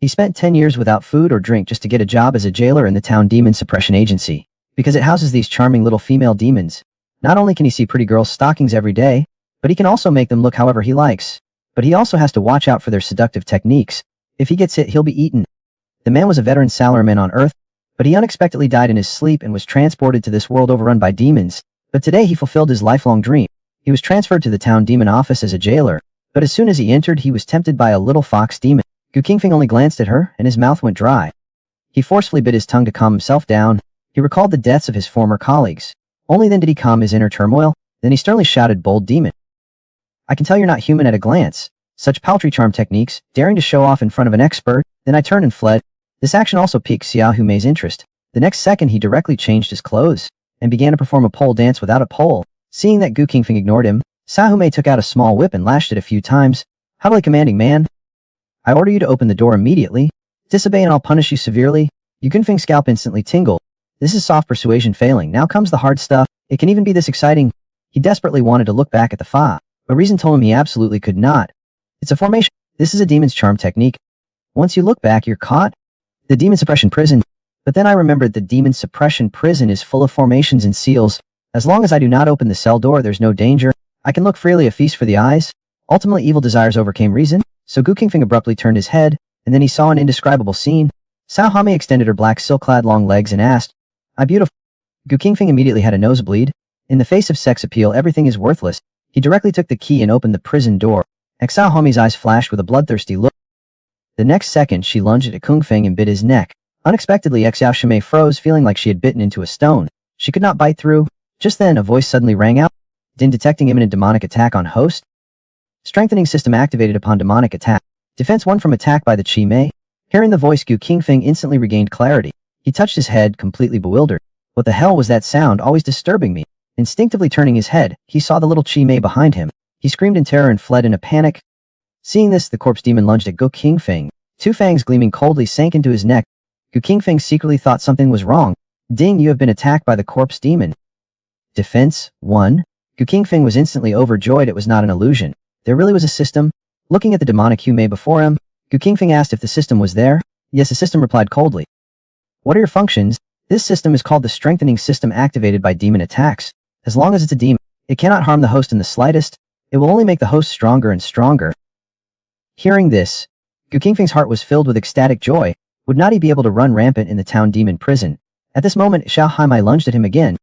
He spent 10 years without food or drink just to get a job as a jailer in the town demon suppression agency. Because it houses these charming little female demons. Not only can he see pretty girls' stockings every day, but he can also make them look however he likes. But he also has to watch out for their seductive techniques. If he gets hit, he'll be eaten. The man was a veteran salaryman on Earth, but he unexpectedly died in his sleep and was transported to this world overrun by demons. But today he fulfilled his lifelong dream. He was transferred to the town demon office as a jailer, but as soon as he entered, he was tempted by a little fox demon. Gu Qingfeng only glanced at her, and his mouth went dry. He forcefully bit his tongue to calm himself down. He recalled the deaths of his former colleagues. Only then did he calm his inner turmoil. Then he sternly shouted, "Bold demon! I can tell you're not human at a glance. Such paltry charm techniques, daring to show off in front of an expert." Then I turned and fled. This action also piqued Xiao Mei's interest. The next second he directly changed his clothes and began to perform a pole dance without a pole. Seeing that Gu Qingfeng ignored him, Xiao Mei took out a small whip and lashed it a few times. Haughtily commanding, "Man, I order you to open the door immediately. Disobey and I'll punish you severely." Gu Qingfeng's scalp instantly tingled. This is soft persuasion failing. Now comes the hard stuff. It can even be this exciting. He desperately wanted to look back at the fa, but reason told him he absolutely could not. It's a formation. This is a demon's charm technique. Once you look back, you're caught. The demon suppression prison. But then I remembered the demon suppression prison is full of formations and seals. As long as I do not open the cell door, there's no danger. I can look freely, a feast for the eyes. Ultimately, evil desires overcame reason. So Gu Qingfeng abruptly turned his head, and then he saw an indescribable scene. Xiao Mei extended her black silk-clad long legs and asked, "I'm beautiful?" Gu Qingfeng immediately had a nosebleed. In the face of sex appeal, everything is worthless. He directly took the key and opened the prison door. Xiao Mei's eyes flashed with a bloodthirsty look. The next second, she lunged at Qingfeng and bit his neck. Unexpectedly, Xiao Mei froze, feeling like she had bitten into a stone. She could not bite through. Just then, a voice suddenly rang out. Din detecting imminent demonic attack on host. Strengthening system activated upon demonic attack. Defense 1 from attack by the Qi Mei. Hearing the voice, Gu Qingfeng instantly regained clarity. He touched his head, completely bewildered. What the hell was that sound, always disturbing me? Instinctively turning his head, he saw the little Qi Mei behind him. He screamed in terror and fled in a panic. Seeing this, the corpse demon lunged at Gu Qingfeng. Two fangs gleaming coldly sank into his neck. Gu Qingfeng secretly thought something was wrong. "Ding, you have been attacked by the corpse demon." Defense 1. Gu Qingfeng was instantly overjoyed. It was not an illusion. There really was a system. Looking at the demonic Hu Mei before him, Gu Qingfeng asked if the system was there. Yes, the system replied coldly. "What are your functions?" This system is called the strengthening system, activated by demon attacks. As long as it's a demon, it cannot harm the host in the slightest. It will only make the host stronger and stronger. Hearing this, Gu Qingfeng's heart was filled with ecstatic joy. Would not he be able to run rampant in the town demon prison? At this moment, Xiao Mei lunged at him again.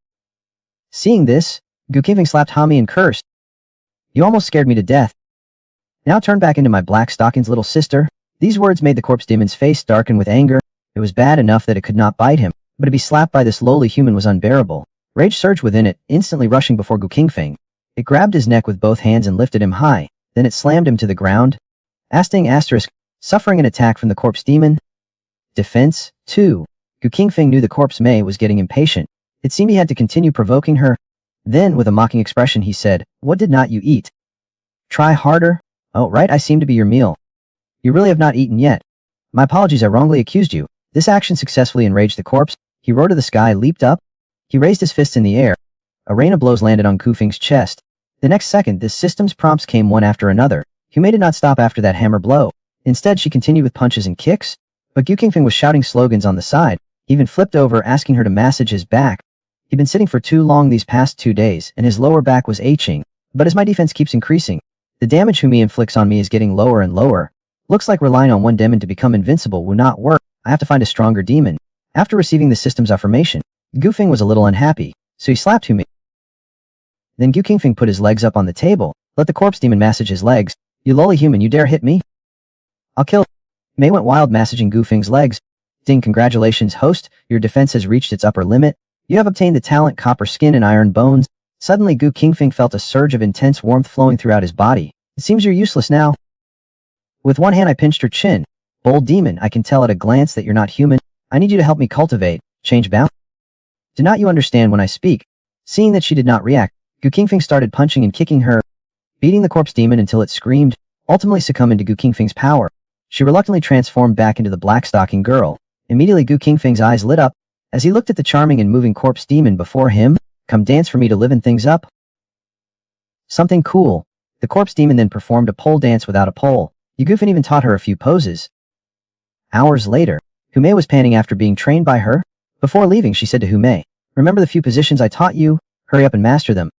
Seeing this, Gu Qingfeng slapped Hami and cursed. "You almost scared me to death. Now turn back into my black stockings, little sister." These words made the corpse demon's face darken with anger. It was bad enough that it could not bite him, but to be slapped by this lowly human was unbearable. Rage surged within it, instantly rushing before Gu Qingfeng. It grabbed his neck with both hands and lifted him high. Then it slammed him to the ground. Suffering an attack from the corpse demon. Defense 2. Gu Qingfeng knew the corpse Mei was getting impatient. It seemed he had to continue provoking her. Then, with a mocking expression, he said, "What did not you eat? Try harder." "Oh, right, I seem to be your meal. You really have not eaten yet. My apologies, I wrongly accused you." This action successfully enraged the corpse. He roared to the sky, leaped up. He raised his fists in the air. A rain of blows landed on Qingfeng's chest. The next second, this system's prompts came one after another. Hu Mei did not stop after that hammer blow. Instead, she continued with punches and kicks. But Gu Qingfeng was shouting slogans on the side. He even flipped over, asking her to massage his back. He'd been sitting for too long these past 2 days, and his lower back was aching. But as my defense keeps increasing, the damage Hu Mei inflicts on me is getting lower and lower. Looks like relying on one demon to become invincible will not work. I have to find a stronger demon. After receiving the system's affirmation, Gu Feng was a little unhappy, so he slapped Hu Mei. Then Gu Qingfeng put his legs up on the table. "Let the corpse demon massage his legs. You lowly human, you dare hit me? I'll kill." Mei went wild, massaging Gu Feng's legs. "Ding, congratulations, host. Your defense has reached its upper limit. You have obtained the talent Copper Skin and Iron Bones." Suddenly, Gu Qingfeng felt a surge of intense warmth flowing throughout his body. "It seems you're useless now." With one hand, I pinched her chin. "Bold demon, I can tell at a glance that you're not human. I need you to help me cultivate, change bound. Do not you understand when I speak?" Seeing that she did not react, Gu Qingfeng started punching and kicking her, beating the corpse demon until it screamed, ultimately succumbing to Gu Qingfeng's power. She reluctantly transformed back into the black-stocking girl. Immediately, Gu Qingfeng's eyes lit up as he looked at the charming and moving corpse demon before him. "Come dance for me to liven things up." Something cool. The corpse demon then performed a pole dance without a pole. Gu Qingfeng even taught her a few poses. Hours later, Humei was panting after being trained by her. Before leaving, she said to Humei, "Remember the few positions I taught you? Hurry up and master them.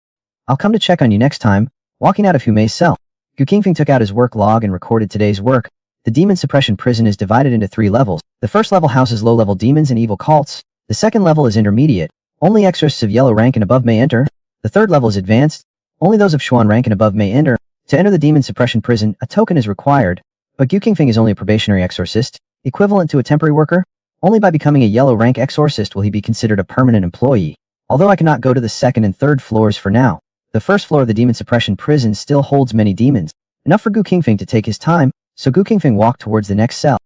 I'll come to check on you next time." Walking out of Humei's cell, Gu Qingfeng took out his work log and recorded today's work. The demon suppression prison is divided into 3 levels. The first level houses low-level demons and evil cults. The second level is intermediate. Only exorcists of yellow rank and above may enter. The third level is advanced. Only those of Xuan rank and above may enter. To enter the demon suppression prison, a token is required. But Gu Qingfeng is only a probationary exorcist, equivalent to a temporary worker. Only by becoming a yellow rank exorcist will he be considered a permanent employee. Although I cannot go to the second and third floors for now, the first floor of the demon suppression prison still holds many demons, enough for Gu Qingfeng to take his time, so Gu Qingfeng walked towards the next cell.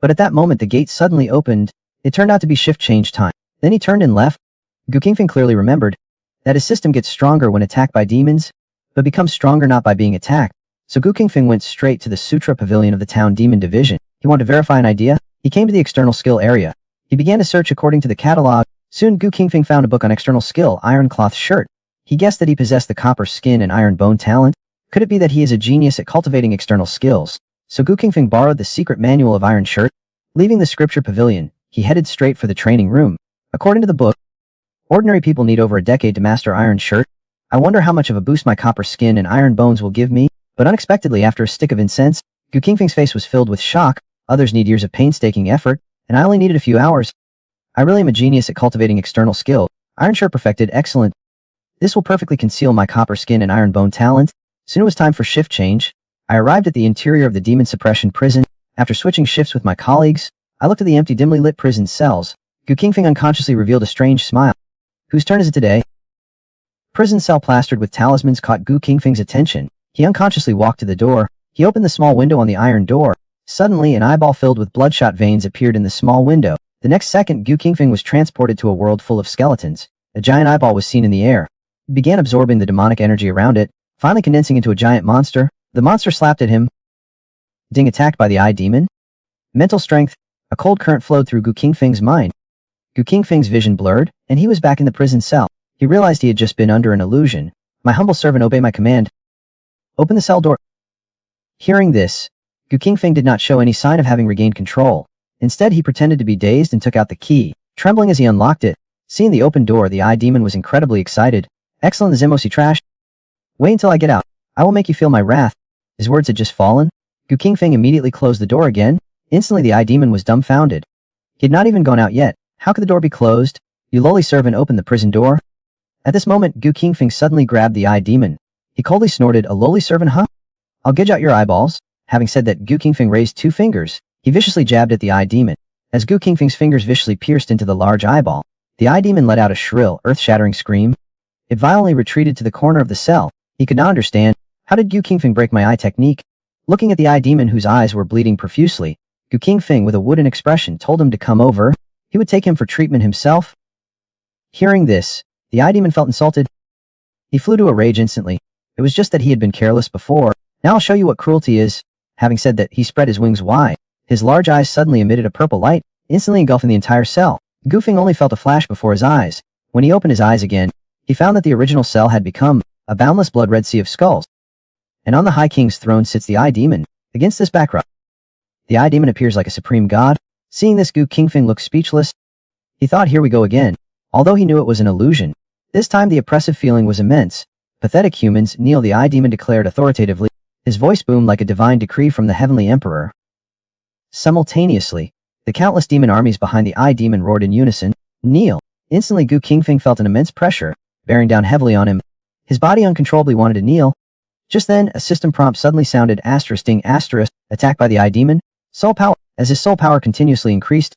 But at that moment the gate suddenly opened. It turned out to be shift change time. Then he turned and left. Gu Qingfeng clearly remembered that his system gets stronger when attacked by demons, but becomes stronger not by being attacked. So Gu Qingfeng went straight to the Sutra Pavilion of the Town Demon Division. He wanted to verify an idea. He came to the external skill area. He began to search according to the catalog. Soon Gu Qingfeng found a book on external skill, Iron Cloth Shirt. He guessed that he possessed the copper skin and iron bone talent. Could it be that he is a genius at cultivating external skills? So Gu Qingfeng borrowed the secret manual of Iron Shirt. Leaving the scripture pavilion, he headed straight for the training room. According to the book, ordinary people need over a decade to master Iron Shirt. I wonder how much of a boost my copper skin and iron bones will give me. But unexpectedly, after a stick of incense, Gu Qingfeng's face was filled with shock. Others need years of painstaking effort, and I only needed a few hours. I really am a genius at cultivating external skill. Iron Shirt perfected, excellent. This will perfectly conceal my copper skin and iron bone talent. Soon it was time for shift change. I arrived at the interior of the demon suppression prison. After switching shifts with my colleagues, I looked at the empty, dimly lit prison cells. Gu Qingfeng unconsciously revealed a strange smile. Whose turn is it today? Prison cell plastered with talismans caught Gu Qingfeng's attention. He unconsciously walked to the door. He opened the small window on the iron door. Suddenly, an eyeball filled with bloodshot veins appeared in the small window. The next second, Gu Qingfeng was transported to a world full of skeletons. A giant eyeball was seen in the air. He began absorbing the demonic energy around it, finally condensing into a giant monster. The monster slapped at him. Ding, attacked by the eye demon? Mental strength. A cold current flowed through Gu Qingfeng's mind. Gu Qingfeng's vision blurred, and he was back in the prison cell. He realized he had just been under an illusion. My humble servant, obey my command. Open the cell door. Hearing this, Gu Qingfeng did not show any sign of having regained control. Instead, he pretended to be dazed and took out the key, trembling as he unlocked it. Seeing the open door, the eye demon was incredibly excited. Excellent, Zimosi trash. Wait until I get out. I will make you feel my wrath. His words had just fallen. Gu Qingfeng immediately closed the door again. Instantly, the eye demon was dumbfounded. He had not even gone out yet. How could the door be closed? You lowly servant, open the prison door. At this moment, Gu Qingfeng suddenly grabbed the eye demon. He coldly snorted, a lowly servant, huh? I'll gouge out your eyeballs. Having said that, Gu Qingfeng raised 2 fingers. He viciously jabbed at the eye demon. As Gu Qingfeng's fingers viciously pierced into the large eyeball, the eye demon let out a shrill, earth-shattering scream. It violently retreated to the corner of the cell. He could not understand. How did Gu Qingfeng break my eye technique? Looking at the eye demon whose eyes were bleeding profusely, Gu Qingfeng with a wooden expression told him to come over. He would take him for treatment himself. Hearing this, the eye demon felt insulted. He flew to a rage instantly. It was just that he had been careless before. Now I'll show you what cruelty is. Having said that, he spread his wings wide. His large eyes suddenly emitted a purple light, instantly engulfing the entire cell. Gu Qingfeng only felt a flash before his eyes. When he opened his eyes again, he found that the original cell had become a boundless blood-red sea of skulls. And on the High King's throne sits the eye demon. Against this backdrop, the eye demon appears like a supreme god. Seeing this, Gu Qingfeng looked speechless. He thought, here we go again. Although he knew it was an illusion, this time the oppressive feeling was immense. Pathetic humans, kneel, the eye demon declared authoritatively. His voice boomed like a divine decree from the heavenly emperor. Simultaneously, the countless demon armies behind the eye demon roared in unison, kneel. Instantly, Gu Qingfeng felt an immense pressure, bearing down heavily on him. His body uncontrollably wanted to kneel. Just then, a system prompt suddenly sounded, ****, attacked by the eye demon. Soul power. As his soul power continuously increased,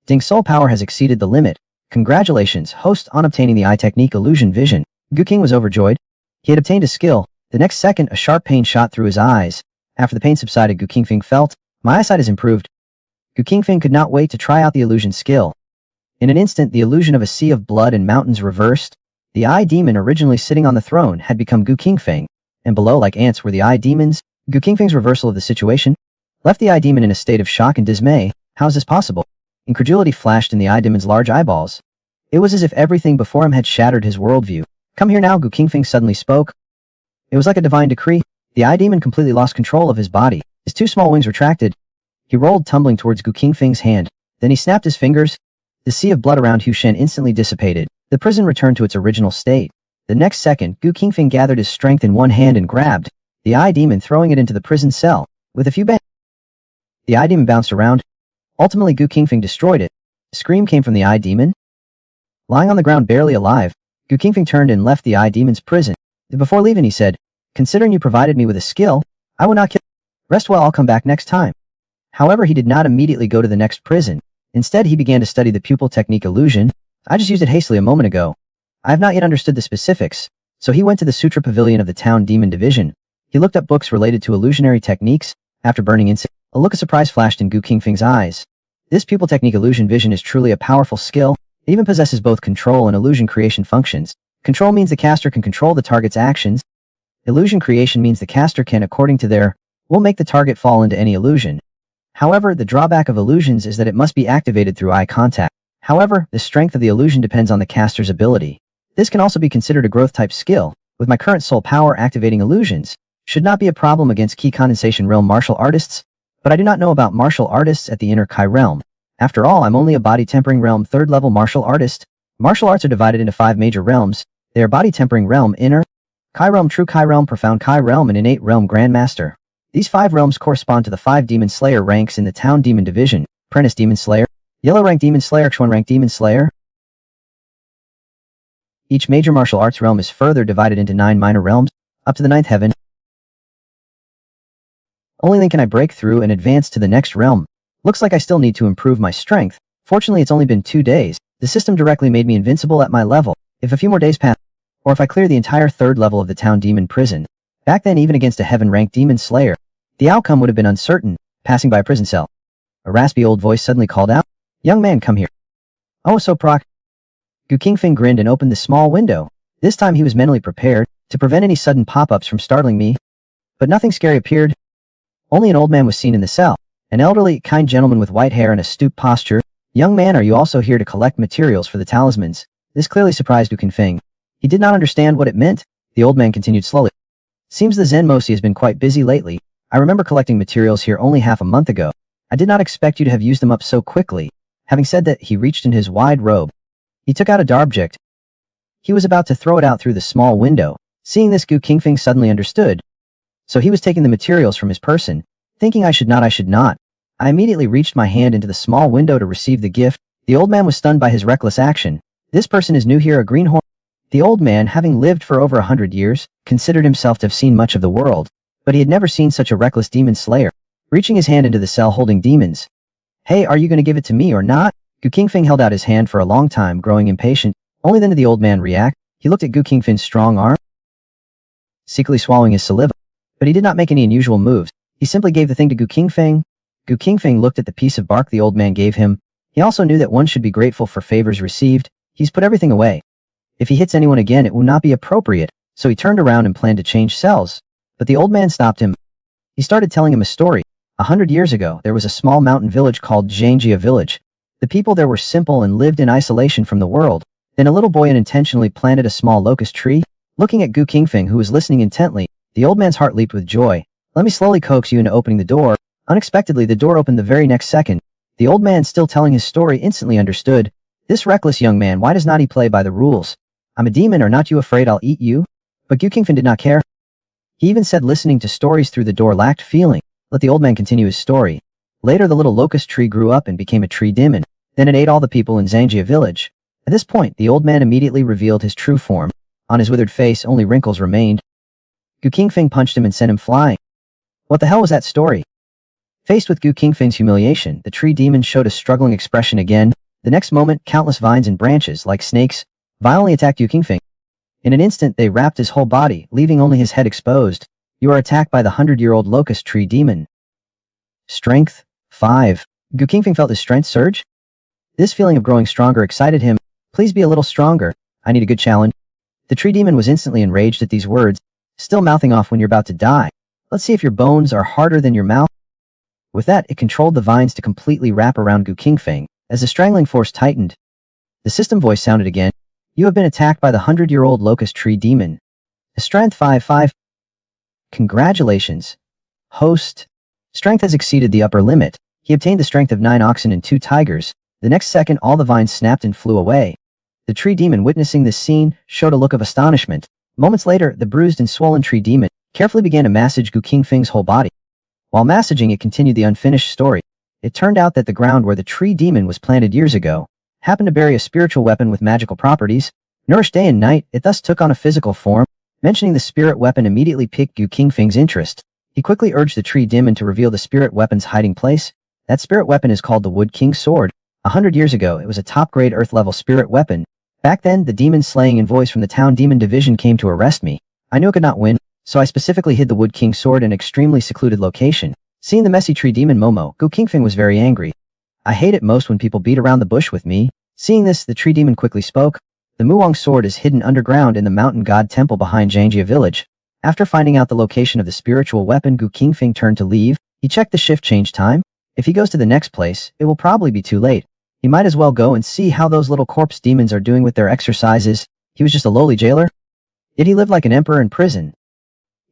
Ding's soul power has exceeded the limit. Congratulations, host, on obtaining the eye technique illusion vision. Gu Qing was overjoyed. He had obtained a skill. The next second, a sharp pain shot through his eyes. After the pain subsided, Gu Qingfeng felt, my eyesight has improved. Gu Qingfeng could not wait to try out the illusion skill. In an instant, the illusion of a sea of blood and mountains reversed. The eye demon originally sitting on the throne had become Gu Qingfeng, and below like ants were the eye demons. Gu Qingfeng's reversal of the situation left the eye demon in a state of shock and dismay. How is this possible? Incredulity flashed in the eye demon's large eyeballs. It was as if everything before him had shattered his worldview. Come here now, Gu Qingfeng suddenly spoke. It was like a divine decree. The eye demon completely lost control of his body. His 2 small wings retracted. He rolled tumbling towards Gu Qingfeng's hand. Then he snapped his fingers. The sea of blood around Hu Shen instantly dissipated. The prison returned to its original state. The next second, Gu Qingfeng gathered his strength in one hand and grabbed the eye demon, throwing it into the prison cell. With a few bangs, the eye demon bounced around. Ultimately, Gu Qingfeng destroyed it. A scream came from the eye demon. Lying on the ground barely alive, Gu Qingfeng turned and left the eye demon's prison. Before leaving, he said, "Considering you provided me with a skill, I will not kill. Rest well, I'll come back next time." However, he did not immediately go to the next prison. Instead, he began to study the pupil technique illusion. I just used it hastily a moment ago. I have not yet understood the specifics, so he went to the Sutra Pavilion of the Town Demon Division. He looked up books related to illusionary techniques. After burning incense, a look of surprise flashed in Gu Qingfeng's eyes. This pupil technique illusion vision is truly a powerful skill. It even possesses both control and illusion creation functions. Control means the caster can control the target's actions. Illusion creation means the caster can, according to their will, make the target fall into any illusion. However, the drawback of illusions is that it must be activated through eye contact. However, the strength of the illusion depends on the caster's ability. This can also be considered a growth-type skill. With my current soul power, activating illusions should not be a problem against Ki Condensation Realm martial artists, but I do not know about martial artists at the Inner Kai Realm. After all, I'm only a Body Tempering Realm 3rd level martial artist. Martial arts are divided into 5 major realms. They are Body Tempering Realm, Inner Kai Realm, True Kai Realm, Profound Kai Realm, and Innate Realm Grandmaster. These 5 realms correspond to the 5 Demon Slayer ranks in the Town Demon Division: Apprentice Demon Slayer, Yellow Rank Demon Slayer, Chuan Rank Demon Slayer. Each major martial arts realm is further divided into 9 minor realms, up to the 9th heaven. Only then can I break through and advance to the next realm. Looks like I still need to improve my strength. Fortunately, it's only been 2 days. The system directly made me invincible at my level. If a few more days pass, or if I clear the entire 3rd level of the Town Demon Prison, back then even against a heaven-ranked Demon Slayer, the outcome would have been uncertain. Passing by a prison cell, a raspy old voice suddenly called out, "Young man, come here." Oh, so proc. Gu Qingfeng grinned and opened the small window. This time he was mentally prepared to prevent any sudden pop-ups from startling me. But nothing scary appeared. Only an old man was seen in the cell. An elderly, kind gentleman with white hair and a stooped posture. "Young man, are you also here to collect materials for the talismans?" This clearly surprised Gu Qingfeng. He did not understand what it meant. The old man continued slowly. "Seems the Zen Mosi has been quite busy lately. I remember collecting materials here only half a month ago. I did not expect you to have used them up so quickly." Having said that, he reached in his wide robe. He took out a darbject. He was about to throw it out through the small window. Seeing this, Gu Qingfeng suddenly understood. So he was taking the materials from his person. Thinking I should not. I immediately reached my hand into the small window to receive the gift. The old man was stunned by his reckless action. This person is new here, a greenhorn. The old man, having lived for over 100 years, considered himself to have seen much of the world, but he had never seen such a reckless demon slayer. Reaching his hand into the cell holding demons. "Hey, are you going to give it to me or not?" Gu Qingfeng held out his hand for a long time, growing impatient. Only then did the old man react. He looked at Gu Qingfeng's strong arm, secretly swallowing his saliva. But he did not make any unusual moves. He simply gave the thing to Gu Qingfeng. Gu Qingfeng looked at the piece of bark the old man gave him. He also knew that one should be grateful for favors received. He's put everything away. If he hits anyone again, it will not be appropriate. So he turned around and planned to change cells. But the old man stopped him. He started telling him a story. 100 years ago, there was a small mountain village called Zhangjia Village. The people there were simple and lived in isolation from the world. Then a little boy unintentionally planted a small locust tree. Looking at Gu Qingfeng, who was listening intently, the old man's heart leaped with joy. "Let me slowly coax you into opening the door." Unexpectedly, the door opened the very next second. The old man, still telling his story, instantly understood. This reckless young man, why does not he play by the rules? "I'm a demon, are not you afraid I'll eat you?" But Gu Qingfeng did not care. He even said listening to stories through the door lacked feeling. Let the old man continue his story. Later, the little locust tree grew up and became a tree demon. Then it ate all the people in Zhangjia village. At this point, the old man immediately revealed his true form. On his withered face, only wrinkles remained. Gu Qingfeng punched him and sent him flying. What the hell was that story? Faced with Gu Qingfeng's humiliation, the tree demon showed a struggling expression again. The next moment, countless vines and branches, like snakes, violently attacked Gu Qingfeng. In an instant, they wrapped his whole body, leaving only his head exposed. You are attacked by the 100-year-old locust tree demon. Strength 5. Gu Qingfeng felt his strength surge. This feeling of growing stronger excited him. Please be a little stronger. I need a good challenge. The tree demon was instantly enraged at these words. Still mouthing off when you're about to die. Let's see if your bones are harder than your mouth. With that, it controlled the vines to completely wrap around Gu Qingfeng. As the strangling force tightened, the system voice sounded again. You have been attacked by the 100-year-old locust tree demon. A strength 5. Congratulations. Host. Strength has exceeded the upper limit. He obtained the strength of 9 oxen and 2 tigers. The next second, all the vines snapped and flew away. The tree demon, witnessing this scene, showed a look of astonishment. Moments later, the bruised and swollen tree demon carefully began to massage Gu Qingfeng's whole body. While massaging, it continued the unfinished story. It turned out that the ground where the tree demon was planted years ago happened to bury a spiritual weapon with magical properties. Nourished day and night, it thus took on a physical form. Mentioning the spirit weapon immediately piqued Gu Qingfeng's interest. He quickly urged the tree demon to reveal the spirit weapon's hiding place. That spirit weapon is called the Wood King Sword. 100 years ago, it was a top-grade Earth-level spirit weapon. Back then, the demon-slaying envoys from the town demon division came to arrest me. I knew I could not win, so I specifically hid the Wood King Sword in an extremely secluded location. Seeing the messy tree demon Momo, Gu Qingfeng was very angry. I hate it most when people beat around the bush with me. Seeing this, the tree demon quickly spoke. The Muang sword is hidden underground in the mountain god temple behind Jiangjia village. After finding out the location of the spiritual weapon, Gu Qingfeng turned to leave. He checked the shift change time. If he goes to the next place, it will probably be too late. He might as well go and see how those little corpse demons are doing with their exercises. He was just a lowly jailer. Yet he lived like an emperor in prison.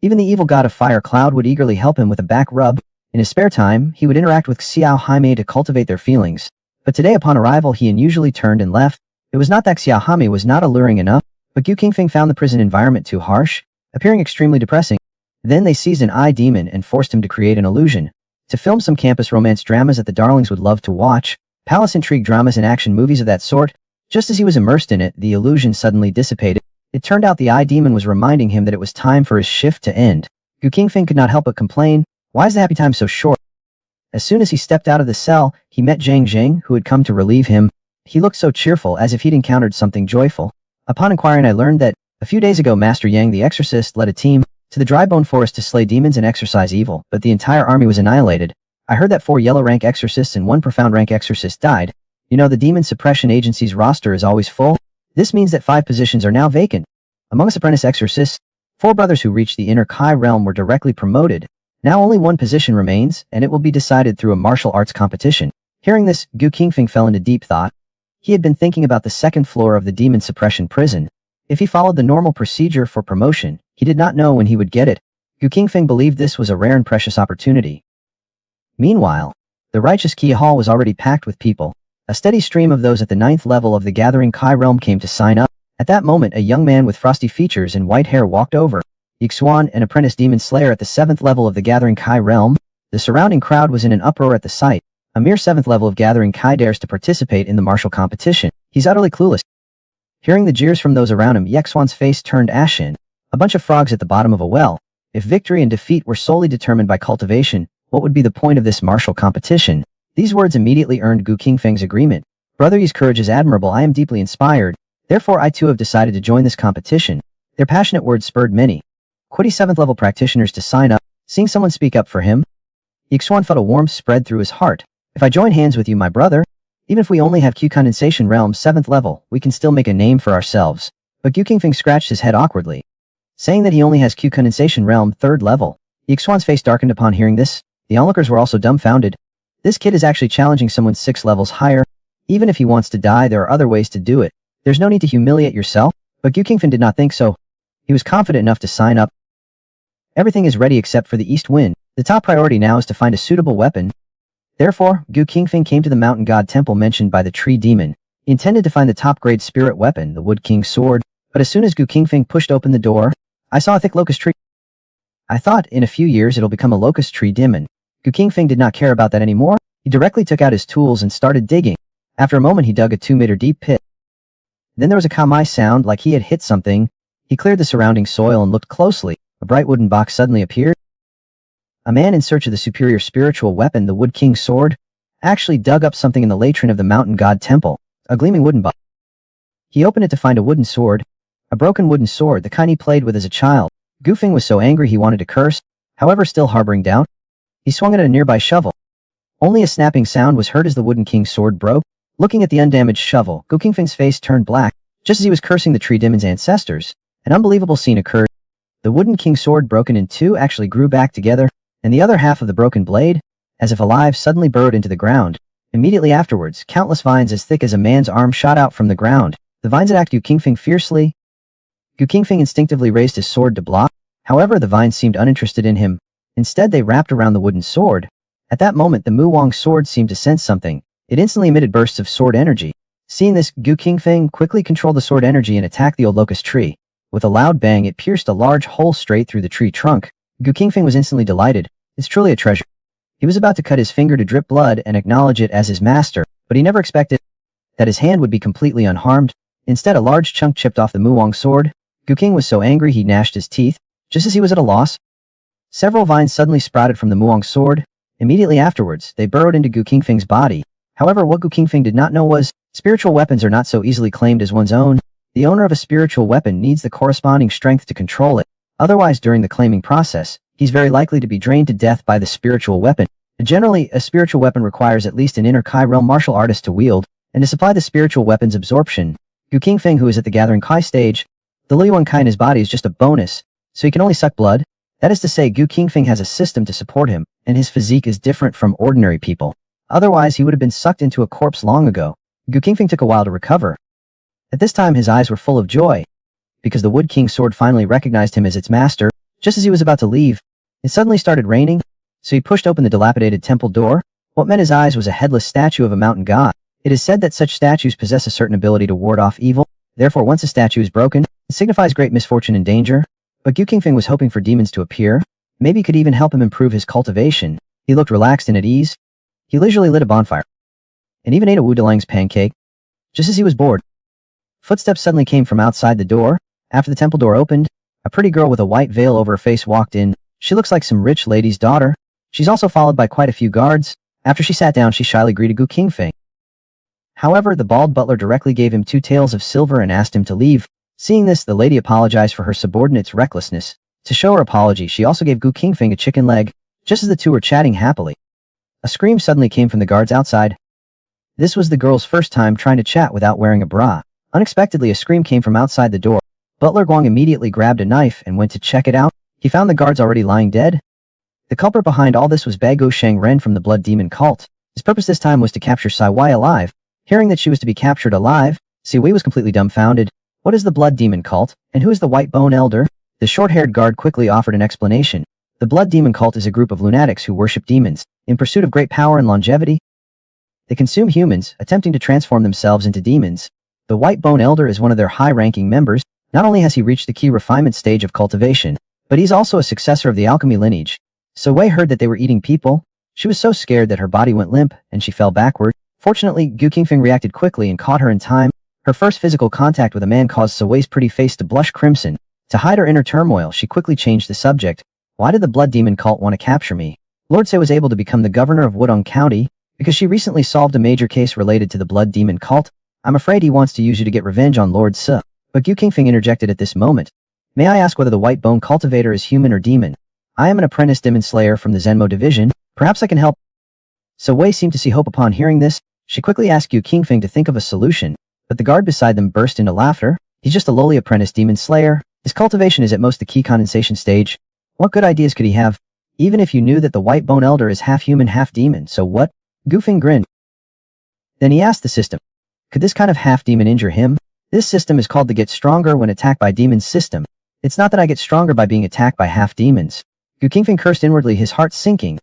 Even the evil god of fire Cloud would eagerly help him with a back rub. In his spare time, he would interact with Xiao Jaime to cultivate their feelings. But today upon arrival, he unusually turned and left. It was not that Xiao Jaime was not alluring enough, but Gu Qingfeng found the prison environment too harsh, appearing extremely depressing. Then they seized an eye demon and forced him to create an illusion. To film some campus romance dramas that the darlings would love to watch, palace intrigue dramas and action movies of that sort. Just as he was immersed in it, the illusion suddenly dissipated. It turned out the eye demon was reminding him that it was time for his shift to end. Gu Qingfeng could not help but complain, why is the happy time so short? As soon as he stepped out of the cell, he met Zhang Jing, who had come to relieve him. He looked so cheerful as if he'd encountered something joyful. Upon inquiring, I learned that, a few days ago, Master Yang the Exorcist led a team to the Dry Bone Forest to slay demons and exorcise evil, but the entire army was annihilated. I heard that 4 yellow rank exorcists and 1 profound rank exorcist died. You know, the Demon Suppression Agency's roster is always full. This means that 5 positions are now vacant. Among us apprentice exorcists, 4 brothers who reached the inner Kai realm were directly promoted. Now only 1 position remains, and it will be decided through a martial arts competition. Hearing this, Gu Qingfeng fell into deep thought. He had been thinking about the 2nd floor of the Demon Suppression Prison. If he followed the normal procedure for promotion, he did not know when he would get it. Gu Qingfeng believed this was a rare and precious opportunity. Meanwhile, the Righteous Key Hall was already packed with people. A steady stream of those at the 9th level of the Gathering Kai realm came to sign up. At that moment, a young man with frosty features and white hair walked over. Yixuan, an apprentice demon slayer at the 7th level of the Gathering Kai realm. The surrounding crowd was in an uproar at the sight. A mere 7th level of Gathering Kai dares to participate in the martial competition. He's utterly clueless. Hearing the jeers from those around him, Yixuan's face turned ashen. A bunch of frogs at the bottom of a well. If victory and defeat were solely determined by cultivation, what would be the point of this martial competition? These words immediately earned Gu Qingfeng's agreement. Brother Yi's courage is admirable. I am deeply inspired. Therefore, I too have decided to join this competition. Their passionate words spurred many Quiddy 7th level practitioners to sign up. Seeing someone speak up for him, Yixuan felt a warmth spread through his heart. If I join hands with you, my brother, even if we only have Q Condensation Realm 7th level, we can still make a name for ourselves. But Gu Qingfeng scratched his head awkwardly, saying that he only has Q Condensation Realm 3rd level. Yixuan's face darkened upon hearing this. The onlookers were also dumbfounded. This kid is actually challenging someone 6 levels higher. Even if he wants to die, there are other ways to do it. There's no need to humiliate yourself. But Gu Qingfeng did not think so. He was confident enough to sign up. Everything is ready except for the east wind. The top priority now is to find a suitable weapon. Therefore, Gu Qingfeng came to the mountain god temple mentioned by the tree demon. He intended to find the top-grade spirit weapon, the Wood King Sword. But as soon as Gu Qingfeng pushed open the door, I saw a thick locust tree. I thought, in a few years it'll become a locust tree demon. Gu Qingfeng did not care about that anymore. He directly took out his tools and started digging. After a moment he dug a 2-meter deep pit. Then there was a kamai sound like he had hit something. He cleared the surrounding soil and looked closely. A bright wooden box suddenly appeared. A man in search of the superior spiritual weapon, the Wood King Sword, actually dug up something in the latrine of the mountain god temple. A gleaming wooden box. He opened it to find a wooden sword. A broken wooden sword, the kind he played with as a child. Gu Feng was so angry he wanted to curse. However, still harboring doubt, he swung it at a nearby shovel. Only a snapping sound was heard as the Wooden King's sword broke. Looking at the undamaged shovel, Gu Qingfeng's face turned black. Just as he was cursing the tree demon's ancestors, an unbelievable scene occurred. The Wooden King's sword, broken in 2, actually grew back together, and the other half of the broken blade, as if alive, suddenly burrowed into the ground. Immediately afterwards, countless vines as thick as a man's arm shot out from the ground. The vines attacked Gu Qingfeng fiercely. Gu Qingfeng instinctively raised his sword to block. However, the vines seemed uninterested in him. Instead, they wrapped around the wooden sword. At that moment, the Mu Wang sword seemed to sense something. It instantly emitted bursts of sword energy. Seeing this, Gu Qingfeng quickly controlled the sword energy and attacked the old locust tree. With a loud bang, it pierced a large hole straight through the tree trunk. Gu Qingfeng was instantly delighted. It's truly a treasure. He was about to cut his finger to drip blood and acknowledge it as his master, but he never expected that his hand would be completely unharmed. Instead, a large chunk chipped off the Mu Wang sword. Gu Qing was so angry he gnashed his teeth. Just as he was at a loss, several vines suddenly sprouted from the Mu Wang sword. Immediately afterwards, they burrowed into Gu Qingfeng's body. However, what Gu Qingfeng did not know was, spiritual weapons are not so easily claimed as one's own. The owner of a spiritual weapon needs the corresponding strength to control it. Otherwise, during the claiming process, he's very likely to be drained to death by the spiritual weapon. Generally, a spiritual weapon requires at least an inner Kai realm martial artist to wield, and to supply the spiritual weapon's absorption. Gu Qingfeng, who is at the gathering Kai stage, the Liyuan Kai in his body is just a bonus, so he can only suck blood. That is to say, Gu Qingfeng has a system to support him, and his physique is different from ordinary people. Otherwise, he would have been sucked into a corpse long ago. Gu Qingfeng took a while to recover. At this time, his eyes were full of joy, because the Wood King's sword finally recognized him as its master. Just as he was about to leave, it suddenly started raining, so he pushed open the dilapidated temple door. What met his eyes was a headless statue of a mountain god. It is said that such statues possess a certain ability to ward off evil. Therefore, once a statue is broken, it signifies great misfortune and danger. But Gu Qingfeng was hoping for demons to appear. Maybe could even help him improve his cultivation. He looked relaxed and at ease. He leisurely lit a bonfire, and even ate a Wu Delang's pancake. Just as he was bored, footsteps suddenly came from outside the door. After the temple door opened, a pretty girl with a white veil over her face walked in. She looks like some rich lady's daughter. She's also followed by quite a few guards. After she sat down, she shyly greeted Gu Qingfeng. However, the bald butler directly gave him 2 taels of silver and asked him to leave. Seeing this, the lady apologized for her subordinate's recklessness. To show her apology, she also gave Gu Qingfeng a chicken leg. Just as the two were chatting happily, a scream suddenly came from the guards outside. This was the girl's first time trying to chat without wearing a bra. Unexpectedly, a scream came from outside the door. Butler Guang immediately grabbed a knife and went to check it out. He found the guards already lying dead. The culprit behind all this was Gu Sheng from the Blood Demon cult. His purpose this time was to capture Sai Wei alive. Hearing that she was to be captured alive, Sai Wei was completely dumbfounded. What is the Blood Demon cult, and who is the White Bone Elder? The short-haired guard quickly offered an explanation. The Blood Demon cult is a group of lunatics who worship demons. In pursuit of great power and longevity, they consume humans, attempting to transform themselves into demons. The White Bone Elder is one of their high-ranking members. Not only has he reached the key refinement stage of cultivation, but he's also a successor of the alchemy lineage. Sai Wei heard that they were eating people. She was so scared that her body went limp, and she fell backward. Fortunately, Gu Qingfeng reacted quickly and caught her in time. Her first physical contact with a man caused Sai Wei's pretty face to blush crimson. To hide her inner turmoil, she quickly changed the subject. Why did the Blood Demon cult want to capture me? Lord Sai was able to become the governor of Wudong County because she recently solved a major case related to the Blood Demon cult. I'm afraid he wants to use you to get revenge on Lord Sai. But Gu Qingfeng interjected at this moment. May I ask whether the White Bone Cultivator is human or demon? I am an apprentice demon slayer from the Zenmo division. Perhaps I can help. Sai Wei seemed to see hope upon hearing this. She quickly asked Gu Qingfeng to think of a solution, but the guard beside them burst into laughter. He's just a lowly apprentice demon slayer. His cultivation is at most the key condensation stage. What good ideas could he have? Even if you knew that the White Bone Elder is half human, half demon, so what? Gu Feng grinned. Then he asked the system, could this kind of half-demon injure him? This system is called the Get Stronger When Attacked by Demons system. It's not that I get stronger by being attacked by half-demons. Gu Qingfeng cursed inwardly, his heart sinking.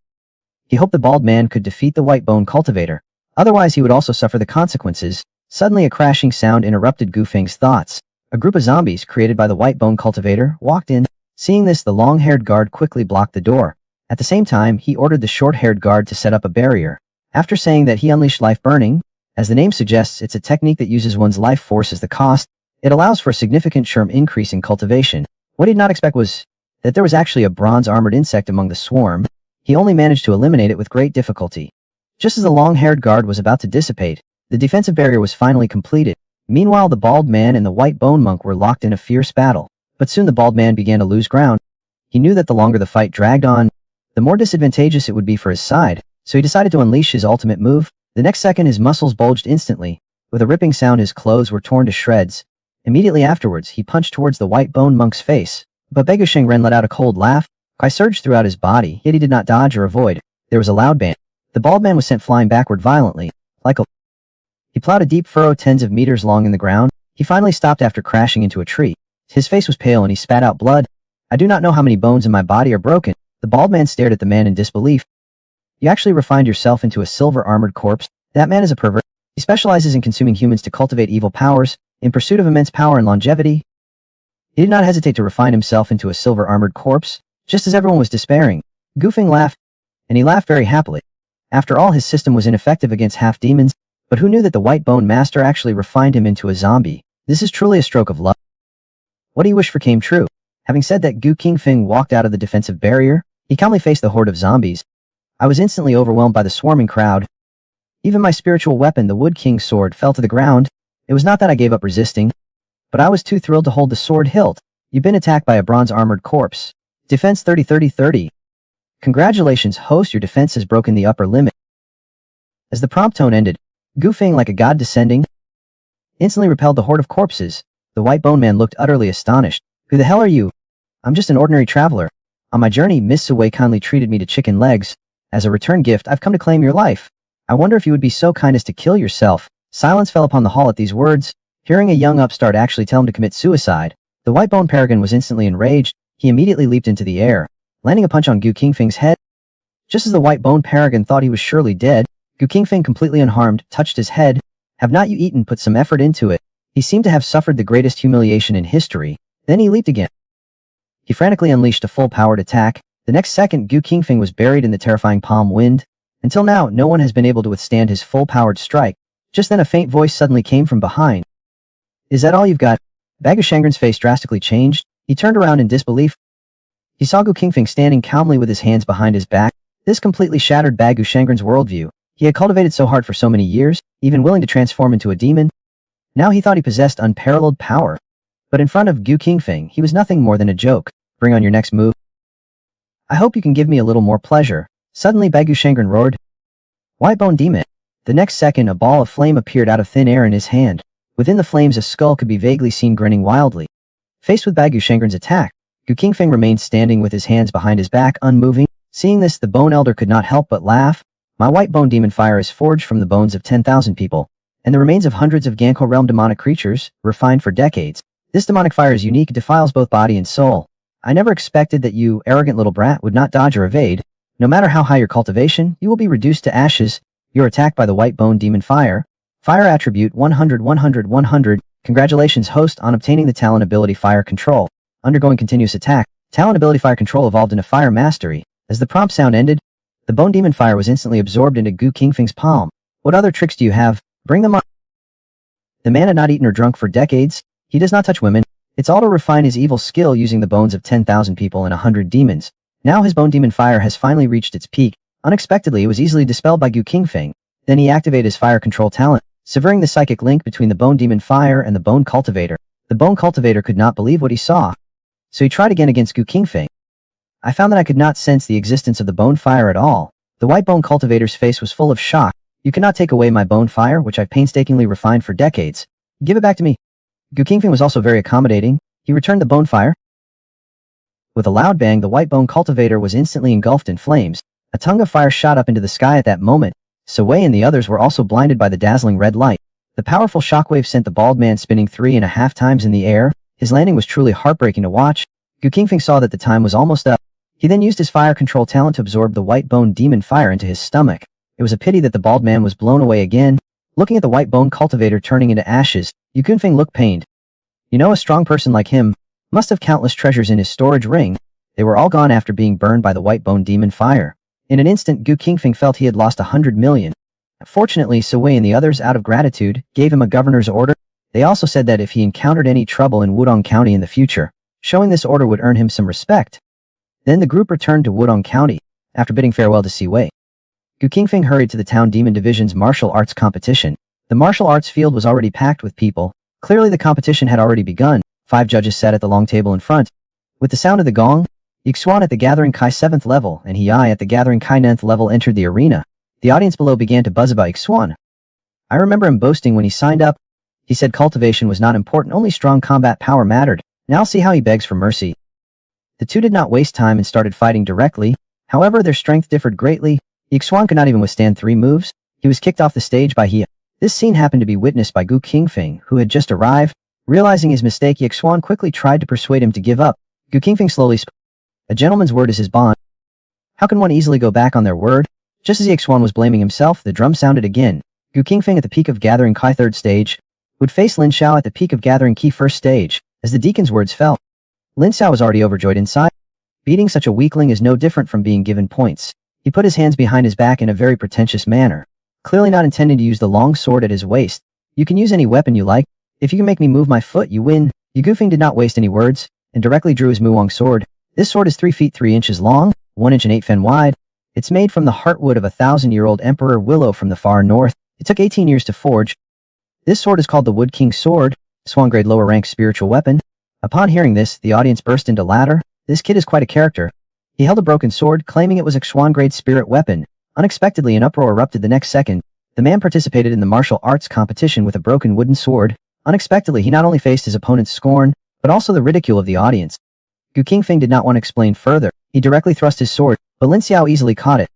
He hoped the bald man could defeat the White Bone Cultivator. Otherwise, he would also suffer the consequences. Suddenly, a crashing sound interrupted Gu Feng's thoughts. A group of zombies created by the White Bone Cultivator walked in. Seeing this, the long-haired guard quickly blocked the door. At the same time, he ordered the short-haired guard to set up a barrier. After saying that he unleashed life burning, as the name suggests, it's a technique that uses one's life force as the cost. It allows for a significant sherm increase in cultivation. What he did not expect was that there was actually a bronze-armored insect among the swarm. He only managed to eliminate it with great difficulty. Just as the long-haired guard was about to dissipate, the defensive barrier was finally completed. Meanwhile, the bald man and the white bone monk were locked in a fierce battle. But soon the bald man began to lose ground. He knew that the longer the fight dragged on, the more disadvantageous it would be for his side, so he decided to unleash his ultimate move. The next second, his muscles bulged instantly. With a ripping sound, his clothes were torn to shreds. Immediately afterwards, he punched towards the white bone monk's face. But Begu Shengren let out a cold laugh. Cry surged throughout his body, yet he did not dodge or avoid. There was a loud bang. The bald man was sent flying backward violently, like a... He plowed a deep furrow tens of meters long in the ground. He finally stopped after crashing into a tree. His face was pale and he spat out blood. I do not know how many bones in my body are broken. The bald man stared at the man in disbelief. You actually refined yourself into a silver-armored corpse. That man is a pervert. He specializes in consuming humans to cultivate evil powers, in pursuit of immense power and longevity. He did not hesitate to refine himself into a silver-armored corpse, just as everyone was despairing. Gu Qingfeng laughed, and he laughed very happily. After all, his system was ineffective against half-demons, but who knew that the White Bone Master actually refined him into a zombie? This is truly a stroke of luck. What he wished for came true. Having said that, Gu Qingfeng walked out of the defensive barrier. He calmly faced the horde of zombies. I was instantly overwhelmed by the swarming crowd. Even my spiritual weapon, the Wood King's sword, fell to the ground. It was not that I gave up resisting, but I was too thrilled to hold the sword hilt. You've been attacked by a bronze-armored corpse. Defense 30-30-30. Congratulations, host, your defense has broken the upper limit. As the prompt tone ended, Gu Qingfeng, like a god descending, instantly repelled the horde of corpses. The White Bone Man looked utterly astonished. Who the hell are you? I'm just an ordinary traveler. On my journey, Miss Suwei kindly treated me to chicken legs. As a return gift, I've come to claim your life. I wonder if you would be so kind as to kill yourself. Silence fell upon the hall at these words. Hearing a young upstart actually tell him to commit suicide, the White Bone Paragon was instantly enraged. He immediately leaped into the air, landing a punch on Gu Qingfeng's head. Just as the White Bone Paragon thought he was surely dead, Gu Qingfeng, completely unharmed, touched his head. Have not you eaten? Put some effort into it. He seemed to have suffered the greatest humiliation in history. Then he leaped again. He frantically unleashed a full-powered attack. The next second, Gu Qingfeng was buried in the terrifying palm wind. Until now, no one has been able to withstand his full-powered strike. Just then a faint voice suddenly came from behind. Is that all you've got? Gu Shangren's face drastically changed. He turned around in disbelief. He saw Gu Qingfeng standing calmly with his hands behind his back. This completely shattered Gu Shangren's worldview. He had cultivated so hard for so many years, even willing to transform into a demon. Now he thought he possessed unparalleled power. But in front of Gu Qingfeng, he was nothing more than a joke. Bring on your next move. I hope you can give me a little more pleasure. Suddenly Gu Shangren roared. White Bone Demon. The next second, a ball of flame appeared out of thin air in his hand. Within the flames, a skull could be vaguely seen grinning wildly. Faced with Gu Shangren's attack, Gu Qingfeng remained standing with his hands behind his back, unmoving. Seeing this, the Bone Elder could not help but laugh. My White Bone Demon fire is forged from the bones of 10,000 people, and the remains of hundreds of Ganko realm demonic creatures, refined for decades. This demonic fire is unique, defiles both body and soul. I never expected that you, arrogant little brat, would not dodge or evade. No matter how high your cultivation, you will be reduced to ashes. You're attacked by the White Bone Demon fire. Fire attribute 100 100 100. Congratulations, host, on obtaining the talent ability Fire Control. Undergoing continuous attack. Talent ability Fire Control evolved into Fire Mastery. As the prompt sound ended, the Bone Demon fire was instantly absorbed into Gu Qingfeng's palm. What other tricks do you have? Bring them on. The man had not eaten or drunk for decades. He does not touch women. It's all to refine his evil skill using the bones of 10,000 people and 100 demons. Now his Bone Demon fire has finally reached its peak. Unexpectedly, it was easily dispelled by Gu Qingfeng. Then he activated his Fire Control talent, severing the psychic link between the Bone Demon fire and the Bone Cultivator. The Bone Cultivator could not believe what he saw, so he tried again against Gu Qingfeng. I found that I could not sense the existence of the bone fire at all. The White Bone Cultivator's face was full of shock. You cannot take away my bone fire, which I've painstakingly refined for decades. Give it back to me. Gu Qingfeng was also very accommodating. He returned the bone fire. With a loud bang, the White Bone Cultivator was instantly engulfed in flames. A tongue of fire shot up into the sky at that moment. Suwei and the others were also blinded by the dazzling red light. The powerful shockwave sent the bald man spinning 3.5 times in the air. His landing was truly heartbreaking to watch. Gu Qingfeng saw that the time was almost up. He then used his Fire Control talent to absorb the White Bone Demon fire into his stomach. It was a pity that the bald man was blown away again. Looking at the White Bone Cultivator turning into ashes, Gu Qingfeng looked pained. You know, a strong person like him must have countless treasures in his storage ring. They were all gone after being burned by the White Bone Demon fire. In an instant, Gu Qingfeng felt he had lost 100 million. Fortunately, Suwei and the others, out of gratitude, gave him a governor's order. They also said that if he encountered any trouble in Wudong County in the future, showing this order would earn him some respect. Then the group returned to Wudong County, after bidding farewell to Suwei. Gu Qingfeng hurried to the Town Demon Division's martial arts competition. The martial arts field was already packed with people. Clearly the competition had already begun. 5 judges sat at the long table in front. With the sound of the gong, Yixuan at the Gathering Kai 7th level and Hei at the Gathering Kai 9th level entered the arena. The audience below began to buzz about Yixuan. I remember him boasting when he signed up. He said cultivation was not important, only strong combat power mattered. Now see how he begs for mercy. The two did not waste time and started fighting directly. However, their strength differed greatly. Yixuan could not even withstand 3 moves. He was kicked off the stage by Hei. This scene happened to be witnessed by Gu Qingfeng, who had just arrived. Realizing his mistake, Yixuan quickly tried to persuade him to give up. Gu Qingfeng slowly spoke. A gentleman's word is his bond. How can one easily go back on their word? Just as Xuan was blaming himself, the drum sounded again. Gu Qingfeng at the peak of Gathering Ki 3rd stage would face Lin Xiao at the peak of Gathering Ki 1st stage. As the deacon's words fell, Lin Xiao was already overjoyed inside. Beating such a weakling is no different from being given points. He put his hands behind his back in a very pretentious manner, clearly not intending to use the long sword at his waist. You can use any weapon you like. If you can make me move my foot, you win. Gu Qingfeng did not waste any words, and directly drew his Muang sword. This sword is 3 feet 3 inches long, 1 inch and 8 fen wide. It's made from the heartwood of a 1,000-year-old emperor willow from the far north. It took 18 years to forge. This sword is called the Wood King's Sword, Swan grade lower rank spiritual weapon. Upon hearing this, the audience burst into laughter. This kid is quite a character. He held a broken sword, claiming it was a Xuan grade spirit weapon. Unexpectedly, an uproar erupted the next second. The man participated in the martial arts competition with a broken wooden sword. Unexpectedly, he not only faced his opponent's scorn, but also the ridicule of the audience. Gu Qingfeng did not want to explain further. He directly thrust his sword, but Lin Xiao easily caught it.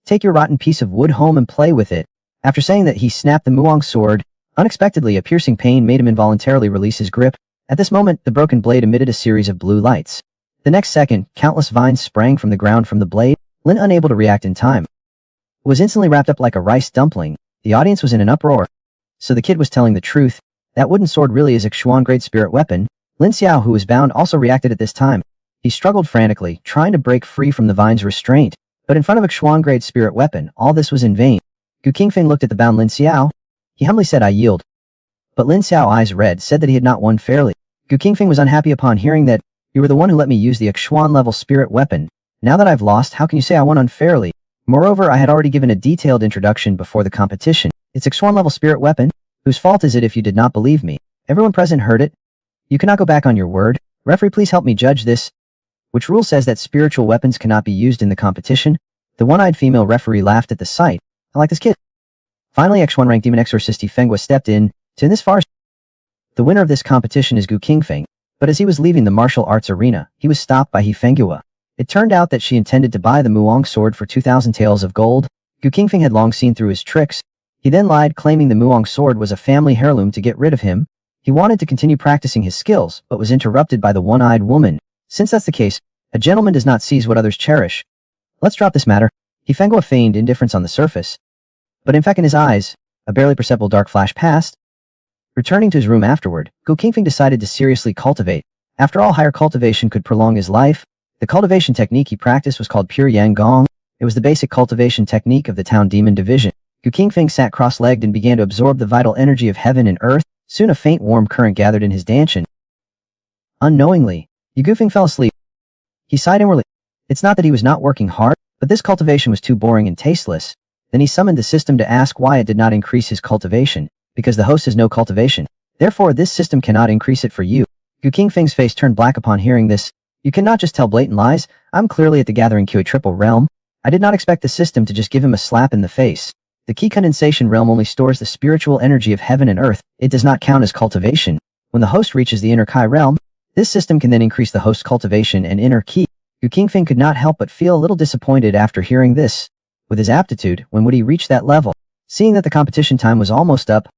Take your rotten piece of wood home and play with it. After saying that, he snapped the Muang sword. Unexpectedly, a piercing pain made him involuntarily release his grip. At this moment, the broken blade emitted a series of blue lights. The next second, countless vines sprang from the ground from the blade. Lin, unable to react in time, was instantly wrapped up like a rice dumpling. The audience was in an uproar. So the kid was telling the truth. That wooden sword really is a Xuan grade spirit weapon. Lin Xiao, who was bound, also reacted at this time. He struggled frantically, trying to break free from the vine's restraint. But in front of a Xuan grade spirit weapon, all this was in vain. Gu Qingfeng looked at the bound Lin Xiao. He humbly said, "I yield." But Lin Xiao, eyes red, said that he had not won fairly. Gu Qingfeng was unhappy upon hearing that. You were the one who let me use the Xuan level spirit weapon. Now that I've lost, how can you say I won unfairly? Moreover, I had already given a detailed introduction before the competition. It's a Xuan level spirit weapon. Whose fault is it if you did not believe me? Everyone present heard it. You cannot go back on your word. Referee, please help me judge this. Which rule says that spiritual weapons cannot be used in the competition? The one-eyed female referee laughed at the sight. I like this kid. Finally, X1 ranked demon exorcist Fenghua stepped in. To this far. The winner of this competition is Gu Qingfeng. But as he was leaving the martial arts arena, he was stopped by Fenghua. It turned out that she intended to buy the Muang sword for 2,000 taels of gold. Gu Qingfeng had long seen through his tricks. He then lied, claiming the Muang sword was a family heirloom to get rid of him. He wanted to continue practicing his skills, but was interrupted by the one-eyed woman. Since that's the case, a gentleman does not seize what others cherish. Let's drop this matter. Fenghua feigned indifference on the surface. But in fact in his eyes, a barely perceptible dark flash passed. Returning to his room afterward, Gu Qingfeng decided to seriously cultivate. After all, higher cultivation could prolong his life. The cultivation technique he practiced was called Pure Yang Gong. It was the basic cultivation technique of the Town Demon Division. Gu Qingfeng sat cross-legged and began to absorb the vital energy of heaven and earth. Soon a faint warm current gathered in his dantian. Unknowingly, Gu Qingfeng fell asleep. He sighed inwardly. It's not that he was not working hard, but this cultivation was too boring and tasteless. Then he summoned the system to ask why it did not increase his cultivation. Because the host has no cultivation. Therefore, this system cannot increase it for you. Gu Qingfeng's face turned black upon hearing this. You cannot just tell blatant lies. I'm clearly at the Gathering QA triple realm. I did not expect the system to just give him a slap in the face. The key condensation realm only stores the spiritual energy of heaven and earth. It does not count as cultivation. When the host reaches the inner Kai realm, this system can then increase the host's cultivation and inner ki. Gu Qingfeng could not help but feel a little disappointed after hearing this. With his aptitude, when would he reach that level? Seeing that the competition time was almost up,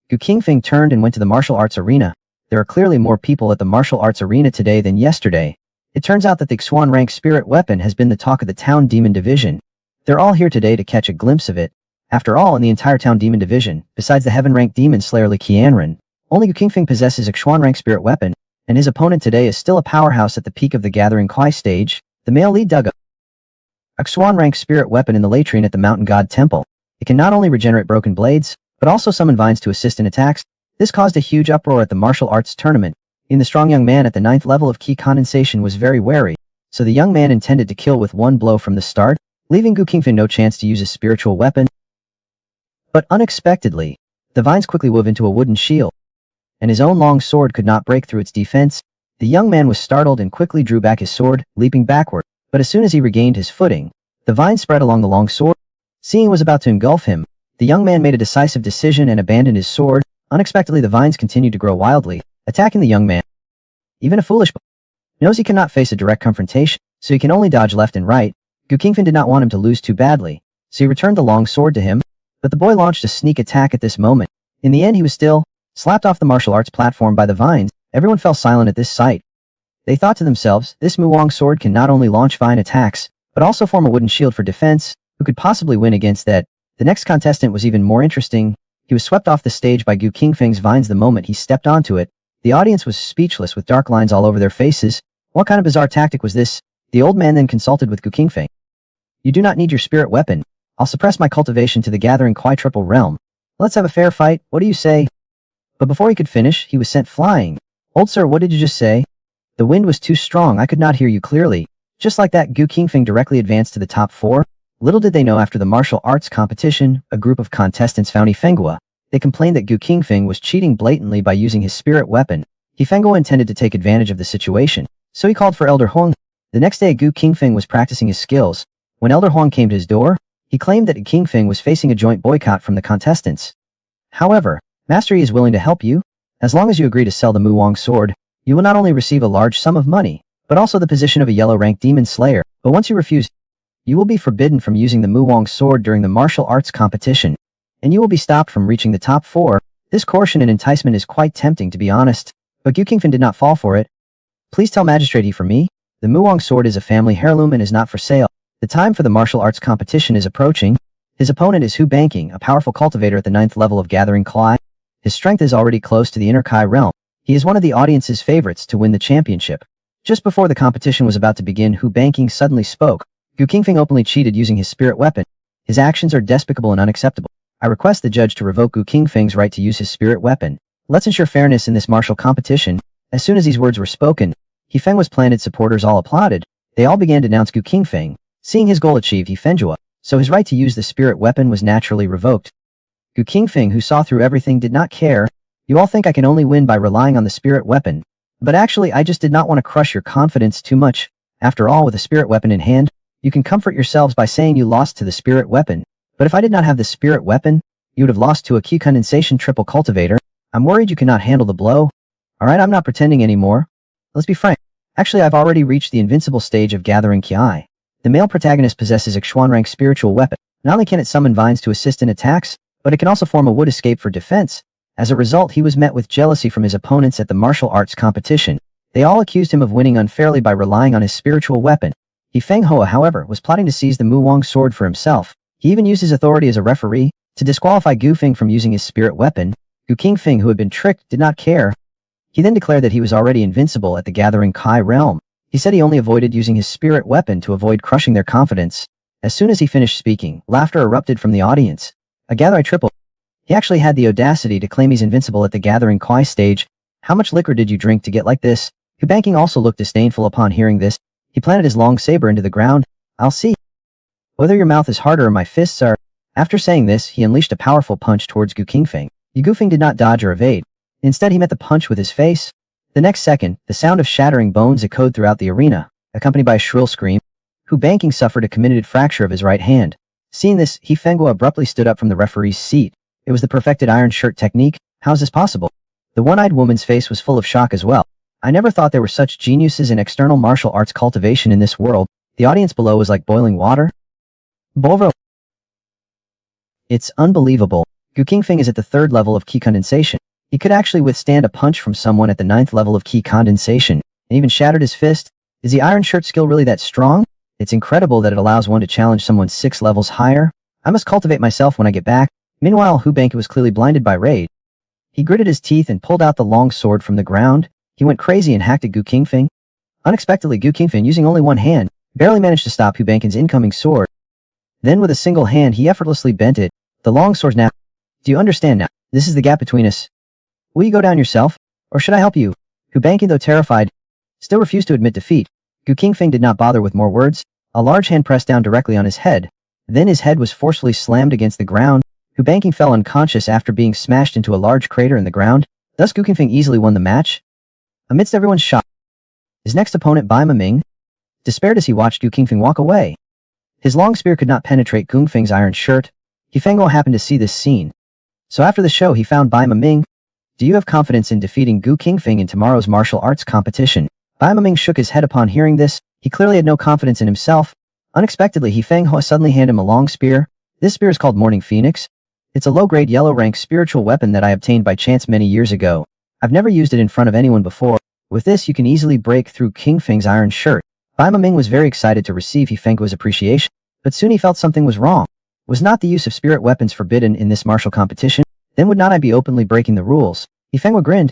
Gu Qingfeng turned and went to the martial arts arena. There are clearly more people at the martial arts arena today than yesterday. It turns out that the Xuan rank spirit weapon has been the talk of the Town Demon Division. They're all here today to catch a glimpse of it. After all, in the entire Town Demon Division, besides the heaven-ranked demon slayer Li Qianren, only Gu Qingfeng possesses a Xuan rank spirit weapon, and his opponent today is still a powerhouse at the peak of the Gathering Kwai stage. The male lead dug a Xuan rank spirit weapon in the latrine at the Mountain God Temple. It can not only regenerate broken blades, but also summon vines to assist in attacks. This caused a huge uproar at the martial arts tournament. The strong young man at the 9th level of ki condensation was very wary, so the young man intended to kill with one blow from the start, leaving Gu Qingfeng no chance to use his spiritual weapon. But unexpectedly, the vines quickly wove into a wooden shield, and his own long sword could not break through its defense. The young man was startled and quickly drew back his sword, leaping backward, but as soon as he regained his footing, the vines spread along the long sword. Seeing it was about to engulf him, the young man made a decisive decision and abandoned his sword. Unexpectedly, the vines continued to grow wildly, attacking the young man. Even a foolish boy knows he cannot face a direct confrontation, so he can only dodge left and right. Gu Qingfeng did not want him to lose too badly, so he returned the long sword to him, but the boy launched a sneak attack at this moment. In the end, he was still slapped off the martial arts platform by the vines. Everyone fell silent at this sight. They thought to themselves, this Muang sword can not only launch vine attacks, but also form a wooden shield for defense. Who could possibly win against that? The next contestant was even more interesting. He was swept off the stage by Gu Qingfeng's vines the moment he stepped onto it. The audience was speechless with dark lines all over their faces. What kind of bizarre tactic was this? The old man then consulted with Gu Qingfeng. You do not need your spirit weapon. I'll suppress my cultivation to the gathering triple realm. Let's have a fair fight, what do you say? But before he could finish, he was sent flying. Old sir, what did you just say? The wind was too strong, I could not hear you clearly. Just like that, Gu Qingfeng directly advanced to the top 4. Little did they know after the martial arts competition, a group of contestants found Yifenghua. They complained that Gu Qingfeng was cheating blatantly by using his spirit weapon. Yifenghua intended to take advantage of the situation, so he called for Elder Huang. The next day, Gu Qingfeng was practicing his skills. When Elder Huang came to his door, he claimed that Qingfeng was facing a joint boycott from the contestants. However, Master Yi is willing to help you. As long as you agree to sell the Mu Wang sword, you will not only receive a large sum of money, but also the position of a yellow-rank demon slayer. But once you refuse, you will be forbidden from using the Mu Wang sword during the martial arts competition, and you will be stopped from reaching the top 4. This coercion and enticement is quite tempting, to be honest, but Gu Qingfeng did not fall for it. Please tell Magistrate Yi for me, the Mu Wang sword is a family heirloom and is not for sale. The time for the martial arts competition is approaching. His opponent is Hu Banking, a powerful cultivator at the 9th level of Gathering Kai. His strength is already close to the inner Kai realm. He is one of the audience's favorites to win the championship. Just before the competition was about to begin, Hu Banking suddenly spoke. Gu Qingfeng openly cheated using his spirit weapon. His actions are despicable and unacceptable. I request the judge to revoke Gu Qingfeng's right to use his spirit weapon. Let's ensure fairness in this martial competition. As soon as these words were spoken, Yifeng was planted supporters all applauded. They all began to denounce Gu Qingfeng. Seeing his goal achieved, Yifenghua, so his right to use the spirit weapon was naturally revoked. Gu Qingfeng, who saw through everything, did not care. You all think I can only win by relying on the spirit weapon. But actually, I just did not want to crush your confidence too much. After all, with a spirit weapon in hand, you can comfort yourselves by saying you lost to the spirit weapon. But if I did not have the spirit weapon, you would have lost to a Q condensation triple cultivator. I'm worried you cannot handle the blow. Alright, I'm not pretending anymore. Let's be frank. Actually, I've already reached the invincible stage of gathering Ki. The male protagonist possesses a Xuan-rank spiritual weapon. Not only can it summon vines to assist in attacks, but it can also form a wood escape for defense. As a result, he was met with jealousy from his opponents at the martial arts competition. They all accused him of winning unfairly by relying on his spiritual weapon. Yifenghua, however, was plotting to seize the Mu Wang sword for himself. He even used his authority as a referee to disqualify Gu Feng from using his spirit weapon. Gu Qingfeng, who had been tricked, did not care. He then declared that he was already invincible at the Gathering Kai realm. He said he only avoided using his spirit weapon to avoid crushing their confidence. As soon as he finished speaking, laughter erupted from the audience. A gathering triple. He actually had the audacity to claim he's invincible at the Gathering Kai stage. How much liquor did you drink to get like this? Hu Banking also looked disdainful upon hearing this. He planted his long saber into the ground. I'll see whether your mouth is harder or my fists are. After saying this, he unleashed a powerful punch towards Gu Qingfeng. Gu Qingfeng did not dodge or evade. Instead, he met the punch with his face. The next second, the sound of shattering bones echoed throughout the arena, accompanied by a shrill scream. Hu Banking suffered a comminuted fracture of his right hand. Seeing this, Yifenghua abruptly stood up from the referee's seat. It was the perfected iron shirt technique. How is this possible? The one-eyed woman's face was full of shock as well. I never thought there were such geniuses in external martial arts cultivation in this world. The audience below was like boiling water. Bolro. It's unbelievable. Gu Qingfeng is at the 3rd level of Qi condensation. He could actually withstand a punch from someone at the 9th level of Qi condensation, and even shattered his fist. Is the iron shirt skill really that strong? It's incredible that it allows one to challenge someone 6 levels higher. I must cultivate myself when I get back. Meanwhile, Hu Banking was clearly blinded by rage. He gritted his teeth and pulled out the long sword from the ground. He went crazy and hacked at Gu Qingfeng. Unexpectedly, Gu Qingfeng, using only one hand, barely managed to stop Hu Banking's incoming sword. Then with a single hand, he effortlessly bent it. The long sword snapped. Do you understand now? This is the gap between us. Will you go down yourself? Or should I help you? Hu Banking, though terrified, still refused to admit defeat. Gu Qingfeng did not bother with more words. A large hand pressed down directly on his head. Then his head was forcefully slammed against the ground. Hu Banking fell unconscious after being smashed into a large crater in the ground. Thus Gu Qingfeng easily won the match. Amidst everyone's shock, his next opponent, Bai Miming, despaired as he watched Gu Qingfeng walk away. His long spear could not penetrate Gu Qingfeng's iron shirt. Yifenghua happened to see this scene. So after the show, he found Bai Miming. Do you have confidence in defeating Gu Qingfeng in tomorrow's martial arts competition? Bai Miming shook his head upon hearing this. He clearly had no confidence in himself. Unexpectedly, Yifenghua suddenly handed him a long spear. This spear is called Morning Phoenix. It's a low-grade yellow-rank spiritual weapon that I obtained by chance many years ago. I've never used it in front of anyone before. With this, you can easily break through Qingfeng's iron shirt. Bai Miming was very excited to receive Yifenghua's appreciation. But soon he felt something was wrong. Was not the use of spirit weapons forbidden in this martial competition? Then would not I be openly breaking the rules? Qingfeng grinned.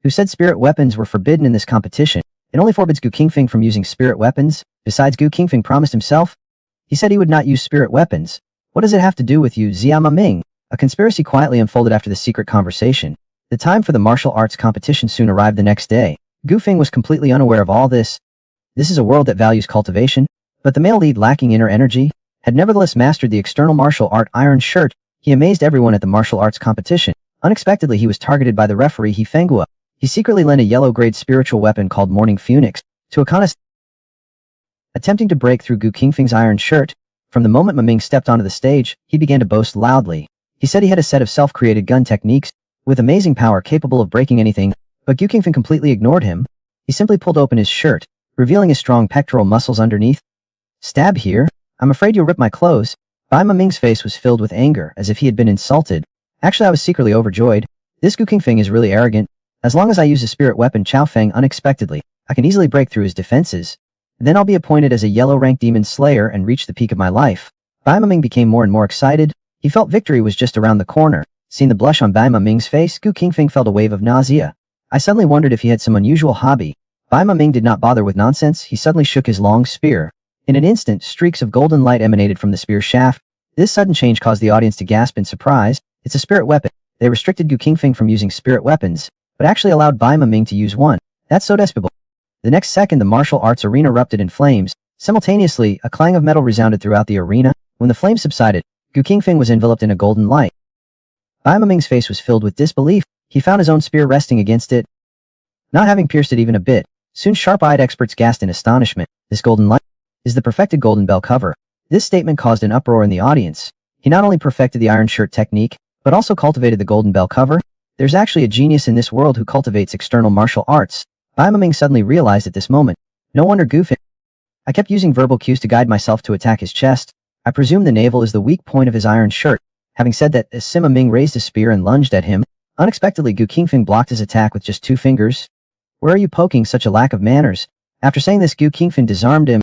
Who said spirit weapons were forbidden in this competition? It only forbids Gu Qingfeng from using spirit weapons. Besides, Gu Qingfeng promised himself. He said he would not use spirit weapons. What does it have to do with you, Zia Ming? A conspiracy quietly unfolded after the secret conversation. The time for the martial arts competition soon arrived the next day. Gu Feng was completely unaware of all this. This is a world that values cultivation, but the male lead lacking inner energy had nevertheless mastered the external martial art iron shirt. He amazed everyone at the martial arts competition. Unexpectedly, he was targeted by the referee He Fenghua. He secretly lent a yellow-grade spiritual weapon called Morning Phoenix to a contest. Attempting to break through Gu Qingfeng's iron shirt, from the moment Ma Ming stepped onto the stage, he began to boast loudly. He said he had a set of self-created gun techniques with amazing power capable of breaking anything, but Gu Qingfeng completely ignored him. He simply pulled open his shirt, revealing his strong pectoral muscles underneath. Stab here? I'm afraid you'll rip my clothes. Bai Ma Ming's face was filled with anger, as if he had been insulted. Actually, I was secretly overjoyed. This Gu Qingfeng is really arrogant. As long as I use a spirit weapon Chao Feng unexpectedly, I can easily break through his defenses. Then I'll be appointed as a yellow-rank demon slayer and reach the peak of my life. Bai Ma Ming became more and more excited. He felt victory was just around the corner. Seeing the blush on Bai Ma Ming's face, Gu Qingfeng felt a wave of nausea. I suddenly wondered if he had some unusual hobby. Bai Ma Ming did not bother with nonsense. He suddenly shook his long spear. In an instant, streaks of golden light emanated from the spear shaft. This sudden change caused the audience to gasp in surprise. It's a spirit weapon. They restricted Gu Qingfeng from using spirit weapons, but actually allowed Bai Ma Ming to use one. That's so despicable. The next second, the martial arts arena erupted in flames. Simultaneously, a clang of metal resounded throughout the arena. When the flames subsided, Gu Qingfeng was enveloped in a golden light. Bai Ma Ming's face was filled with disbelief. He found his own spear resting against it, not having pierced it even a bit. Soon sharp-eyed experts gasped in astonishment. This golden light is the perfected golden bell cover. This statement caused an uproar in the audience. He not only perfected the iron shirt technique, but also cultivated the golden bell cover. There's actually a genius in this world who cultivates external martial arts. Bai Ma Ming suddenly realized at this moment. No wonder Gu Feng. I kept using verbal cues to guide myself to attack his chest. I presume the navel is the weak point of his iron shirt. Having said that, as Sima Ming raised a spear and lunged at him, unexpectedly Gu Qingfeng blocked his attack with just 2 fingers. Where are you poking? Such a lack of manners? After saying this, Gu Qingfeng disarmed him.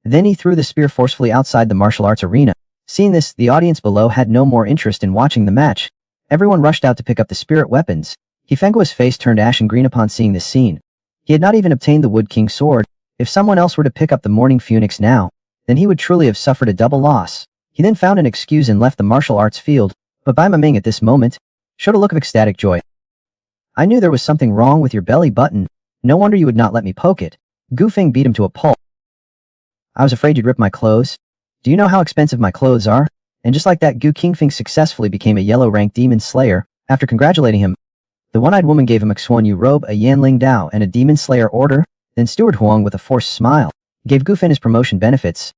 Then he threw the spear forcefully outside the martial arts arena. Seeing this, the audience below had no more interest in watching the match. Everyone rushed out to pick up the spirit weapons. He Fenghua's face turned ashen green upon seeing this scene. He had not even obtained the Wood King sword. If someone else were to pick up the Morning Phoenix now, then he would truly have suffered a double loss. He then found an excuse and left the martial arts field, but Bai Ma Ming at this moment showed a look of ecstatic joy. I knew there was something wrong with your belly button. No wonder you would not let me poke it. Gu Feng beat him to a pulp. I was afraid you'd rip my clothes. Do you know how expensive my clothes are? And just like that, Gu Qingfeng successfully became a yellow-rank demon slayer. After congratulating him, the one-eyed woman gave him a Xuan Yu robe, a Yanling Dao, and a demon slayer order. Then Steward Huang, with a forced smile, gave Gu Feng his promotion benefits,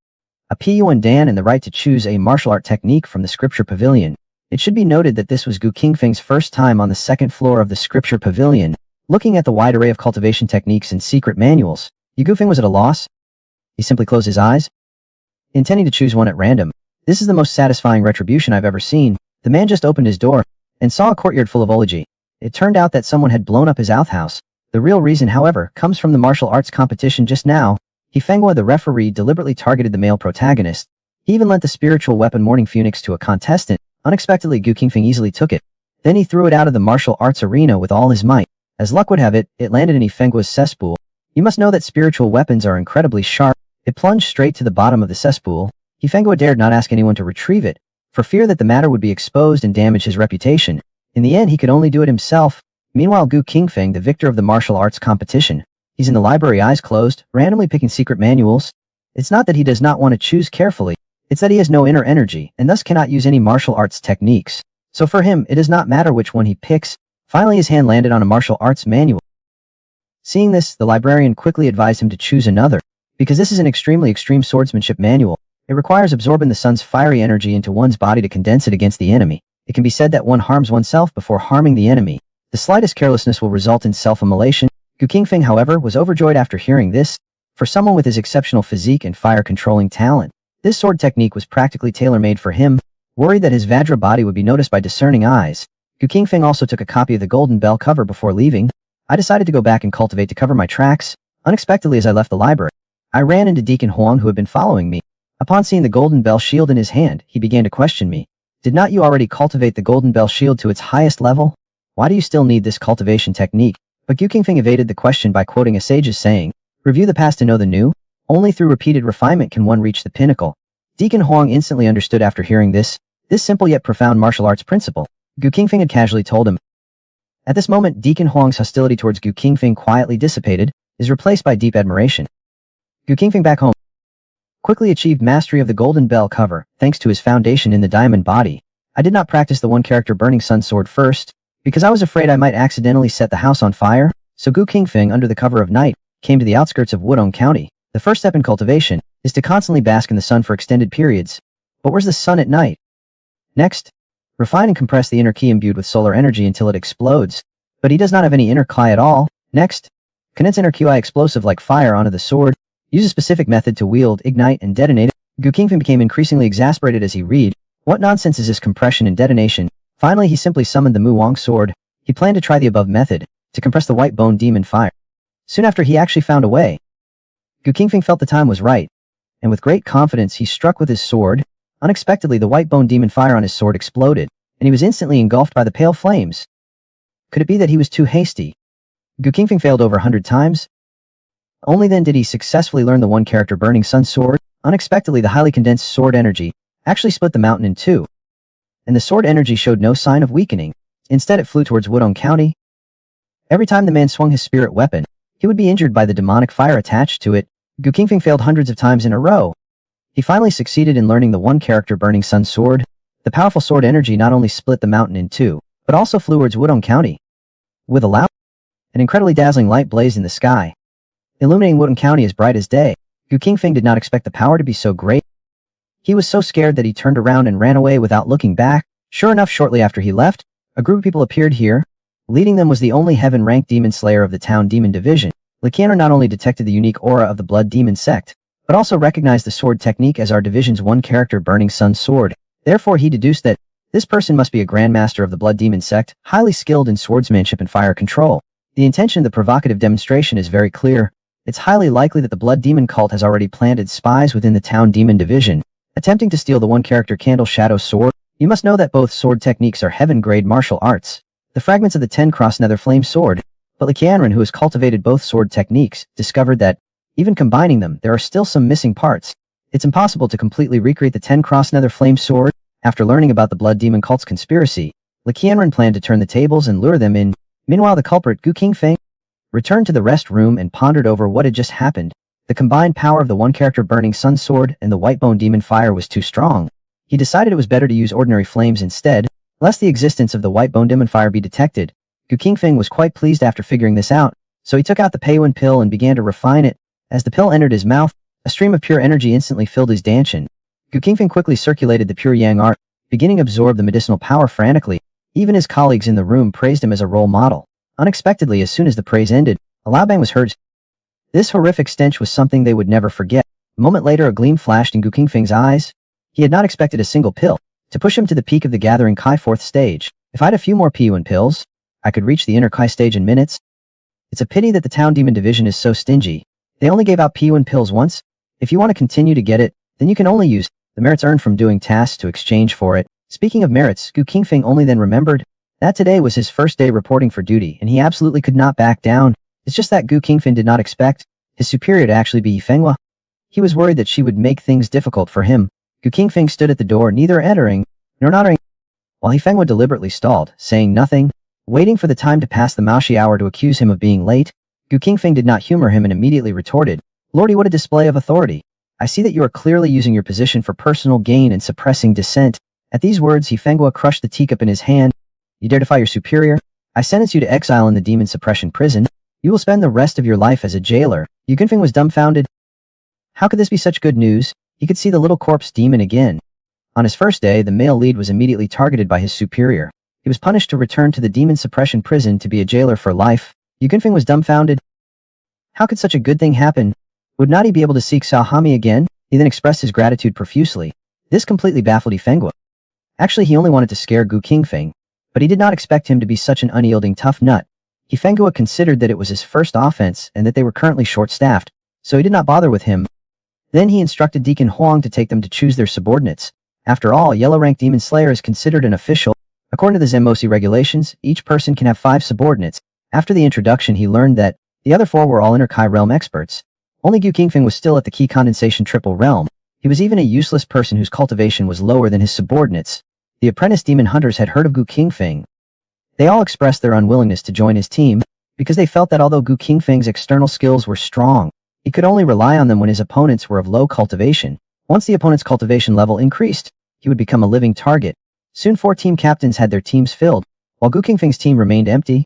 a Piyuan Dan, and the right to choose a martial art technique from the scripture pavilion. It should be noted that this was Gu Qingfeng's first time on the second floor of the scripture pavilion. Looking at the wide array of cultivation techniques and secret manuals, Gu Feng was at a loss. He simply closed his eyes, intending to choose one at random. This is the most satisfying retribution I've ever seen. The man just opened his door and saw a courtyard full of eulogy. It turned out that someone had blown up his outhouse. The real reason, however, comes from the martial arts competition just now. He Fenghua, the referee, deliberately targeted the male protagonist. He even lent the spiritual weapon Morning Phoenix to a contestant. Unexpectedly, Gu Qingfeng easily took it. Then he threw it out of the martial arts arena with all his might. As luck would have it, it landed in He Fenghua's cesspool. You must know that spiritual weapons are incredibly sharp. It plunged straight to the bottom of the cesspool. He Fenghua dared not ask anyone to retrieve it, for fear that the matter would be exposed and damage his reputation. In the end, he could only do it himself. Meanwhile, Gu Qingfeng, the victor of the martial arts competition, he's in the library, eyes closed, randomly picking secret manuals. It's not that he does not want to choose carefully, it's that he has no inner energy, and thus cannot use any martial arts techniques. So for him, it does not matter which one he picks. Finally, his hand landed on a martial arts manual. Seeing this, the librarian quickly advised him to choose another, because this is an extremely extreme swordsmanship manual. It requires absorbing the sun's fiery energy into one's body to condense it against the enemy. It can be said that one harms oneself before harming the enemy. The slightest carelessness will result in self-immolation. Gu Qingfeng, however, was overjoyed after hearing this. For someone with his exceptional physique and fire-controlling talent, this sword technique was practically tailor-made for him. Worried that his Vajra body would be noticed by discerning eyes, Gu Qingfeng also took a copy of the golden bell cover before leaving. I decided to go back and cultivate to cover my tracks. Unexpectedly, as I left the library, I ran into Deacon Huang, who had been following me. Upon seeing the golden bell shield in his hand, he began to question me. Did not you already cultivate the golden bell shield to its highest level? Why do you still need this cultivation technique? But Gu Qingfeng evaded the question by quoting a sage's saying, review the past to know the new. Only through repeated refinement can one reach the pinnacle. Deacon Huang instantly understood after hearing this simple yet profound martial arts principle. Gu Qingfeng had casually told him. At this moment, Deacon Huang's hostility towards Gu Qingfeng quietly dissipated, is replaced by deep admiration. Gu Qingfeng back home quickly achieved mastery of the golden bell cover, thanks to his foundation in the diamond body. I did not practice the one-character burning sun sword first, because I was afraid I might accidentally set the house on fire, so Gu Qingfeng, under the cover of night, came to the outskirts of Wudong County. The first step in cultivation is to constantly bask in the sun for extended periods. But where's the sun at night? Next, refine and compress the inner ki imbued with solar energy until it explodes. But he does not have any inner ki at all. Next, condense inner ki explosive like fire onto the sword. Use a specific method to wield, ignite, and detonate it. Gu Qingfeng became increasingly exasperated as he read. What nonsense is this compression and detonation? Finally, he simply summoned the Mu Wang sword. He planned to try the above method, to compress the white bone demon fire. Soon after, he actually found a way. Gu Qingfeng felt the time was right, and with great confidence he struck with his sword. Unexpectedly, the white bone demon fire on his sword exploded, and he was instantly engulfed by the pale flames. Could it be that he was too hasty? Gu Qingfeng failed over 100 times. Only then did he successfully learn the one-character burning sun sword. Unexpectedly, the highly condensed sword energy actually split the mountain in two, and the sword energy showed no sign of weakening. Instead, it flew towards Wudong County. Every time the man swung his spirit weapon, he would be injured by the demonic fire attached to it. Gu Qingfeng failed hundreds of times in a row. He finally succeeded in learning the one-character burning sun sword. The powerful sword energy not only split the mountain in two, but also flew towards Wudong County. With a loud, an incredibly dazzling light blazed in the sky, illuminating Wudong County as bright as day. Gu Qingfeng did not expect the power to be so great. He was so scared that he turned around and ran away without looking back. Sure enough, shortly after he left, a group of people appeared here. Leading them was the only heaven-ranked demon slayer of the town demon division. Likianer not only detected the unique aura of the blood demon sect, but also recognized the sword technique as our division's one-character burning sun sword. Therefore, he deduced that this person must be a grandmaster of the blood demon sect, highly skilled in swordsmanship and fire control. The intention of the provocative demonstration is very clear. It's highly likely that the blood demon cult has already planted spies within the town demon division, attempting to steal the one-character candle shadow sword. You must know that both sword techniques are heaven-grade martial arts. The fragments of the 10-cross nether flame sword, but Likianren, who has cultivated both sword techniques, discovered that, even combining them, there are still some missing parts. It's impossible to completely recreate the 10-cross nether flame sword. After learning about the blood demon cult's conspiracy, Likianren planned to turn the tables and lure them in. Meanwhile, the culprit, Gu Qingfeng, returned to the rest room and pondered over what had just happened. The combined power of the one-character burning sun sword and the white bone demon fire was too strong. He decided it was better to use ordinary flames instead, lest the existence of the white bone demon fire be detected. Gu Qingfeng was quite pleased after figuring this out, so he took out the Peiyuan pill and began to refine it. As the pill entered his mouth, a stream of pure energy instantly filled his danshan. Gu Qingfeng quickly circulated the pure yang art, beginning to absorb the medicinal power frantically. Even his colleagues in the room praised him as a role model. Unexpectedly, as soon as the praise ended, a loud bang was heard. This horrific stench was something they would never forget. A moment later, a gleam flashed in Gu Qingfeng's eyes. He had not expected a single pill to push him to the peak of the gathering Kai 4th stage. If I had a few more Peiyuan pills, I could reach the inner Kai stage in minutes. It's a pity that the town demon division is so stingy. They only gave out Peiyuan pills once. If you want to continue to get it, then you can only use the merits earned from doing tasks to exchange for it. Speaking of merits, Gu Qingfeng only then remembered that today was his first day reporting for duty, and he absolutely could not back down. It's just that Gu Qingfeng did not expect his superior to actually be Yifenghua. He was worried that she would make things difficult for him. Gu Qingfeng stood at the door, neither entering nor not entering, while Yifenghua deliberately stalled, saying nothing, waiting for the time to pass the Maoshi hour to accuse him of being late. Gu Qingfeng did not humor him and immediately retorted, "Lordy, what a display of authority. I see that you are clearly using your position for personal gain and suppressing dissent." At these words, Yifenghua crushed the teacup in his hand. "You dare defy your superior? I sentence you to exile in the demon suppression prison. You will spend the rest of your life as a jailer." Gu Qingfeng was dumbfounded. How could this be such good news? He could see the little corpse demon again. On his first day, the male lead was immediately targeted by his superior. He was punished to return to the demon suppression prison to be a jailer for life. Gu Qingfeng was dumbfounded. How could such a good thing happen? Would not he be able to seek Xiaohami again? He then expressed his gratitude profusely. This completely baffled Yifenghua. Actually, he only wanted to scare Gu Qingfeng, but he did not expect him to be such an unyielding tough nut. Yifenghua considered that it was his first offense and that they were currently short-staffed, so he did not bother with him. Then he instructed Deacon Huang to take them to choose their subordinates. After all, yellow-rank demon slayer is considered an official. According to the Zenmosi regulations, each person can have 5 subordinates. After the introduction, he learned that the other 4 were all inner Kai realm experts. Only Gu Qingfeng was still at the Qi condensation triple realm. He was even a useless person whose cultivation was lower than his subordinates. The apprentice demon hunters had heard of Gu Qingfeng. They all expressed their unwillingness to join his team, because they felt that although Gu Qingfeng's external skills were strong, he could only rely on them when his opponents were of low cultivation. Once the opponent's cultivation level increased, he would become a living target. Soon 4 team captains had their teams filled, while Gu Qingfeng's team remained empty.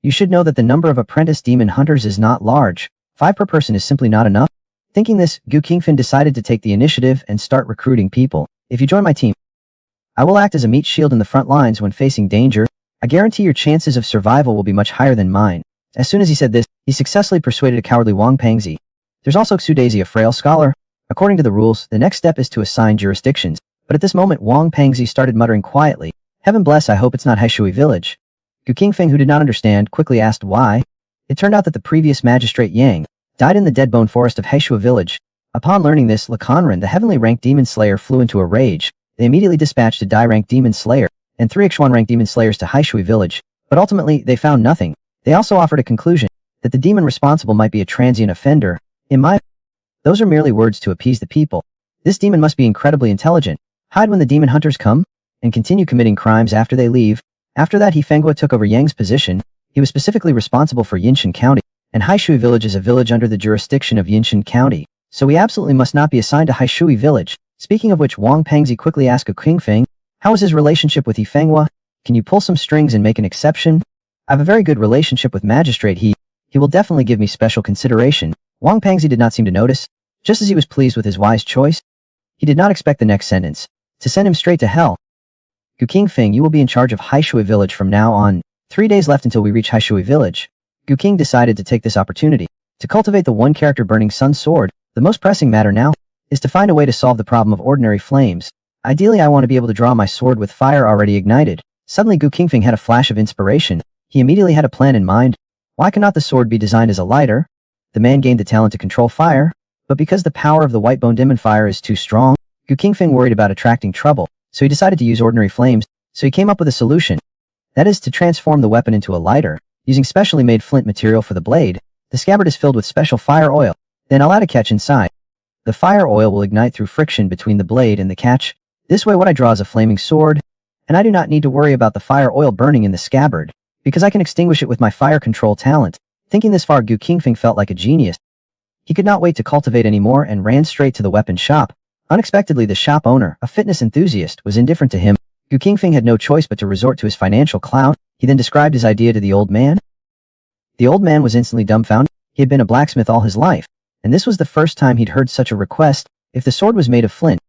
You should know that the number of apprentice demon hunters is not large. 5 per person is simply not enough. Thinking this, Gu Qingfeng decided to take the initiative and start recruiting people. If you join my team, I will act as a meat shield in the front lines when facing danger. I guarantee your chances of survival will be much higher than mine. As soon as he said this, he successfully persuaded a cowardly Wang Pengzi. There's also Xu Daisy, a frail scholar. According to the rules, the next step is to assign jurisdictions. But at this moment, Wang Pengzi started muttering quietly, "Heaven bless, I hope it's not Haishui village." Gu Qingfeng, who did not understand, quickly asked why. It turned out that the previous magistrate Yang died in the dead bone forest of Haishui village. Upon learning this, Lakonran, the heavenly ranked demon slayer, flew into a rage. They immediately dispatched a Dai-ranked demon slayer and 3 Ixuan-ranked demon slayers to Haishui village, but ultimately they found nothing. They also offered a conclusion that the demon responsible might be a transient offender. Those are merely words to appease the people. This demon must be incredibly intelligent. Hide when the demon hunters come, and continue committing crimes after they leave. After that, Fenghua took over Yang's position. He was specifically responsible for Yinshan County, and Haishui village is a village under the jurisdiction of Yinshan County, so we absolutely must not be assigned to Haishui village. Speaking of which, Wang Pengzi quickly asked Gu Qingfeng, how is his relationship with Fenghua? Can you pull some strings and make an exception? I have a very good relationship with Magistrate He will definitely give me special consideration. Wang Pengzi did not seem to notice, just as he was pleased with his wise choice. He did not expect the next sentence to send him straight to hell. Gu Qingfeng, you will be in charge of Haishui village from now on. 3 days left until we reach Haishui village. Gu Qing decided to take this opportunity to cultivate the one character Burning Sun Sword. The most pressing matter now is to find a way to solve the problem of ordinary flames. Ideally, I want to be able to draw my sword with fire already ignited. Suddenly, Gu Qingfeng had a flash of inspiration. He immediately had a plan in mind. Why cannot the sword be designed as a lighter? The man gained the talent to control fire, but because the power of the white bone demon fire is too strong, Gu Qingfeng worried about attracting trouble, so he decided to use ordinary flames. So he came up with a solution. That is to transform the weapon into a lighter, using specially made flint material for the blade. The scabbard is filled with special fire oil. Then I'll add a catch inside. The fire oil will ignite through friction between the blade and the catch. This way what I draw is a flaming sword, and I do not need to worry about the fire oil burning in the scabbard, because I can extinguish it with my fire control talent. Thinking this far, Gu Qingfeng felt like a genius. He could not wait to cultivate anymore and ran straight to the weapon shop. Unexpectedly, the shop owner, a fitness enthusiast, was indifferent to him. Gu Qingfeng had no choice but to resort to his financial clout. He then described his idea to the old man. The old man was instantly dumbfounded. He had been a blacksmith all his life, and this was the first time he'd heard such a request. If the sword was made of flint,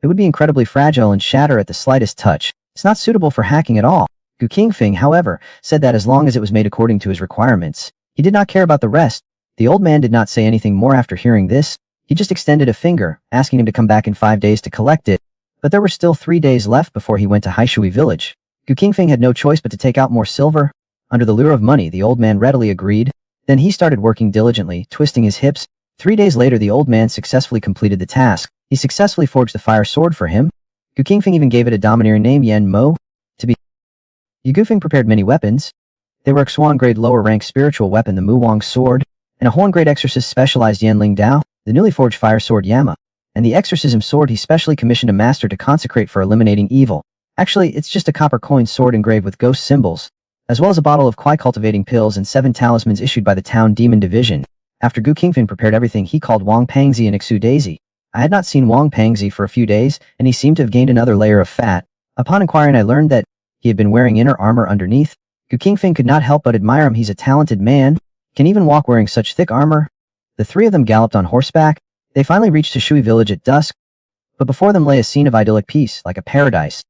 it would be incredibly fragile and shatter at the slightest touch. It's not suitable for hacking at all. Gu Qingfeng, however, said that as long as it was made according to his requirements, he did not care about the rest. The old man did not say anything more after hearing this. He just extended a finger, asking him to come back in 5 days to collect it. But there were still 3 days left before he went to Haishui village. Gu Qingfeng had no choice but to take out more silver. Under the lure of money, the old man readily agreed. Then he started working diligently, twisting his hips. 3 days later, the old man successfully completed the task. He successfully forged the fire sword for him. Gu Qingfeng even gave it a domineering name, Yan Mo, to be. Gu Qingfeng prepared many weapons. They were a Xuan grade lower rank spiritual weapon, the Mu Wang sword, and a Horn grade exorcist specialized Yan Ling Dao, the newly forged fire sword Yama, and the exorcism sword he specially commissioned a master to consecrate for eliminating evil. Actually, it's just a copper coin sword engraved with ghost symbols, as well as a bottle of Kwai cultivating pills and 7 talismans issued by the town demon division. After Gu Qingfeng prepared everything, he called Wang Pengzi and Xu Daisy. I had not seen Wang Pengzi for a few days, and he seemed to have gained another layer of fat. Upon inquiring, I learned that he had been wearing inner armor underneath. Gu Qingfeng could not help but admire him. He's a talented man, can even walk wearing such thick armor. The 3 of them galloped on horseback. They finally reached Shui village at dusk, but before them lay a scene of idyllic peace, like a paradise.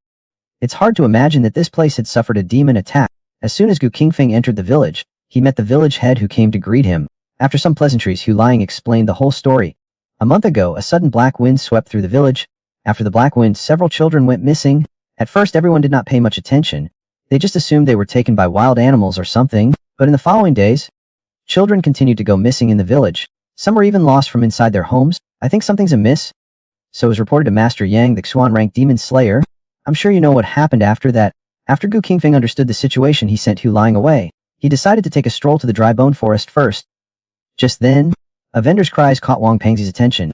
It's hard to imagine that this place had suffered a demon attack. As soon as Gu Qingfeng entered the village, he met the village head who came to greet him. After some pleasantries, Hu Liang explained the whole story. A month ago, a sudden black wind swept through the village. After the black wind, several children went missing. At first, everyone did not pay much attention. They just assumed they were taken by wild animals or something, but in the following days, children continued to go missing in the village. Some were even lost from inside their homes. I think something's amiss. So it was reported to Master Yang, the Xuan-rank demon slayer. I'm sure you know what happened after that. After Gu Qingfeng understood the situation, he sent Hu Lying away. He decided to take a stroll to the dry bone forest first. Just then, a vendor's cries caught Wang Pengzi's attention.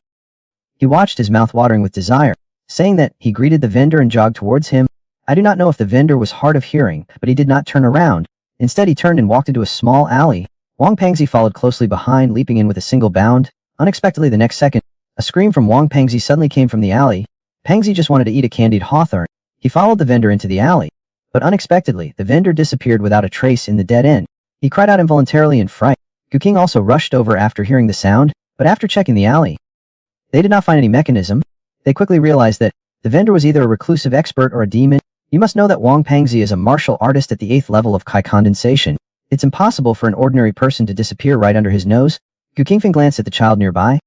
He watched, his mouth watering with desire, saying that he greeted the vendor and jogged towards him. I do not know if the vendor was hard of hearing, but he did not turn around. Instead, he turned and walked into a small alley. Wang Pengzi followed closely behind, leaping in with a single bound. Unexpectedly the next second, a scream from Wang Pengzi suddenly came from the alley. Pengzi just wanted to eat a candied hawthorn. He followed the vendor into the alley. But unexpectedly, the vendor disappeared without a trace in the dead end. He cried out involuntarily in fright. Gu Qing also rushed over after hearing the sound, but after checking the alley, they did not find any mechanism. They quickly realized that the vendor was either a reclusive expert or a demon. You must know that Wang Pengzi is a martial artist at the 8th level of Kai condensation. It's impossible for an ordinary person to disappear right under his nose. Gu Qingfeng glanced at the child nearby.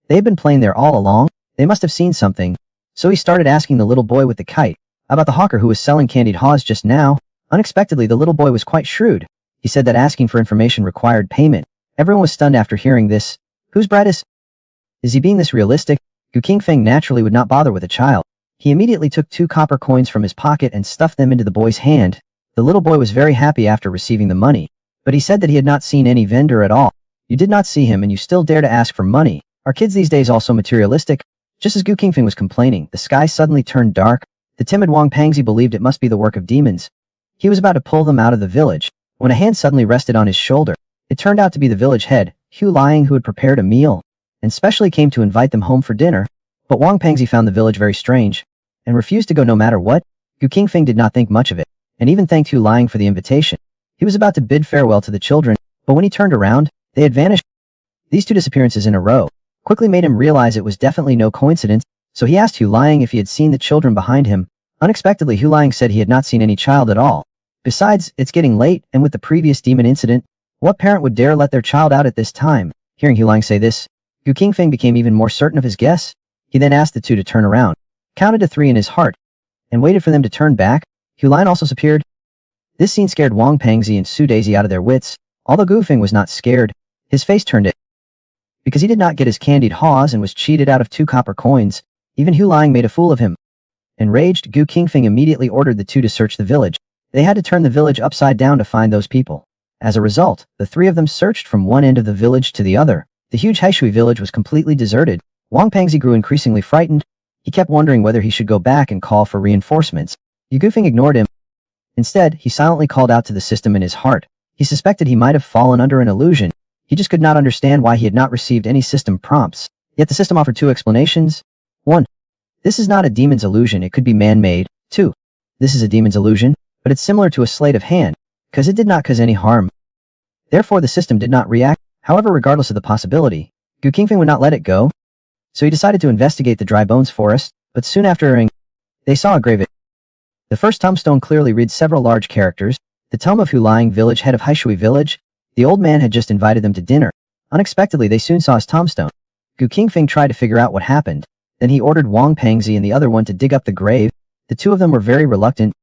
They had been playing there all along. They must have seen something. So he started asking the little boy with the kite about the hawker who was selling candied haws just now. Unexpectedly, the little boy was quite shrewd. He said that asking for information required payment. Everyone was stunned after hearing this. Whose brat is he being this realistic? Gu Qingfeng naturally would not bother with a child. He immediately took 2 copper coins from his pocket and stuffed them into the boy's hand. The little boy was very happy after receiving the money, but he said that he had not seen any vendor at all. You did not see him and you still dare to ask for money. Are kids these days also materialistic? Just as Gu Qingfeng was complaining, the sky suddenly turned dark. The timid Wang Pengzi believed it must be the work of demons. He was about to pull them out of the village, when a hand suddenly rested on his shoulder. It turned out to be the village head, Hu Lying, who had prepared a meal, and specially came to invite them home for dinner. But Wang Pengzi found the village very strange, and refused to go no matter what. Gu Qingfeng did not think much of it, and even thanked Hu Lying for the invitation. He was about to bid farewell to the children, but when he turned around, they had vanished. These 2 disappearances in a row quickly made him realize it was definitely no coincidence, so he asked Hu Lying if he had seen the children behind him. Unexpectedly, Hu Lying said he had not seen any child at all. Besides, it's getting late, and with the previous demon incident, what parent would dare let their child out at this time? Hearing Hu Lying say this, Gu Qingfeng became even more certain of his guess. He then asked the 2 to turn around, counted to 3 in his heart, and waited for them to turn back. Hu Lying also disappeared. This scene scared Wang Pengzi and Su Daisy out of their wits. Although Gu Qingfeng was not scared, his face turned it, because he did not get his candied haws and was cheated out of 2 copper coins. Even Hu Lying made a fool of him. Enraged, Gu Qingfeng immediately ordered the 2 to search the village. They had to turn the village upside down to find those people. As a result, the 3 of them searched from one end of the village to the other. The huge Haishui village was completely deserted. Wang Pengzi grew increasingly frightened. He kept wondering whether he should go back and call for reinforcements. Gu Qingfeng ignored him. Instead, he silently called out to the system in his heart. He suspected he might have fallen under an illusion. He just could not understand why he had not received any system prompts. Yet the system offered 2 explanations. 1. This is not a demon's illusion, it could be man-made. 2. This is a demon's illusion, but it's similar to a sleight of hand, because it did not cause any harm. Therefore, the system did not react. However, regardless of the possibility, Gu Qingfeng would not let it go. So he decided to investigate the dry bones forest, but soon after they saw a grave. The first tombstone clearly reads several large characters. The tomb of Hu Lying, village head of Haishui village. The old man had just invited them to dinner. Unexpectedly, they soon saw his tombstone. Gu Qingfeng tried to figure out what happened. Then he ordered Wang Pengzi and the other one to dig up the grave. The 2 of them were very reluctant.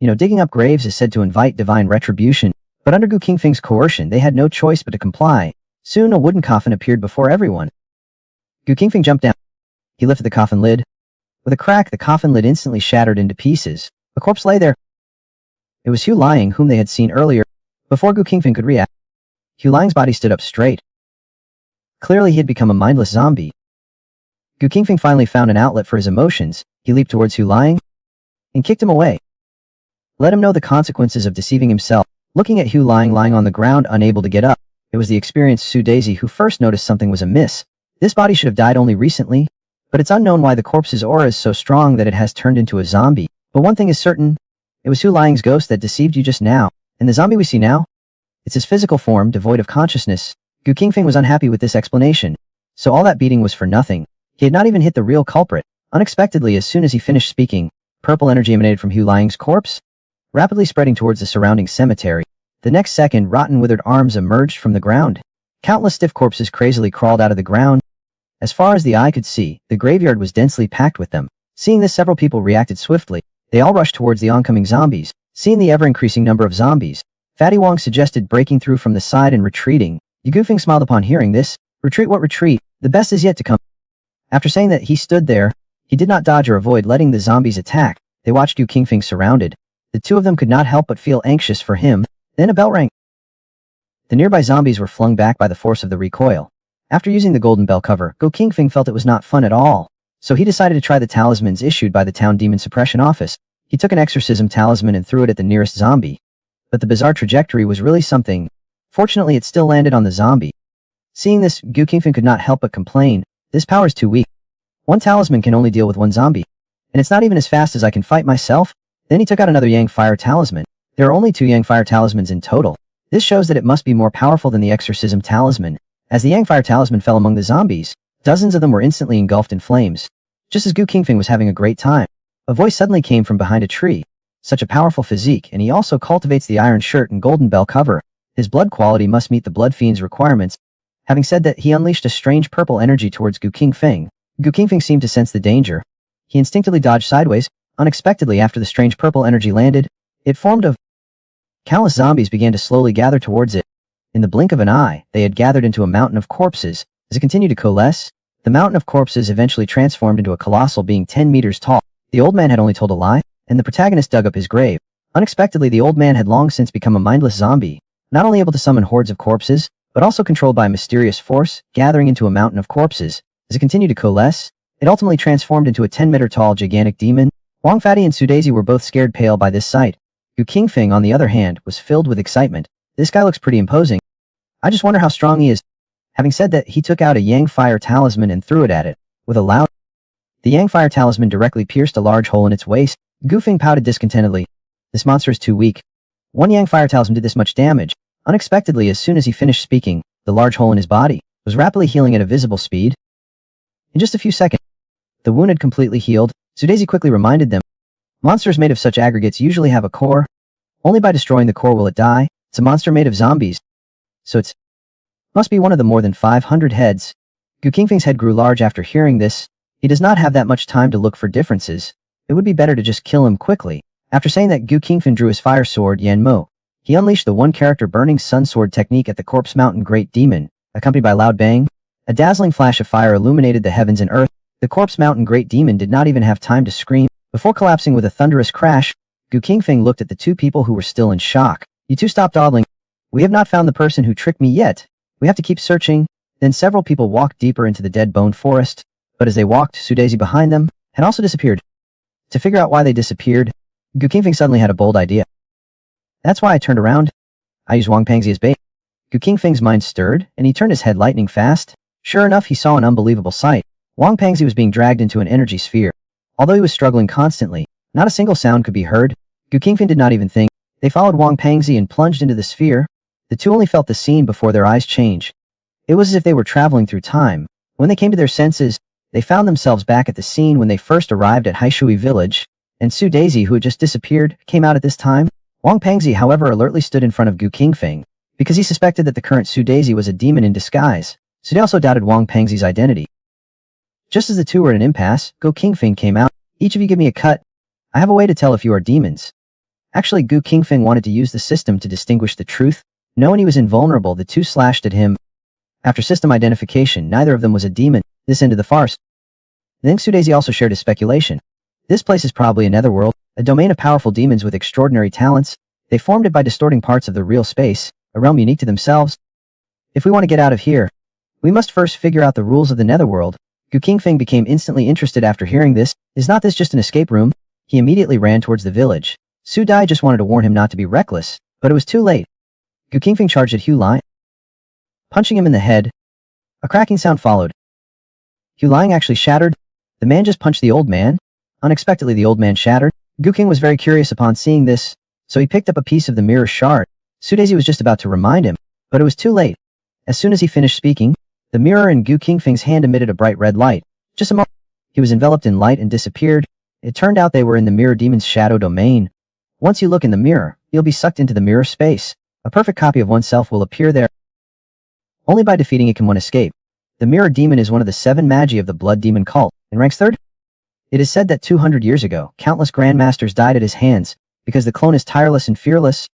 Digging up graves is said to invite divine retribution, but under Gu Qingfeng's coercion, they had no choice but to comply. Soon a wooden coffin appeared before everyone. Gu Qingfeng jumped down. He lifted the coffin lid. With a crack, the coffin lid instantly shattered into pieces. A corpse lay there. It was Hu Lying, whom they had seen earlier. Before Gu Qingfeng could react, Hu Lying's body stood up straight. Clearly, he had become a mindless zombie. Gu Qingfeng finally found an outlet for his emotions. He leaped towards Hu Lying and kicked him away. Let him know the consequences of deceiving himself. Looking at Hu Lying lying on the ground, unable to get up, it was the experienced Su Daisy who first noticed something was amiss. This body should have died only recently, but it's unknown why the corpse's aura is so strong that it has turned into a zombie. But one thing is certain, it was Hu Lying's ghost that deceived you just now, and the zombie we see now, it's his physical form, devoid of consciousness. Gu Qingfeng was unhappy with this explanation. So all that beating was for nothing. He had not even hit the real culprit. Unexpectedly, as soon as he finished speaking, purple energy emanated from Hu Lying's corpse, rapidly spreading towards the surrounding cemetery. The next second, rotten withered arms emerged from the ground. Countless stiff corpses crazily crawled out of the ground. As far as the eye could see, the graveyard was densely packed with them. Seeing this, several people reacted swiftly. They all rushed towards the oncoming zombies. Seeing the ever-increasing number of zombies, Fatty Wong suggested breaking through from the side and retreating. Gu Qingfeng smiled upon hearing this. Retreat? What retreat? The best is yet to come. After saying that he stood there, he did not dodge or avoid letting the zombies attack. They watched Gu Qingfeng surrounded. The two of them could not help but feel anxious for him. Then a bell rang. The nearby zombies were flung back by the force of the recoil. After using the golden bell cover, Gu Qingfeng felt it was not fun at all. So he decided to try the talismans issued by the town demon suppression office. He took an exorcism talisman and threw it at the nearest zombie. But the bizarre trajectory was really something. Fortunately, it still landed on the zombie. Seeing this, Gu Qingfeng could not help but complain. This power is too weak. One talisman can only deal with one zombie. And it's not even as fast as I can fight myself. Then he took out another Yang Fire talisman. There are only 2 Yang Fire talismans in total. This shows that it must be more powerful than the exorcism talisman. As the Yang Fire talisman fell among the zombies, dozens of them were instantly engulfed in flames. Just as Gu Qingfeng was having a great time, a voice suddenly came from behind a tree. Such a powerful physique, and he also cultivates the iron shirt and golden bell cover. His blood quality must meet the blood fiend's requirements. Having said that, he unleashed a strange purple energy towards Gu Qingfeng. Gu Qingfeng seemed to sense the danger. He instinctively dodged sideways. Unexpectedly, after the strange purple energy landed, it formed of countless zombies began to slowly gather towards it. In the blink of an eye, they had gathered into a mountain of corpses. As it continued to coalesce, the mountain of corpses eventually transformed into a colossal being 10 meters tall. The old man had only told a lie, and the protagonist dug up his grave. Unexpectedly, the old man had long since become a mindless zombie, not only able to summon hordes of corpses, but also controlled by a mysterious force, gathering into a mountain of corpses. As it continued to coalesce, it ultimately transformed into a 10-meter-tall gigantic demon. Wang Fatty and Su Daisy were both scared pale by this sight. Gu Qingfeng, on the other hand, was filled with excitement. This guy looks pretty imposing. I just wonder how strong he is. Having said that, he took out a Yang Fire talisman and threw it at it. With a loud, the Yang Fire talisman directly pierced a large hole in its waist. Gu Feng pouted discontentedly. This monster is too weak. One Yang Fire talisman did this much damage. Unexpectedly, as soon as he finished speaking, the large hole in his body was rapidly healing at a visible speed. In just a few seconds, the wound had completely healed. Su Daisy quickly reminded them, monsters made of such aggregates usually have a core. Only by destroying the core will it die. It's a monster made of zombies. So it must be one of the more than 500 heads. Gu Qingfeng's head grew large after hearing this. He does not have that much time to look for differences. It would be better to just kill him quickly. After saying that, Gu Qingfeng drew his fire sword, Yan Mo. He unleashed the one-character burning sun sword technique at the corpse mountain great demon, accompanied by a loud bang. A dazzling flash of fire illuminated the heavens and earth. The corpse mountain great demon did not even have time to scream. Before collapsing with a thunderous crash, Gu Qingfeng looked at the two people who were still in shock. You two stopped dawdling. We have not found the person who tricked me yet. We have to keep searching. Then several people walked deeper into the dead bone forest. But as they walked, Su Daisy behind them had also disappeared. To figure out why they disappeared, Gu Qingfeng suddenly had a bold idea. That's why I turned around. I used Wang Pangzi as bait. Gu Qingfeng's mind stirred, and he turned his head lightning fast. Sure enough, he saw an unbelievable sight. Wang Pangzi was being dragged into an energy sphere. Although he was struggling constantly, not a single sound could be heard. Gu Qingfeng did not even think. They followed Wang Pangzi and plunged into the sphere. The two only felt the scene before their eyes changed. It was as if they were traveling through time. When they came to their senses, they found themselves back at the scene when they first arrived at Haishui village, and Su Daisy, who had just disappeared, came out at this time. Wang Pangzi, however, alertly stood in front of Gu Qingfeng, because he suspected that the current Su Daisy was a demon in disguise. Su also doubted Wang Pangzi's identity. Just as the two were in an impasse, Gu Qingfeng came out. Each of you give me a cut. I have a way to tell if you are demons. Actually, Gu Qingfeng wanted to use the system to distinguish the truth. Knowing he was invulnerable, the two slashed at him. After system identification, neither of them was a demon. This ended the farce. Then Su Daisy also shared his speculation. This place is probably a netherworld, a domain of powerful demons with extraordinary talents. They formed it by distorting parts of the real space, a realm unique to themselves. If we want to get out of here, we must first figure out the rules of the netherworld. Gu Qingfeng became instantly interested after hearing this. Is not this just an escape room? He immediately ran towards the village. Su Dai just wanted to warn him not to be reckless, but it was too late. Gu Qingfeng charged at Hu Lai, punching him in the head. A cracking sound followed. Hu Lai actually shattered. The man just punched the old man. Unexpectedly, the old man shattered. Gu Qing was very curious upon seeing this, so he picked up a piece of the mirror shard. Su Daisy was just about to remind him, but it was too late. As soon as he finished speaking, the mirror in Gu Qingfeng's hand emitted a bright red light. Just a moment, he was enveloped in light and disappeared. It turned out they were in the mirror demon's shadow domain. Once you look in the mirror, you'll be sucked into the mirror space. A perfect copy of oneself will appear there. Only by defeating it can one escape. The mirror demon is one of the 7 magi of the blood demon cult, and ranks 3rd. It is said that 200 years ago, countless grandmasters died at his hands, because the clone is tireless and fearless.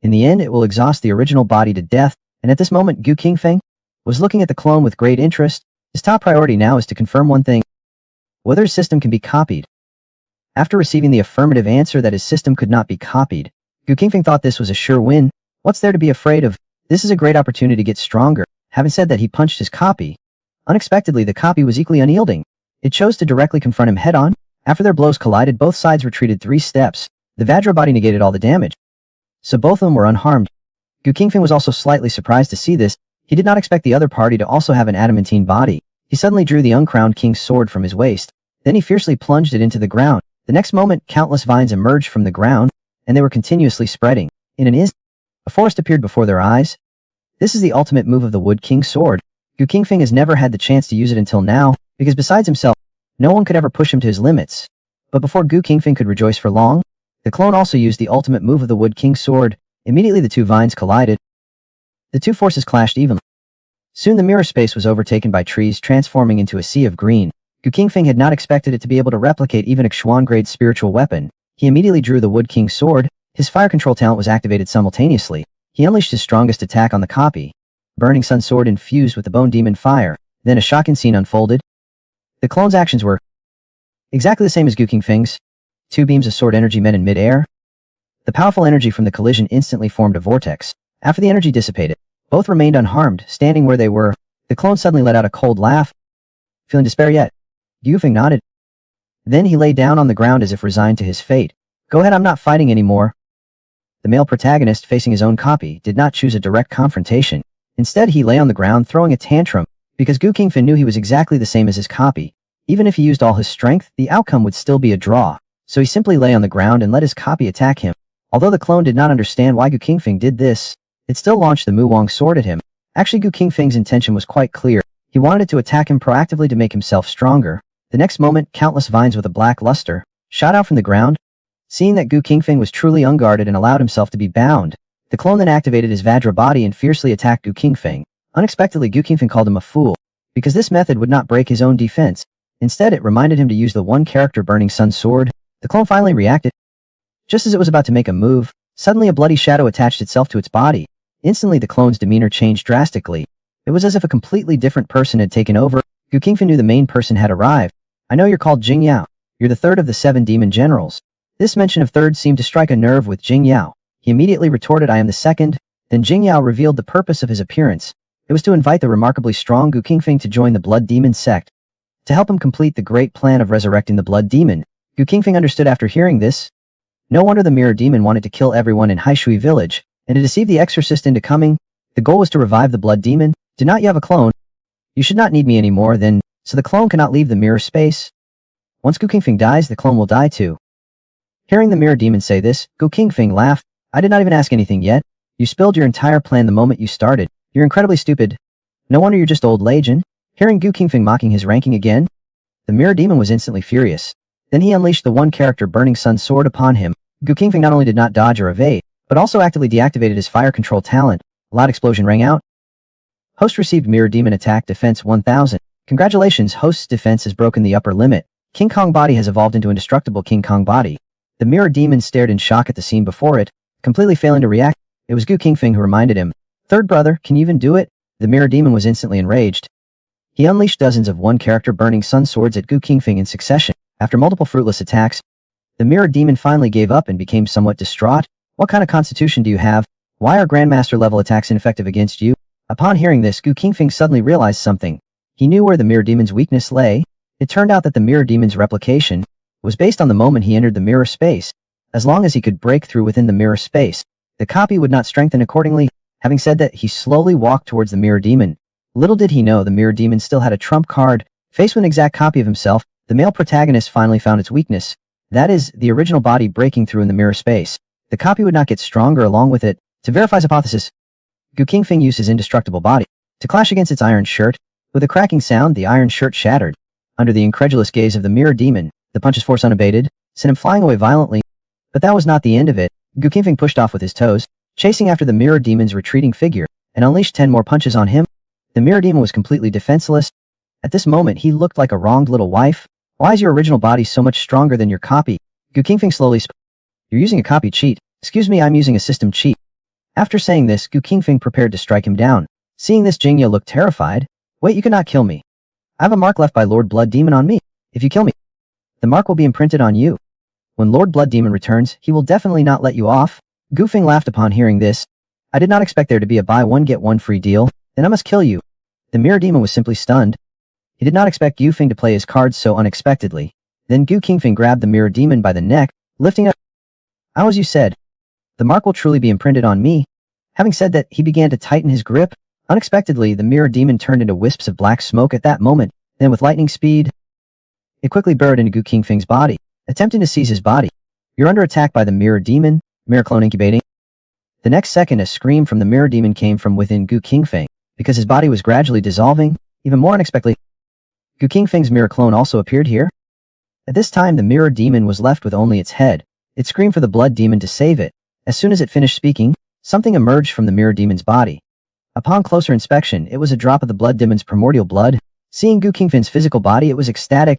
In the end, it will exhaust the original body to death, and at this moment Gu Qingfeng was looking at the clone with great interest. His top priority now is to confirm one thing: whether his system can be copied. After receiving the affirmative answer that his system could not be copied, Gu Qingfeng thought this was a sure win. What's there to be afraid of? This is a great opportunity to get stronger. Having said that, he punched his copy. Unexpectedly, the copy was equally unyielding. It chose to directly confront him head-on. After their blows collided, both sides retreated 3 steps. The Vajra body negated all the damage, so both of them were unharmed. Gu Qingfeng was also slightly surprised to see this. He did not expect the other party to also have an adamantine body. He suddenly drew the uncrowned king's sword from his waist. Then he fiercely plunged it into the ground. The next moment, countless vines emerged from the ground, and they were continuously spreading. In an instant, a forest appeared before their eyes. This is the ultimate move of the Wood King's sword. Gu Qingfeng has never had the chance to use it until now, because besides himself, no one could ever push him to his limits. But before Gu Qingfeng could rejoice for long, the clone also used the ultimate move of the Wood King's sword. Immediately the 2 vines collided. The 2 forces clashed evenly. Soon the mirror space was overtaken by trees, transforming into a sea of green. Gu Qingfeng had not expected it to be able to replicate even a Xuan-grade spiritual weapon. He immediately drew the Wood King's sword. His fire control talent was activated simultaneously. He unleashed his strongest attack on the copy. Burning Sun Sword infused with the Bone Demon fire. Then a shocking scene unfolded. The clone's actions were exactly the same as Gu Qingfeng's. 2 beams of sword energy met in mid-air. The powerful energy from the collision instantly formed a vortex. After the energy dissipated, both remained unharmed, standing where they were. The clone suddenly let out a cold laugh. Feeling despair yet? Gu Qingfeng nodded. Then he lay down on the ground as if resigned to his fate. Go ahead, I'm not fighting anymore. The male protagonist, facing his own copy, did not choose a direct confrontation. Instead, he lay on the ground throwing a tantrum, because Gu Qingfeng knew he was exactly the same as his copy. Even if he used all his strength, the outcome would still be a draw. So he simply lay on the ground and let his copy attack him. Although the clone did not understand why Gu Qingfeng did this, it still launched the Muwang sword at him. Actually, Gu Qingfeng's intention was quite clear. He wanted it to attack him proactively to make himself stronger. The next moment, countless vines with a black luster shot out from the ground. Seeing that Gu Qingfeng was truly unguarded and allowed himself to be bound, the clone then activated his Vajra body and fiercely attacked Gu Qingfeng. Unexpectedly, Gu Qingfeng called him a fool, because this method would not break his own defense. Instead, it reminded him to use the one-character Burning Sun sword. The clone finally reacted. Just as it was about to make a move, suddenly a bloody shadow attached itself to its body. Instantly, the clone's demeanor changed drastically. It was as if a completely different person had taken over. Gu Qingfeng knew the main person had arrived. I know you're called Jing Yao. You're the 3rd of the 7 demon generals. This mention of 3rd seemed to strike a nerve with Jing Yao. He immediately retorted, I am the 2nd. Then Jing Yao revealed the purpose of his appearance. It was to invite the remarkably strong Gu Qingfeng to join the Blood Demon sect, to help him complete the great plan of resurrecting the Blood Demon. Gu Qingfeng understood after hearing this. No wonder the Mirror Demon wanted to kill everyone in Haishui village, and to deceive the exorcist into coming. The goal was to revive the Blood Demon. Do not you have a clone? You should not need me anymore then, so the clone cannot leave the mirror space. Once Gu Qingfeng dies, the clone will die too. Hearing the Mirror Demon say this, Gu Qingfeng laughed. I did not even ask anything yet. You spilled your entire plan the moment you started. You're incredibly stupid. No wonder you're just old legend. Hearing Gu Qingfeng mocking his ranking again, the Mirror Demon was instantly furious. Then he unleashed the one-character Burning Sun sword upon him. Gu Qingfeng not only did not dodge or evade, but also actively deactivated his fire control talent. A loud explosion rang out. Host received Mirror Demon attack defense 1000. Congratulations, Host's defense has broken the upper limit. King Kong body has evolved into indestructible King Kong body. The Mirror Demon stared in shock at the scene before it, completely failing to react. It was Gu Qingfeng who reminded him. 3rd brother, can you even do it? The Mirror Demon was instantly enraged. He unleashed dozens of one-character Burning Sun swords at Gu Qingfeng in succession. After multiple fruitless attacks, the Mirror Demon finally gave up and became somewhat distraught. What kind of constitution do you have? Why are Grandmaster level attacks ineffective against you? Upon hearing this, Gu Qingfeng suddenly realized something. He knew where the Mirror Demon's weakness lay. It turned out that the Mirror Demon's replication was based on the moment he entered the mirror space. As long as he could break through within the mirror space, the copy would not strengthen accordingly. Having said that, he slowly walked towards the Mirror Demon. Little did he know the Mirror Demon still had a trump card. Faced with an exact copy of himself, the male protagonist finally found its weakness. That is, the original body breaking through in the mirror space. The copy would not get stronger along with it. To verify his hypothesis, Gu Qingfeng used his indestructible body to clash against its iron shirt. With a cracking sound, the iron shirt shattered. Under the incredulous gaze of the Mirror Demon, the punch's force unabated sent him flying away violently. But that was not the end of it. Gu Qingfeng pushed off with his toes, chasing after the Mirror Demon's retreating figure, and unleashed 10 more punches on him. The Mirror Demon was completely defenseless. At this moment, he looked like a wronged little wife. Why is your original body so much stronger than your copy? Gu Qingfeng slowly spoke. You're using a copy cheat. Excuse me, I'm using a system cheat. After saying this, Gu Qingfeng prepared to strike him down. Seeing this, Jing Yao looked terrified. Wait, you cannot kill me. I have a mark left by Lord Blood Demon on me. If you kill me, the mark will be imprinted on you. When Lord Blood Demon returns, he will definitely not let you off. Gu Qingfeng laughed upon hearing this. I did not expect there to be a buy one get one free deal. Then I must kill you. The Mirror Demon was simply stunned. He did not expect Gu Qingfeng to play his cards so unexpectedly. Then Gu Qingfeng grabbed the Mirror Demon by the neck, lifting up. How as you said, the mark will truly be imprinted on me. Having said that, he began to tighten his grip. Unexpectedly, the Mirror Demon turned into wisps of black smoke at that moment. Then with lightning speed, it quickly burrowed into Gu Qingfeng's body, attempting to seize his body. You're under attack by the Mirror Demon. Mirror Clone incubating. The next second, a scream from the Mirror Demon came from within Gu Qingfeng, because his body was gradually dissolving. Even more unexpectedly, Gu Qingfeng's Mirror Clone also appeared here. At this time, the Mirror Demon was left with only its head. It screamed for the Blood Demon to save it. As soon as it finished speaking, something emerged from the Mirror Demon's body. Upon closer inspection, it was a drop of the Blood Demon's primordial blood. Seeing Gu Qingfeng's physical body, it was ecstatic.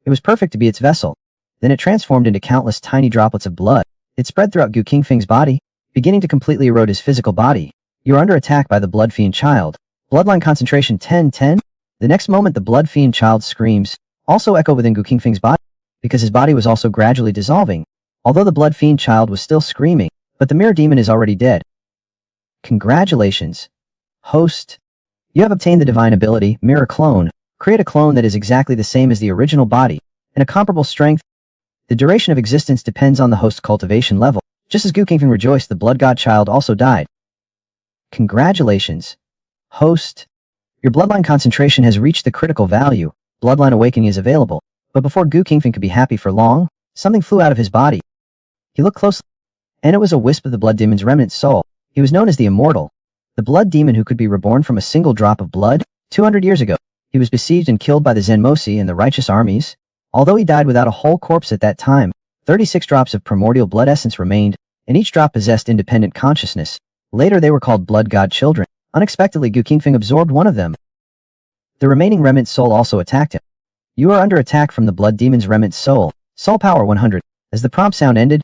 It was perfect to be its vessel. Then it transformed into countless tiny droplets of blood. It spread throughout Gu Qingfeng's body, beginning to completely erode his physical body. You are under attack by the Blood Fiend Child. Bloodline concentration 10-10. The next moment, the Blood Fiend Child's screams also echoed within Gu Qingfeng's body, because his body was also gradually dissolving. Although the Blood Fiend Child was still screaming, but the Mirror Demon is already dead. Congratulations, host. You have obtained the divine ability, Mirror Clone. Create a clone that is exactly the same as the original body, and a comparable strength. The duration of existence depends on the host's cultivation level. Just as Gu Qingfeng rejoiced, the Blood God Child also died. Congratulations, host. Your bloodline concentration has reached the critical value. Bloodline awakening is available. But before Gu Qingfeng could be happy for long, something flew out of his body. He looked closely, and it was a wisp of the Blood Demon's remnant soul. He was known as the Immortal, the Blood Demon who could be reborn from a single drop of blood. 200 years ago, he was besieged and killed by the Zenmosi and the righteous armies. Although he died without a whole corpse at that time, 36 drops of primordial blood essence remained, and each drop possessed independent consciousness. Later they were called Blood God Children. Unexpectedly, Gu Qingfeng absorbed one of them. The remaining remnant soul also attacked him. You are under attack from the Blood Demon's remnant soul. Soul power 100. As the prompt sound ended,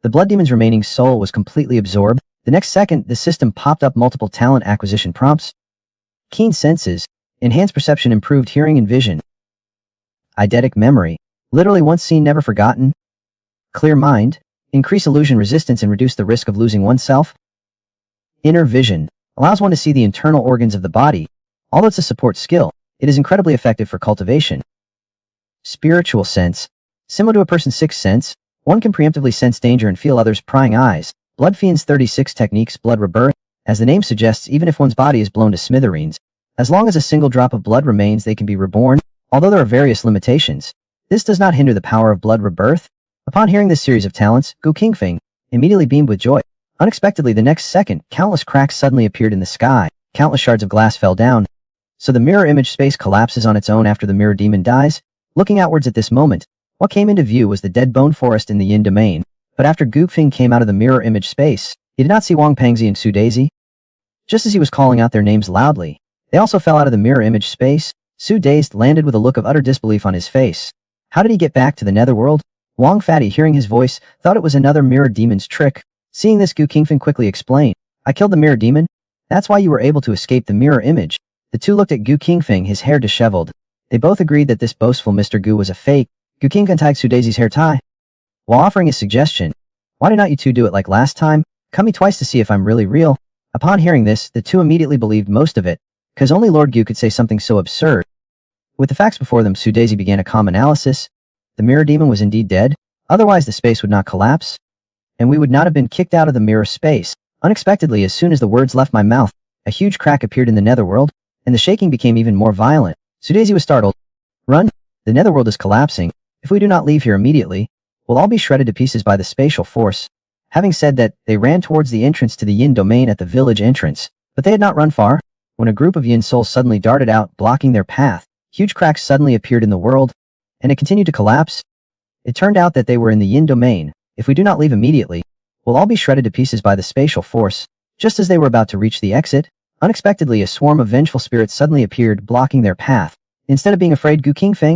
the Blood Demon's remaining soul was completely absorbed. The next second, the system popped up multiple talent acquisition prompts. Keen senses, enhanced perception, improved hearing and vision. Eidetic memory, literally once seen, never forgotten. Clear mind, increase illusion resistance and reduce the risk of losing oneself. Inner vision, allows one to see the internal organs of the body. Although it's a support skill, it is incredibly effective for cultivation. Spiritual sense, similar to a person's sixth sense, one can preemptively sense danger and feel others' prying eyes. Blood Fiend's 36 techniques, blood rebirth. As the name suggests, even if one's body is blown to smithereens, as long as a single drop of blood remains, they can be reborn. Although there are various limitations, this does not hinder the power of blood rebirth. Upon hearing this series of talents, Gu Qingfeng immediately beamed with joy. Unexpectedly, the next second, countless cracks suddenly appeared in the sky. Countless shards of glass fell down. So the mirror image space collapses on its own after the Mirror Demon dies. Looking outwards at this moment, what came into view was the dead bone forest in the Yin domain. But after Gu Qingfeng came out of the mirror image space, he did not see Wang Pengzi and Su Daisy. Just as he was calling out their names loudly, they also fell out of the mirror image space. Su dazed landed with a look of utter disbelief on his face. How did he get back to the netherworld? Wang Fatty, hearing his voice, thought it was another Mirror Demon's trick. Seeing this, Gu Qingfeng quickly explained, I killed the Mirror Demon. That's why you were able to escape the mirror image. The two looked at Gu Qingfeng, his hair disheveled. They both agreed that this boastful Mr. Gu was a fake. Gu Qingfeng tied Su Daisy's hair tie. While offering his suggestion, why did not you two do it like last time? Cut me twice to see if I'm really real. Upon hearing this, the two immediately believed most of it, because only Lord Gu could say something so absurd. With the facts before them, Su Daisy began a calm analysis. The Mirror Demon was indeed dead, otherwise the space would not collapse, and we would not have been kicked out of the mirror space. Unexpectedly, as soon as the words left my mouth, a huge crack appeared in the netherworld, and the shaking became even more violent. Su Daisy was startled. Run! The netherworld is collapsing. If we do not leave here immediately, we'll all be shredded to pieces by the spatial force. Having said that, they ran towards the entrance to the Yin domain at the village entrance, but they had not run far, when a group of Yin souls suddenly darted out, blocking their path. Huge cracks suddenly appeared in the world, and it continued to collapse. It turned out that they were in the Yin domain. If we do not leave immediately, we'll all be shredded to pieces by the spatial force. Just as they were about to reach the exit, unexpectedly a swarm of vengeful spirits suddenly appeared, blocking their path. Instead of being afraid, Gu Qingfeng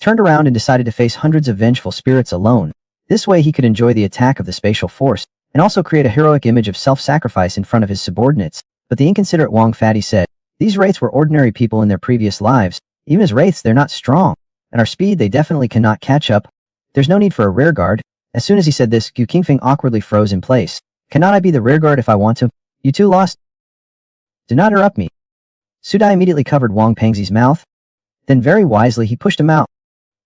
turned around and decided to face hundreds of vengeful spirits alone. This way he could enjoy the attack of the spatial force, and also create a heroic image of self-sacrifice in front of his subordinates. But the inconsiderate Wang Fatty said, these wraiths were ordinary people in their previous lives. Even as wraiths, they're not strong. At our speed, they definitely cannot catch up. There's no need for a rear guard. As soon as he said this, Gu Qingfeng awkwardly froze in place. Cannot I be the rear guard if I want to? You two lost? Do not interrupt me. Sudai immediately covered Wang Pengzi's mouth. Then very wisely, he pushed him out.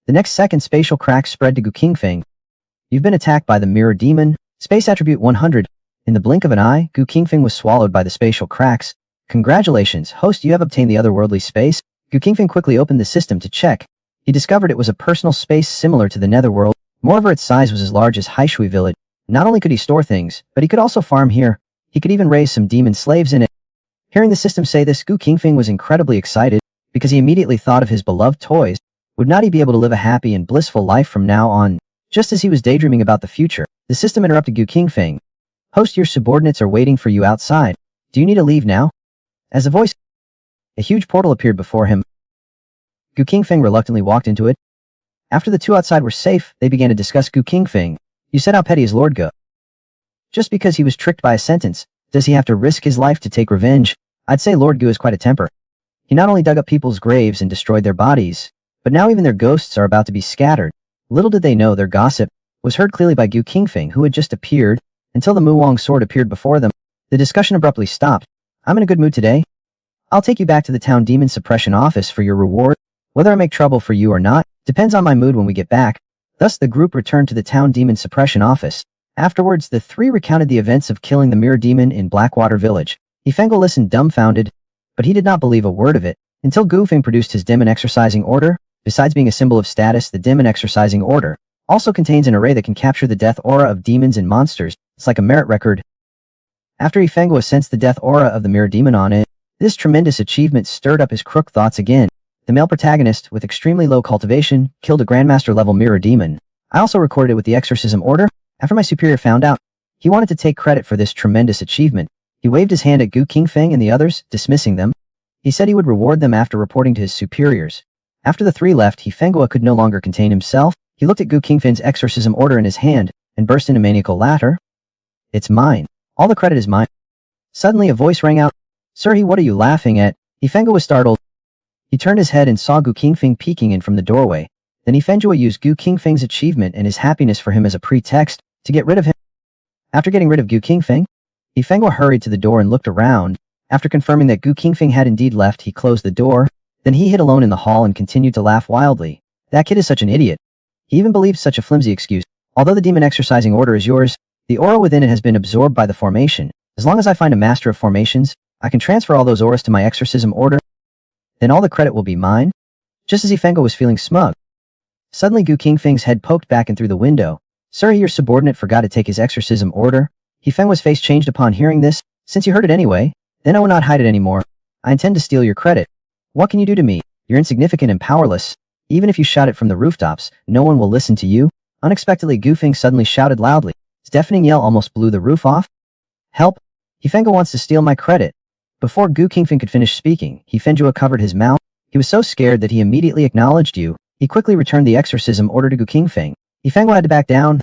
The next second, spatial cracks spread to Gu Qingfeng. You've been attacked by the mirror demon. Space attribute 100. In the blink of an eye, Gu Qingfeng was swallowed by the spatial cracks. Congratulations, host, you have obtained the otherworldly space. Gu Qingfeng quickly opened the system to check. He discovered it was a personal space similar to the netherworld. Moreover, its size was as large as Haishui village. Not only could he store things, but he could also farm here. He could even raise some demon slaves in it. Hearing the system say this, Gu Qingfeng was incredibly excited, because he immediately thought of his beloved toys. Would not he be able to live a happy and blissful life from now on? Just as he was daydreaming about the future, the system interrupted Gu Qingfeng. Host, your subordinates are waiting for you outside. Do you need to leave now? As a huge portal appeared before him. Gu Qingfeng reluctantly walked into it. After the two outside were safe, they began to discuss Gu Qingfeng. You said how petty is Lord Gu. Just because he was tricked by a sentence, does he have to risk his life to take revenge? I'd say Lord Gu is quite a temper. He not only dug up people's graves and destroyed their bodies, but now even their ghosts are about to be scattered. Little did they know their gossip was heard clearly by Gu Qingfeng, who had just appeared, until the Muwang sword appeared before them. The discussion abruptly stopped. I'm in a good mood today. I'll take you back to the town demon suppression office for your reward. Whether I make trouble for you or not, depends on my mood when we get back. Thus the group returned to the town demon suppression office. Afterwards, the three recounted the events of killing the mirror demon in Blackwater village. Yifengwa listened dumbfounded, but he did not believe a word of it, until Gu Feng produced his demon exercising order. Besides being a symbol of status, the demon exercising order also contains an array that can capture the death aura of demons and monsters. It's like a merit record. After Yifengwa sensed the death aura of the mirror demon on it, this tremendous achievement stirred up his crook thoughts again. The male protagonist, with extremely low cultivation, killed a Grandmaster-level mirror demon. I also recorded it with the exorcism order. After my superior found out, he wanted to take credit for this tremendous achievement. He waved his hand at Gu Qingfeng and the others, dismissing them. He said he would reward them after reporting to his superiors. After the three left, Yifengwa could no longer contain himself. He looked at Gu Qingfeng's exorcism order in his hand, and burst into maniacal laughter. It's mine. All the credit is mine. Suddenly a voice rang out. Sir, what are you laughing at? Yifengwa was startled. He turned his head and saw Gu Qingfeng peeking in from the doorway. Then Yifengwa used Gu Qingfeng's achievement and his happiness for him as a pretext to get rid of him. After getting rid of Gu Qingfeng, Yifengwa hurried to the door and looked around. After confirming that Gu Qingfeng had indeed left, he closed the door. Then he hid alone in the hall and continued to laugh wildly. That kid is such an idiot. He even believes such a flimsy excuse. Although the demon exercising order is yours, the aura within it has been absorbed by the formation. As long as I find a master of formations, I can transfer all those auras to my exorcism order. Then all the credit will be mine. Just as Yifengwa was feeling smug, suddenly Gu Qingfeng's head poked back in through the window. Sir, your subordinate forgot to take his exorcism order. Yifengwa's face changed upon hearing this. Since you heard it anyway, then I will not hide it anymore. I intend to steal your credit. What can you do to me? You're insignificant and powerless. Even if you shout it from the rooftops, no one will listen to you. Unexpectedly, Gu Feng suddenly shouted loudly. His deafening yell almost blew the roof off. Help! Yifengwa wants to steal my credit. Before Gu Qingfeng could finish speaking, Yifengwa covered his mouth. He was so scared that he immediately acknowledged you. He quickly returned the exorcism order to Gu Qingfeng. Yifengwa had to back down,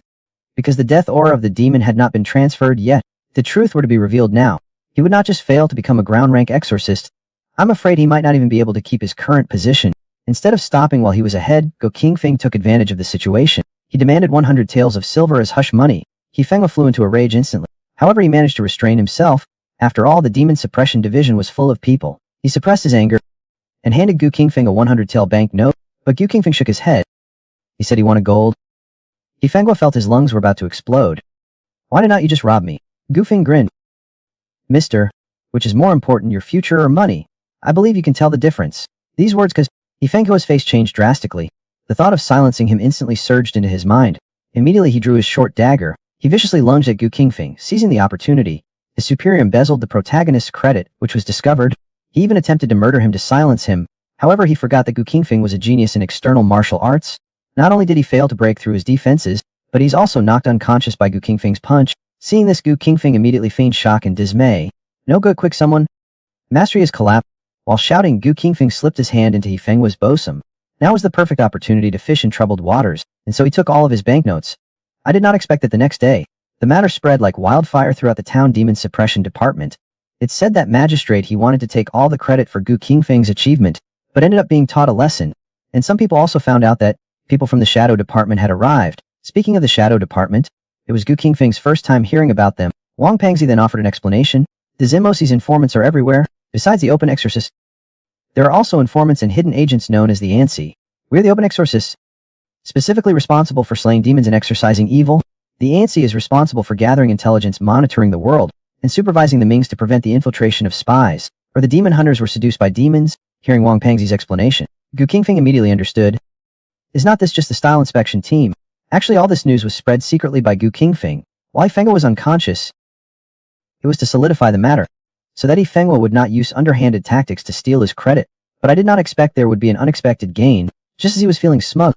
because the death aura of the demon had not been transferred yet. If the truth were to be revealed now, he would not just fail to become a ground-rank exorcist. I'm afraid he might not even be able to keep his current position. Instead of stopping while he was ahead, Gu Qingfeng took advantage of the situation. He demanded 100 taels of silver as hush money. Yifengwa flew into a rage instantly. However, he managed to restrain himself. After all, the demon suppression division was full of people. He suppressed his anger and handed Gu Qingfeng a 100 tael bank note, but Gu Qingfeng shook his head. He said he wanted gold. Yifengwa felt his lungs were about to explode. Why did not you just rob me? Gu Feng grinned. Mister, which is more important, your future or money? I believe you can tell the difference. These words caused Yifengwa's face changed drastically. The thought of silencing him instantly surged into his mind. Immediately he drew his short dagger. He viciously lunged at Gu Qingfeng, seizing the opportunity. His superior embezzled the protagonist's credit, which was discovered. He even attempted to murder him to silence him. However, he forgot that Gu Qingfeng was a genius in external martial arts. Not only did he fail to break through his defenses, but he's also knocked unconscious by Gu Qingfeng's punch. Seeing this, Gu Qingfeng immediately feigned shock and dismay. No good, quick someone. Mastery has collapsed. While shouting, Gu Qingfeng slipped his hand into Yifengwa's bosom. Now was the perfect opportunity to fish in troubled waters, and so he took all of his banknotes. I did not expect that the next day. The matter spread like wildfire throughout the town demon suppression department. It said that magistrate he wanted to take all the credit for Gu Qingfeng's achievement, but ended up being taught a lesson. And some people also found out that people from the Shadow Department had arrived. Speaking of the Shadow Department, it was Gu Qingfeng's first time hearing about them. Wang Pengzi then offered an explanation. The Zimosi's informants are everywhere. Besides the open exorcists, there are also informants and hidden agents known as the ANSI. We're the open exorcists, specifically responsible for slaying demons and exorcising evil. The ANSI is responsible for gathering intelligence, monitoring the world, and supervising the Mings to prevent the infiltration of spies, or the demon hunters were seduced by demons. Hearing Wang Pengzi's explanation, Gu Qingfeng immediately understood. Is not this just the style inspection team? Actually, all this news was spread secretly by Gu Qingfeng. While Fengwa was unconscious, it was to solidify the matter, so that Fengwa would not use underhanded tactics to steal his credit. But I did not expect there would be an unexpected gain. Just as he was feeling smug,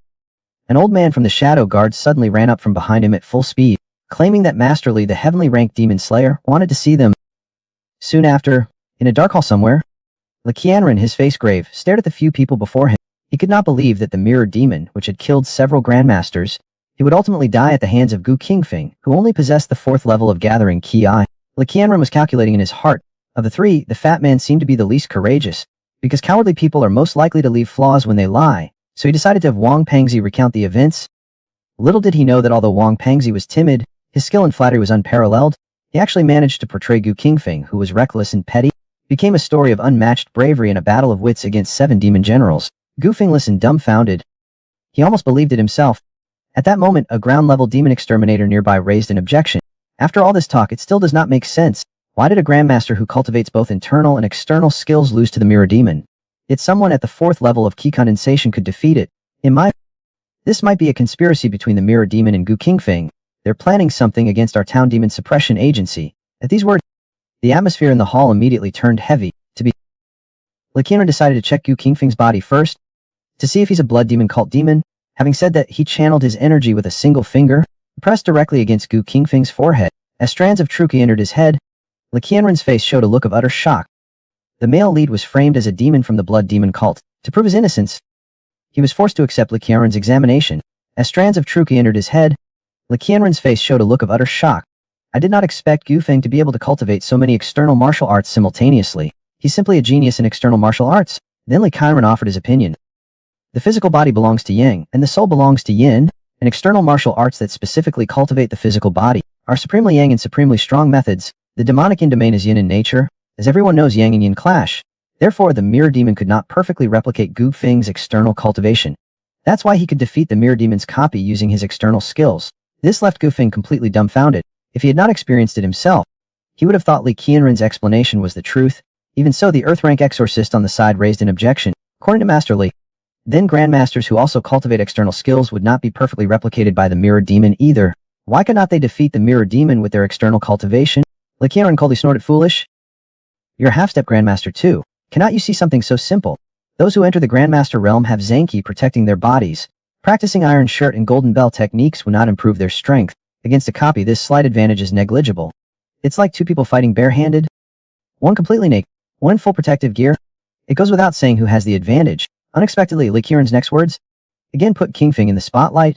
an old man from the Shadow Guard suddenly ran up from behind him at full speed, claiming that Master Li, the heavenly ranked demon slayer, wanted to see them. Soon after, in a dark hall somewhere, Li Qianren, his face grave, stared at the few people before him. He could not believe that the mirror demon, which had killed several grandmasters, he would ultimately die at the hands of Gu Qingfeng, who only possessed the 4th level of gathering Qi. Li Qianren was calculating in his heart. Of the three, the fat man seemed to be the least courageous, because cowardly people are most likely to leave flaws when they lie, so he decided to have Wang Pengzi recount the events. Little did he know that although Wang Pengzi was timid, his skill in flattery was unparalleled. He actually managed to portray Gu Qingfeng, who was reckless and petty, became a story of unmatched bravery in a battle of wits against 7 demon generals. Gu Feng listened dumbfounded. He almost believed it himself. At that moment, a ground-level demon exterminator nearby raised an objection. After all this talk, it still does not make sense. Why did a grandmaster who cultivates both internal and external skills lose to the mirror demon? Yet someone at the 4th level of Qi condensation could defeat it. This might be a conspiracy between the mirror demon and Gu Qingfeng. They're planning something against our town demon suppression agency. At these words, the atmosphere in the hall immediately turned heavy. Li Qianren decided to check Gu Qingfeng's body first, to see if he's a blood demon cult demon. Having said that, he channeled his energy with a single finger, pressed directly against Gu Qingfeng's forehead. As strands of true Qi entered his head, Li Qianren's face showed a look of utter shock. The male lead was framed as a demon from the blood demon cult. To prove his innocence, he was forced to accept Li Qianren's examination. As strands of true Qi entered his head, Li Qianren's face showed a look of utter shock. I did not expect Gu Feng to be able to cultivate so many external martial arts simultaneously. He's simply a genius in external martial arts. Then Li Qianren offered his opinion. The physical body belongs to Yang, and the soul belongs to Yin, and external martial arts that specifically cultivate the physical body are supremely Yang and supremely strong methods. The demonic Yin domain is Yin in nature. As everyone knows, Yang and Yin clash. Therefore, the mirror demon could not perfectly replicate Gu Feng's external cultivation. That's why he could defeat the mirror demon's copy using his external skills. This left Gu Feng completely dumbfounded. If he had not experienced it himself, he would have thought Li Qianren's explanation was the truth. Even so, the Earth rank exorcist on the side raised an objection. According to Master Li, then grandmasters who also cultivate external skills would not be perfectly replicated by the mirror demon either. Why could not they defeat the mirror demon with their external cultivation? Li Qianren coldly snorted, foolish. You're a half-step grandmaster too. Cannot you see something so simple? Those who enter the grandmaster realm have Zanki protecting their bodies. Practicing iron shirt and golden bell techniques will not improve their strength. Against a copy, this slight advantage is negligible. It's like 2 people fighting barehanded. One completely naked, one in full protective gear. It goes without saying who has the advantage. Unexpectedly, Li Qianren's next words again put Qingfeng in the spotlight.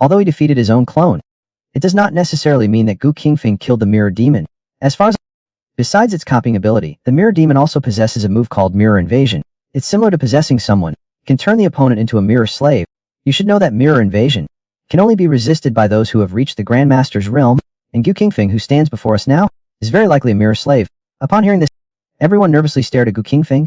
Although he defeated his own clone, it does not necessarily mean that Gu Qingfeng killed the mirror demon. Besides its copying ability, the mirror demon also possesses a move called mirror invasion. It's similar to possessing someone. It can turn the opponent into a mirror slave. You should know that mirror invasion can only be resisted by those who have reached the Grandmaster's realm, and Gu Qingfeng, who stands before us now, is very likely a mirror slave. Upon hearing this, everyone nervously stared at Gu Qingfeng.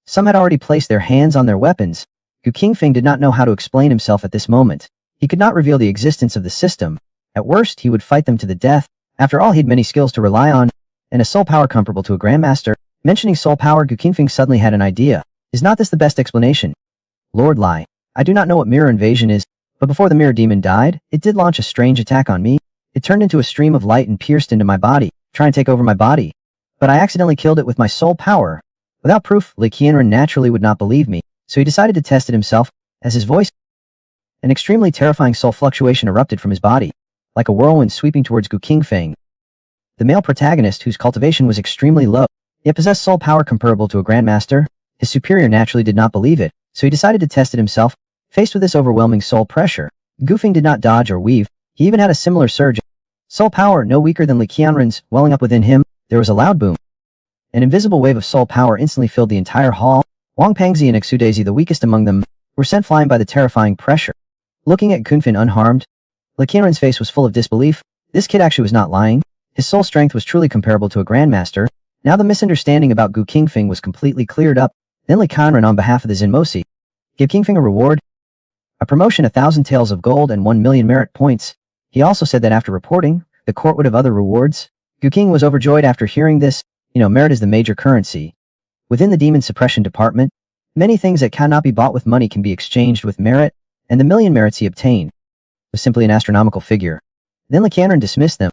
Some had already placed their hands on their weapons. Gu Qingfeng did not know how to explain himself at this moment. He could not reveal the existence of the system. At worst, he would fight them to the death. After all, he had many skills to rely on, and a soul power comparable to a Grandmaster. Mentioning soul power, Gu Qingfeng suddenly had an idea. Is not this the best explanation? Lord Lai, I do not know what mirror invasion is, but before the mirror demon died, it did launch a strange attack on me. It turned into a stream of light and pierced into my body, trying to take over my body. But I accidentally killed it with my soul power. Without proof, Li Qianren naturally would not believe me, so he decided to test it himself. As his voice, an extremely terrifying soul fluctuation erupted from his body, like a whirlwind sweeping towards Gu Qingfeng. The male protagonist, whose cultivation was extremely low, yet possessed soul power comparable to a Grandmaster, his superior naturally did not believe it, so he decided to test it himself. Faced with this overwhelming soul pressure, Gu Feng did not dodge or weave. He even had a similar surge. Soul power no weaker than Li Qianren's, welling up within him. There was a loud boom. An invisible wave of soul power instantly filled the entire hall. Wang Pengzi and Exudaisy, the weakest among them, were sent flying by the terrifying pressure. Looking at Qingfeng unharmed, Li Qianren's face was full of disbelief. This kid actually was not lying. His soul strength was truly comparable to a grandmaster. Now the misunderstanding about Gu Qingfeng was completely cleared up. Then Li Qianren, on behalf of the Zenmosi, gave Qingfeng a reward, a promotion, 1,000 taels of gold, and 1,000,000 merit points. He also said that after reporting, the court would have other rewards. Gu Qing was overjoyed after hearing this. Merit is the major currency. Within the demon suppression department, many things that cannot be bought with money can be exchanged with merit, and the 1,000,000 merits he obtained was simply an astronomical figure. Then Li Qianren dismissed them.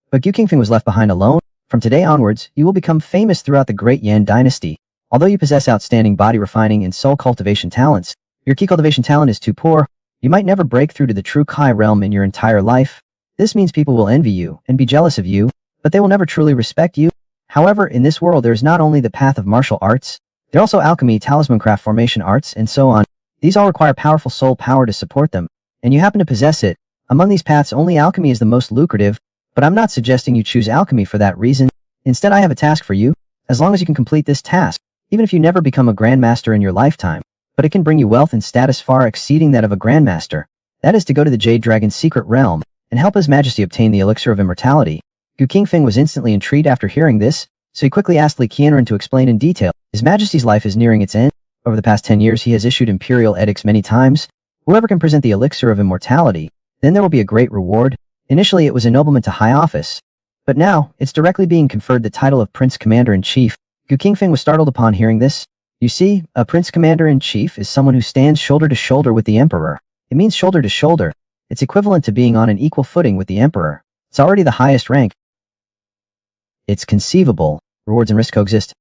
But Gu Qingfeng was left behind alone. From today onwards, you will become famous throughout the Great Yan dynasty. Although you possess outstanding body refining and soul cultivation talents, your key cultivation talent is too poor. You might never break through to the true Kai realm in your entire life. This means people will envy you and be jealous of you, but they will never truly respect you. However, in this world there is not only the path of martial arts, there are also alchemy, talisman craft, formation arts, and so on. These all require powerful soul power to support them, and you happen to possess it. Among these paths, only alchemy is the most lucrative, but I'm not suggesting you choose alchemy for that reason. Instead, I have a task for you. As long as you can complete this task, even if you never become a grandmaster in your lifetime, but it can bring you wealth and status far exceeding that of a grandmaster. That is to go to the Jade Dragon's secret realm and help His Majesty obtain the elixir of immortality. Gu Qingfeng was instantly intrigued after hearing this, so he quickly asked Li Qianren to explain in detail. His Majesty's life is nearing its end. Over the past 10 years, he has issued imperial edicts many times. Whoever can present the elixir of immortality, then there will be a great reward. Initially, it was ennoblement to high office, but now, it's directly being conferred the title of Prince Commander-in-Chief. Gu Qingfeng was startled upon hearing this. You see, a Prince Commander-in-Chief is someone who stands shoulder to shoulder with the Emperor. It means shoulder to shoulder. It's equivalent to being on an equal footing with the Emperor. It's already the highest rank. It's conceivable. Rewards and risks coexist.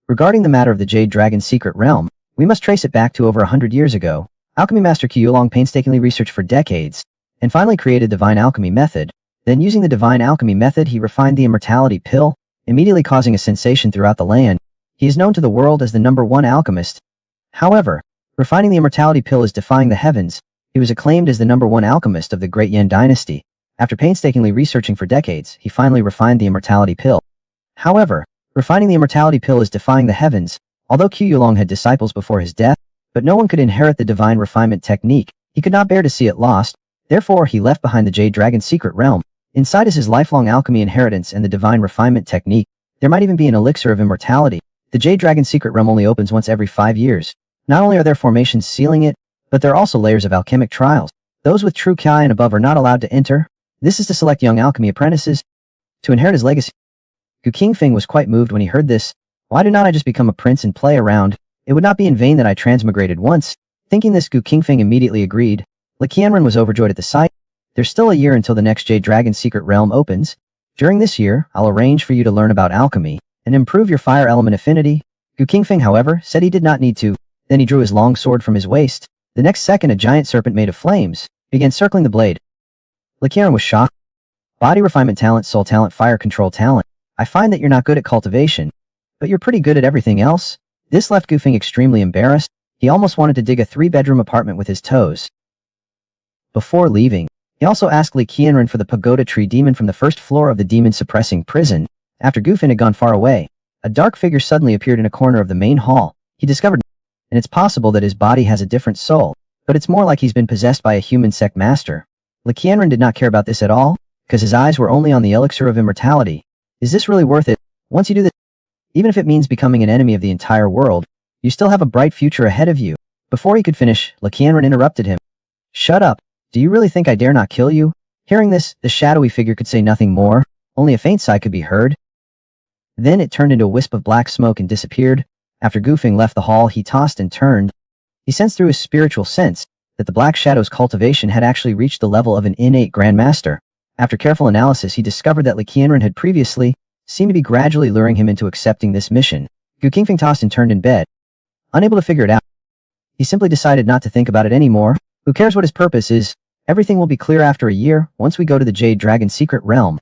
Regarding the matter of the Jade Dragon's secret realm, we must trace it back to over 100 years ago. Alchemy Master Gu Qingfeng painstakingly researched for decades, and finally created Divine Alchemy Method. Then using the Divine Alchemy Method, he refined the immortality pill, immediately causing a sensation throughout the land. He is known to the world as the #1 alchemist. However, refining the immortality pill is defying the heavens. He was acclaimed as the #1 alchemist of the Great Yan dynasty. After painstakingly researching for decades, he finally refined the immortality pill. However, refining the immortality pill is defying the heavens. Although Gu Qingfeng had disciples before his death, but no one could inherit the divine refinement technique. He could not bear to see it lost. Therefore, he left behind the Jade Dragon's secret realm. Inside is his lifelong alchemy inheritance and the divine refinement technique. There might even be an elixir of immortality. The Jade Dragon's secret realm only opens once every 5 years. Not only are there formations sealing it, but there are also layers of alchemic trials. Those with true Kai and above are not allowed to enter. This is to select young alchemy apprentices to inherit his legacy. Gu Qingfeng was quite moved when he heard this. Why did not I just become a prince and play around? It would not be in vain that I transmigrated once. Thinking this, Gu Qingfeng immediately agreed. Li Qianren was overjoyed at the sight. There's still a year until the next Jade Dragon's secret realm opens. During this year, I'll arrange for you to learn about alchemy and improve your fire element affinity. Gu Qingfeng, however, said he did not need to. Then he drew his long sword from his waist. The next second, a giant serpent made of flames began circling the blade. Li Qianren was shocked. Body refinement talent, soul talent, fire control talent. I find that you're not good at cultivation, but you're pretty good at everything else. This left Gu Qingfeng extremely embarrassed. He almost wanted to dig a 3-bedroom apartment with his toes. Before leaving, he also asked Li Qianren for the pagoda tree demon from the first floor of the demon-suppressing prison. After Gu Qingfeng had gone far away, a dark figure suddenly appeared in a corner of the main hall. He discovered, and it's possible that his body has a different soul, but it's more like he's been possessed by a human sect master. Li Qianren did not care about this at all, because his eyes were only on the elixir of immortality. Is this really worth it? Once you do this, even if it means becoming an enemy of the entire world, you still have a bright future ahead of you. Before he could finish, Li Qianren interrupted him. Shut up. Do you really think I dare not kill you? Hearing this, the shadowy figure could say nothing more. Only a faint sigh could be heard. Then it turned into a wisp of black smoke and disappeared. After Gu Qingfeng left the hall, he tossed and turned. He sensed through his spiritual sense that the Black Shadow's cultivation had actually reached the level of an innate grandmaster. After careful analysis, he discovered that Li Qianren had previously seemed to be gradually luring him into accepting this mission. Gu Qingfeng tossed and turned in bed, unable to figure it out. He simply decided not to think about it anymore. Who cares what his purpose is? Everything will be clear after a year, once we go to the Jade Dragon's secret realm.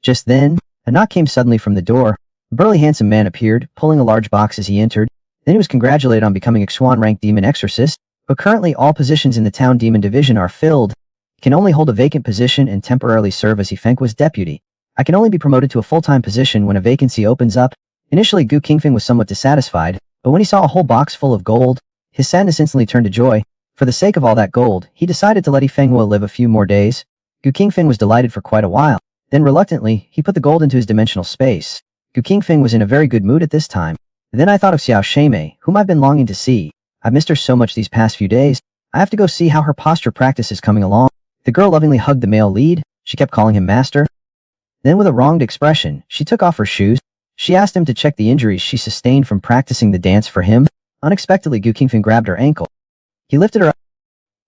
Just then, a knock came suddenly from the door. A burly handsome man appeared, pulling a large box as he entered. Then he was congratulated on becoming Xuan-ranked demon exorcist, but currently all positions in the town demon division are filled. He can only hold a vacant position and temporarily serve as Qingfeng's deputy. I can only be promoted to a full-time position when a vacancy opens up. Initially, Gu Qingfeng was somewhat dissatisfied, But when he saw a whole box full of gold, his sadness instantly turned to joy. For the sake of all that gold, he decided to let Fenghua live a few more days. Gu Qingfeng was delighted for quite a while. Then reluctantly, he put the gold into his dimensional space. Gu Qingfeng was in a very good mood at this time. Then I thought of Xiao Sheimei, whom I've been longing to see. I've missed her so much these past few days. I have to go see how her posture practice is coming along. The girl lovingly hugged the male lead. She kept calling him master. Then with a wronged expression, she took off her shoes. She asked him to check the injuries she sustained from practicing the dance for him. Unexpectedly, Gu Qingfeng grabbed her ankle. He lifted her up.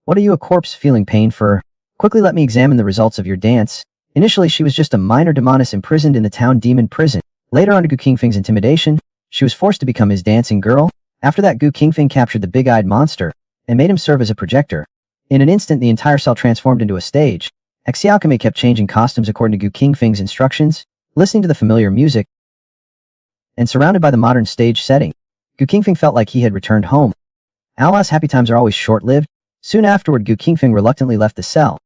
What are you, a corpse feeling pain for? Quickly let me examine the results of your dance. Initially, she was just a minor demoness imprisoned in the town demon prison. Later, under Gu Qingfeng's intimidation, she was forced to become his dancing girl. After that, Gu Qingfeng captured the big-eyed monster and made him serve as a projector. In an instant, the entire cell transformed into a stage. Xiaokame kept changing costumes according to Gu Qingfeng's instructions, listening to the familiar music, and surrounded by the modern stage setting. Gu Qingfeng felt like he had returned home. Alas, happy times are always short-lived. Soon afterward, Gu Qingfeng reluctantly left the cell.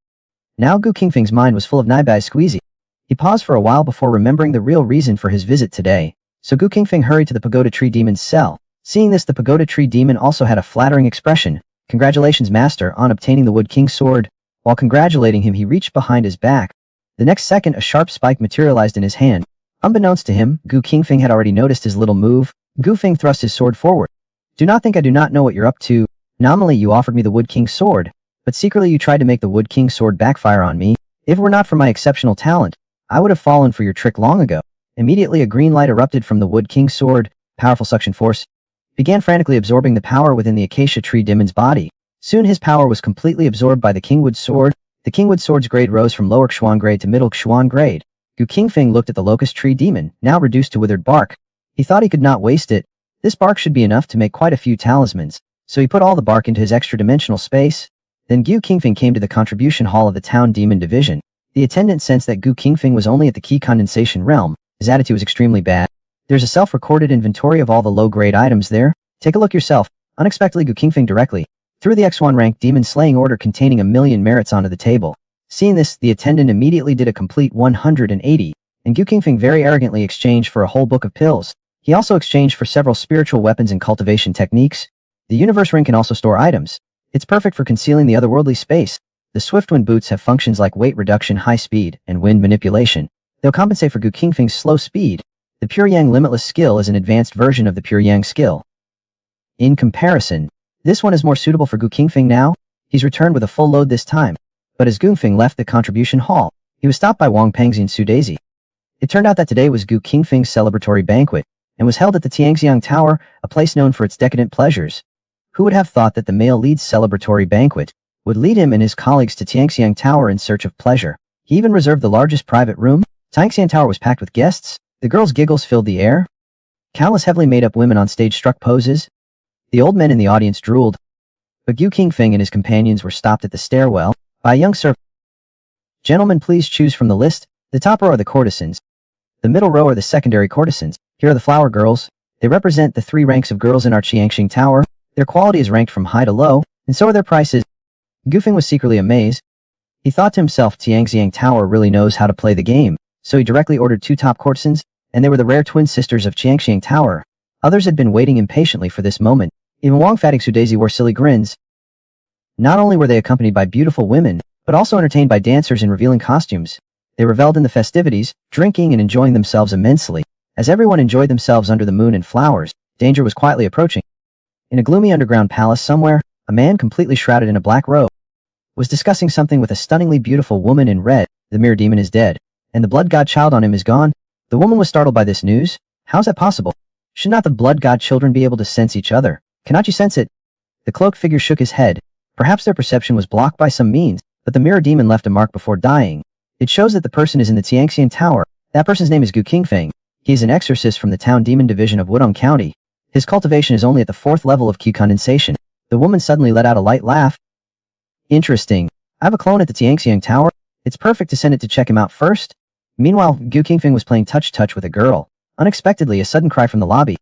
Now Gu Qingfeng's mind was full of Naibai squeezy. He paused for a while before remembering the real reason for his visit today. So Gu Qingfeng hurried to the Pagoda Tree Demon's cell. Seeing this, the Pagoda Tree Demon also had a flattering expression. Congratulations, Master, on obtaining the Wood King's sword. While congratulating him, he reached behind his back. The next second, a sharp spike materialized in his hand. Unbeknownst to him, Gu Qingfeng had already noticed his little move. Gu Feng thrust his sword forward. Do not think I do not know what you're up to. Nominally, you offered me the Wood King's sword, but secretly you tried to make the Wood King's sword backfire on me. If it were not for my exceptional talent, I would have fallen for your trick long ago. Immediately, a green light erupted from the Wood King's sword. Powerful suction force began frantically absorbing the power within the Acacia Tree Demon's body. Soon his power was completely absorbed by the Kingwood sword. The Kingwood sword's grade rose from lower Xuan grade to middle Xuan grade. Gu Qingfeng looked at the Locust Tree Demon, now reduced to withered bark. He thought he could not waste it. This bark should be enough to make quite a few talismans, so he put all the bark into his extra-dimensional space. Then Gu Qingfeng came to the contribution hall of the town demon division. The attendant sensed that Gu Qingfeng was only at the key condensation realm. His attitude was extremely bad. There's a self-recorded inventory of all the low-grade items there. Take a look yourself. Unexpectedly, Gu Qingfeng directly threw the X1 rank demon slaying order containing 1,000,000 merits onto the table. Seeing this, the attendant immediately did a complete 180, and Gu Qingfeng very arrogantly exchanged for a whole book of pills. He also exchanged for several spiritual weapons and cultivation techniques. The universe ring can also store items. It's perfect for concealing the otherworldly space. The Swiftwind boots have functions like weight reduction, high speed, and wind manipulation. They'll compensate for Gu Qingfeng's slow speed. The Pure Yang Limitless skill is an advanced version of the Pure Yang skill. In comparison, this one is more suitable for Gu Qingfeng now. He's returned with a full load this time. But as Gu Qingfeng left the contribution hall, he was stopped by Wang Pengzi and Su Daisy. It turned out that today was Gu Qingfeng's celebratory banquet, and was held at the Tianxiang Tower, a place known for its decadent pleasures. Who would have thought that the male lead's celebratory banquet would lead him and his colleagues to Tianxiang Tower in search of pleasure? He even reserved the largest private room. Tianxiang Tower was packed with guests. The girls' giggles filled the air. Countless heavily made-up women on stage struck poses. The old men in the audience drooled. But Gu Qingfeng and his companions were stopped at the stairwell by a young servant. Gentlemen, please choose from the list. The top row are the courtesans. The middle row are the secondary courtesans. Here are the flower girls. They represent the 3 ranks of girls in our Qiangxing Tower. Their quality is ranked from high to low, and so are their prices. Gu Feng was secretly amazed. He thought to himself, Tianxiang Tower really knows how to play the game, so he directly ordered 2 top courtesans, and they were the rare twin sisters of Qiangxing Tower. Others had been waiting impatiently for this moment. Even Wang Fatting Su Daisy wore silly grins. Not only were they accompanied by beautiful women, but also entertained by dancers in revealing costumes. They reveled in the festivities, drinking and enjoying themselves immensely. As everyone enjoyed themselves under the moon and flowers, danger was quietly approaching. In a gloomy underground palace somewhere, a man completely shrouded in a black robe was discussing something with a stunningly beautiful woman in red. The mirror demon is dead, and the blood god child on him is gone. The woman was startled by this news. How's that possible? Should not the blood god children be able to sense each other? Cannot you sense it? The cloaked figure shook his head. Perhaps their perception was blocked by some means, but the mirror demon left a mark before dying. It shows that the person is in the Tianxian Tower. That person's name is Gu Qingfeng. He is an exorcist from the town demon division of Wudong County. His cultivation is only at the 4th level of Qi condensation. The woman suddenly let out a light laugh. Interesting. I have a clone at the Tianxiang Tower. It's perfect to send it to check him out first. Meanwhile, Gu Qingfeng was playing touch-touch with a girl. Unexpectedly, a sudden cry from the lobby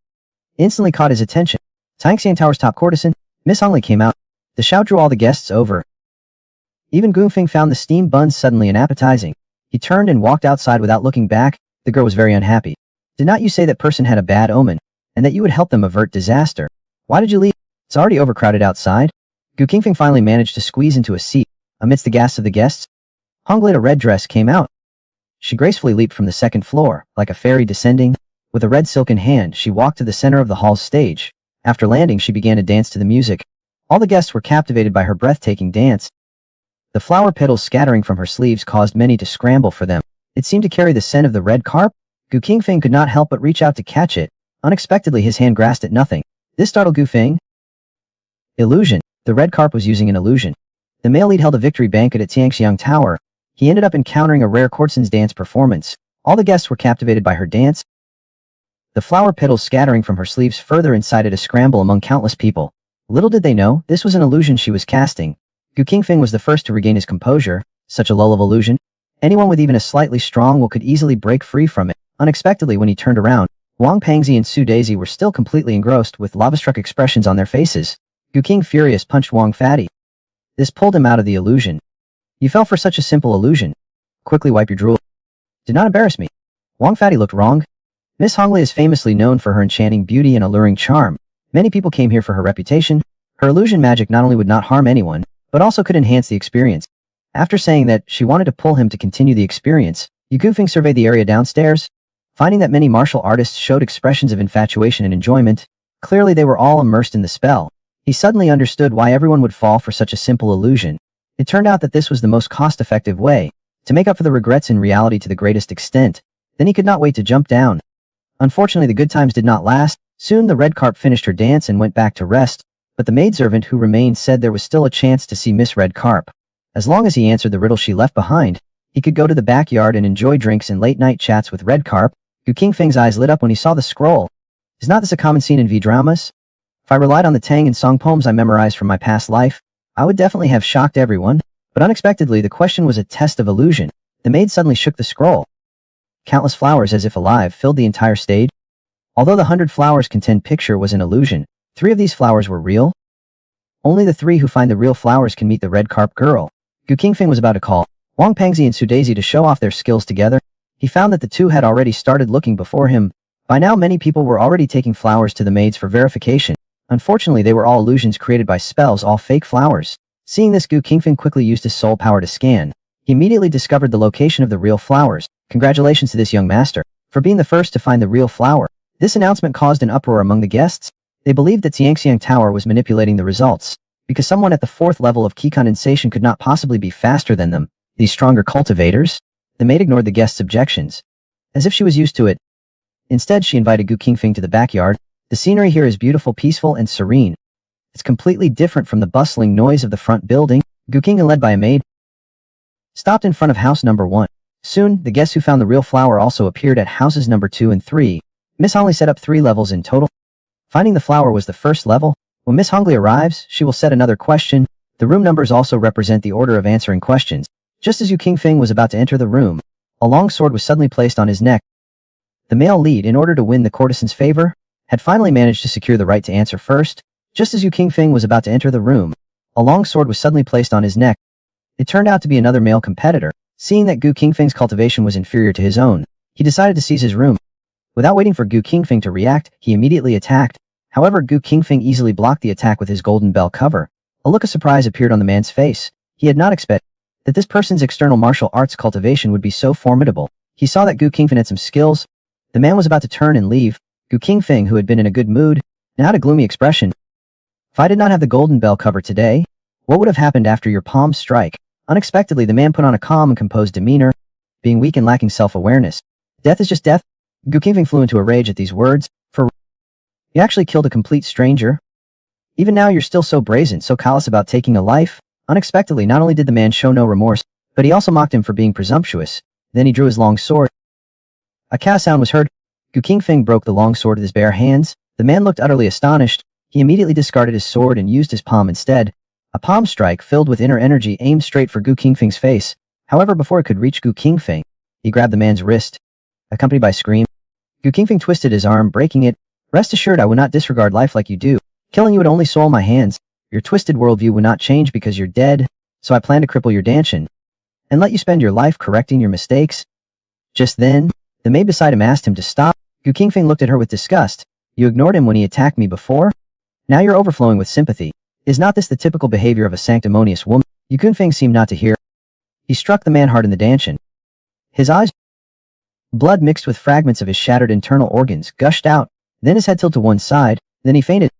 instantly caught his attention. Tianxiang Tower's top courtesan, Miss Hongli, came out. The shout drew all the guests over. Even Gu Feng found the steamed buns suddenly unappetizing. He turned and walked outside without looking back. The girl was very unhappy. Did not you say that person had a bad omen? and that you would help them avert disaster. Why did you leave? It's already overcrowded outside. Gu Qingfeng finally managed to squeeze into a seat. Amidst the gasps of the guests, Hongle's red dress came out. She gracefully leaped from the second floor, like a fairy descending. With a red silk in hand, she walked to the center of the hall's stage. After landing, she began to dance to the music. All the guests were captivated by her breathtaking dance. The flower petals scattering from her sleeves caused many to scramble for them. It seemed to carry the scent of the red carp. Gu Qingfeng could not help but reach out to catch it. Unexpectedly, his hand grasped at nothing. This startled Gu Feng. Illusion. The red carp was using an illusion. The male lead held a victory banquet at Tianxiang Tower. He ended up encountering a rare courtesan's dance performance. All the guests were captivated by her dance. The flower petals scattering from her sleeves further incited a scramble among countless people. Little did they know, this was an illusion she was casting. Gu Qingfeng was the first to regain his composure. Such a lull of illusion. Anyone with even a slightly strong will could easily break free from it. Unexpectedly, when he turned around, Wang Pangzi and Su Daisy were still completely engrossed with lava-struck expressions on their faces. Gu Qing furious punched Wang Fatty. This pulled him out of the illusion. You fell for such a simple illusion. Quickly wipe your drool. Do not embarrass me. Wang Fatty looked wrong. Miss Hongle is famously known for her enchanting beauty and alluring charm. Many people came here for her reputation. Her illusion magic not only would not harm anyone, but also could enhance the experience. After saying that she wanted to pull him to continue the experience, Gu Qingfeng surveyed the area downstairs. Finding that many martial artists showed expressions of infatuation and enjoyment, clearly they were all immersed in the spell. He suddenly understood why everyone would fall for such a simple illusion. It turned out that this was the most cost-effective way to make up for the regrets in reality to the greatest extent. Then he could not wait to jump down. Unfortunately, the good times did not last. Soon the red carp finished her dance and went back to rest, but the maidservant who remained said there was still a chance to see Miss Red Carp. As long as he answered the riddle she left behind, he could go to the backyard and enjoy drinks and late-night chats with Red Carp. Gu Qingfeng's eyes lit up when he saw the scroll. Is not this a common scene in V-dramas? If I relied on the Tang and Song poems I memorized from my past life, I would definitely have shocked everyone. But unexpectedly, the question was a test of illusion. The maid suddenly shook the scroll. Countless flowers, as if alive, filled the entire stage. Although the 100 flowers contained picture was an illusion, 3 of these flowers were real. Only the 3 who find the real flowers can meet the Red Carp girl. Gu Qingfeng was about to call Wang Pangzi and Su Daisy to show off their skills together. He found that the two had already started looking before him. By now, many people were already taking flowers to the maids for verification. Unfortunately, they were all illusions created by spells, all fake flowers. Seeing this, Gu Qingfeng quickly used his soul power to scan. He immediately discovered the location of the real flowers. Congratulations to this young master for being the first to find the real flower. This announcement caused an uproar among the guests. They believed that Tianxiang Tower was manipulating the results, because someone at the 4th level of key condensation could not possibly be faster than them. These stronger cultivators? The maid ignored the guests' objections, as if she was used to it. Instead, she invited Gu Qingfeng to the backyard. The scenery here is beautiful, peaceful, and serene. It's completely different from the bustling noise of the front building. Gu Qingfeng, led by a maid, stopped in front of house number 1. Soon, the guests who found the real flower also appeared at houses number 2 and 3. Miss Hongle set up 3 levels in total. Finding the flower was the first level. When Miss Hongle arrives, she will set another question. The room numbers also represent the order of answering questions. Just as Gu Qingfeng was about to enter the room, a long sword was suddenly placed on his neck. The male lead, in order to win the courtesan's favor, had finally managed to secure the right to answer first. Just as Gu Qingfeng was about to enter the room, a long sword was suddenly placed on his neck. It turned out to be another male competitor. Seeing that Gu Qingfeng's cultivation was inferior to his own, he decided to seize his room. Without waiting for Gu Qingfeng to react, he immediately attacked. However, Gu Qingfeng easily blocked the attack with his golden bell cover. A look of surprise appeared on the man's face. He had not expected that this person's external martial arts cultivation would be so formidable. He saw that Gu Qingfeng had some skills. The man was about to turn and leave. Gu Qingfeng, who had been in a good mood, now had a gloomy expression. If I did not have the golden bell cover today, what would have happened after your palm strike? Unexpectedly, the man put on a calm and composed demeanor, being weak and lacking self-awareness. Death is just death. Gu Qingfeng flew into a rage at these words. You actually killed a complete stranger? Even now you're still so brazen, so callous about taking a life? Unexpectedly, not only did the man show no remorse, but he also mocked him for being presumptuous. Then he drew his long sword. A cow sound was heard. Gu Qingfeng broke the long sword with his bare hands. The man looked utterly astonished. He immediately discarded his sword and used his palm instead. A palm strike filled with inner energy aimed straight for Gu Qingfeng's face. However, before it could reach Gu Qingfeng, he grabbed the man's wrist, accompanied by a scream. Gu Qingfeng twisted his arm, breaking it. Rest assured, I would not disregard life like you do. Killing you would only soil my hands. Your twisted worldview would not change because you're dead, so I plan to cripple your danshin and let you spend your life correcting your mistakes. Just then, the maid beside him asked him to stop. Gu Qingfeng looked at her with disgust. You ignored him when he attacked me before? Now you're overflowing with sympathy. Is not this the typical behavior of a sanctimonious woman? Gu Qingfeng seemed not to hear. He struck the man hard in the dantian. His eyes, blood mixed with fragments of his shattered internal organs, gushed out, then his head tilted to one side, then he fainted.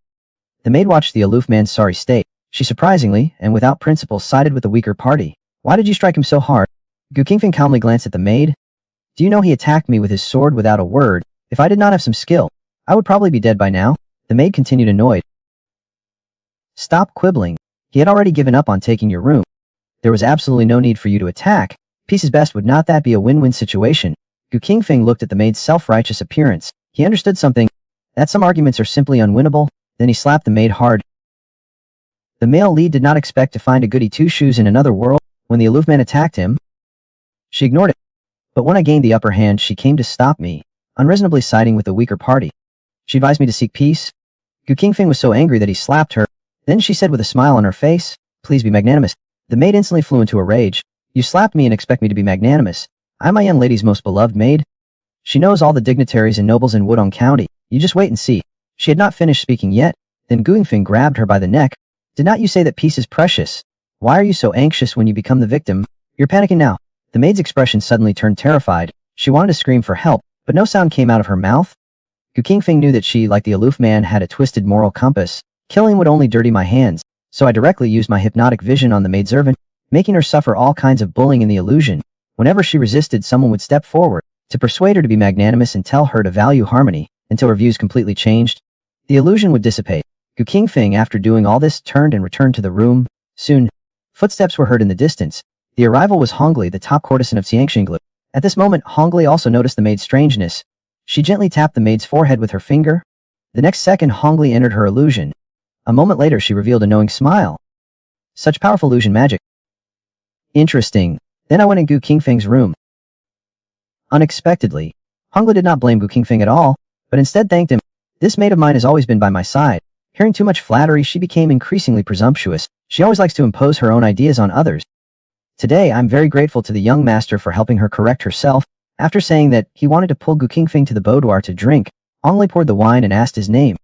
The maid watched the aloof man's sorry state. She surprisingly, and without principle, sided with the weaker party. Why did you strike him so hard? Gu Qingfeng calmly glanced at the maid. Do you know he attacked me with his sword without a word? If I did not have some skill, I would probably be dead by now. The maid continued annoyed. Stop quibbling. He had already given up on taking your room. There was absolutely no need for you to attack. Peace is best. Would not that be a win-win situation? Gu Qingfeng looked at the maid's self-righteous appearance. He understood something, that some arguments are simply unwinnable. Then he slapped the maid hard. The male lead did not expect to find a goody two-shoes in another world. When the aloof man attacked him, she ignored it. But when I gained the upper hand, she came to stop me, unreasonably siding with the weaker party. She advised me to seek peace. Gu Qingfeng was so angry that he slapped her. Then she said with a smile on her face, please be magnanimous. The maid instantly flew into a rage. You slapped me and expect me to be magnanimous. I'm my young lady's most beloved maid. She knows all the dignitaries and nobles in Wudong County. You just wait and see. She had not finished speaking yet. Then Gu Qingfeng grabbed her by the neck. Did not you say that peace is precious? Why are you so anxious when you become the victim? You're panicking now. The maid's expression suddenly turned terrified. She wanted to scream for help, but no sound came out of her mouth. Gu Qingfeng knew that she, like the aloof man, had a twisted moral compass. Killing would only dirty my hands, so I directly used my hypnotic vision on the maidservant, making her suffer all kinds of bullying in the illusion. Whenever she resisted, someone would step forward to persuade her to be magnanimous and tell her to value harmony, until her views completely changed. The illusion would dissipate. Gu Qingfeng, after doing all this, turned and returned to the room. Soon, footsteps were heard in the distance. The arrival was Hongli, the top courtesan of Xiangxinglu. At this moment, Hongli also noticed the maid's strangeness. She gently tapped the maid's forehead with her finger. The next second, Hongli entered her illusion. A moment later, she revealed a knowing smile. Such powerful illusion magic. Interesting. Then I went in Gu Qingfeng's room. Unexpectedly, Hongli did not blame Gu Qingfeng at all, but instead thanked him. This maid of mine has always been by my side. Hearing too much flattery, she became increasingly presumptuous. She always likes to impose her own ideas on others. Today, I'm very grateful to the young master for helping her correct herself. After saying that he wanted to pull Gu Qingfeng to the boudoir to drink, Hongli poured the wine and asked his name.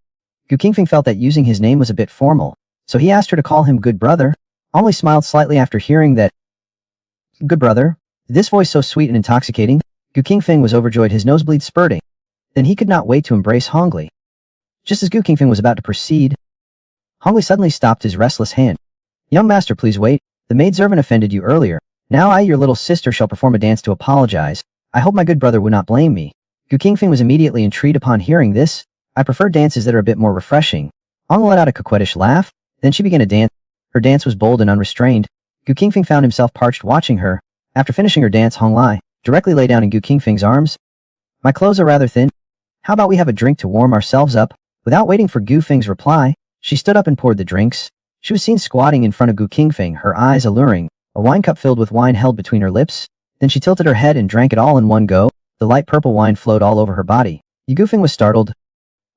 Gu Qingfeng felt that using his name was a bit formal, so he asked her to call him good brother. Hongli smiled slightly after hearing that. Good brother? This voice so sweet and intoxicating? Gu Qingfeng was overjoyed, his nosebleed spurting. Then he could not wait to embrace Hongli. Just as Gu Qingfeng was about to proceed, Hongli suddenly stopped his restless hand. Young master, please wait. The maidservant offended you earlier. Now I, your little sister, shall perform a dance to apologize. I hope my good brother would not blame me. Gu Qingfeng was immediately intrigued upon hearing this. I prefer dances that are a bit more refreshing. Hongli let out a coquettish laugh. Then she began to dance. Her dance was bold and unrestrained. Gu Qingfeng found himself parched watching her. After finishing her dance, Hongli directly lay down in Gu Qingfeng's arms. My clothes are rather thin. How about we have a drink to warm ourselves up? Without waiting for Gu Feng's reply, she stood up and poured the drinks. She was seen squatting in front of Gu Qingfeng, her eyes alluring, a wine cup filled with wine held between her lips. Then she tilted her head and drank it all in one go. The light purple wine flowed all over her body. Gu Qingfeng was startled.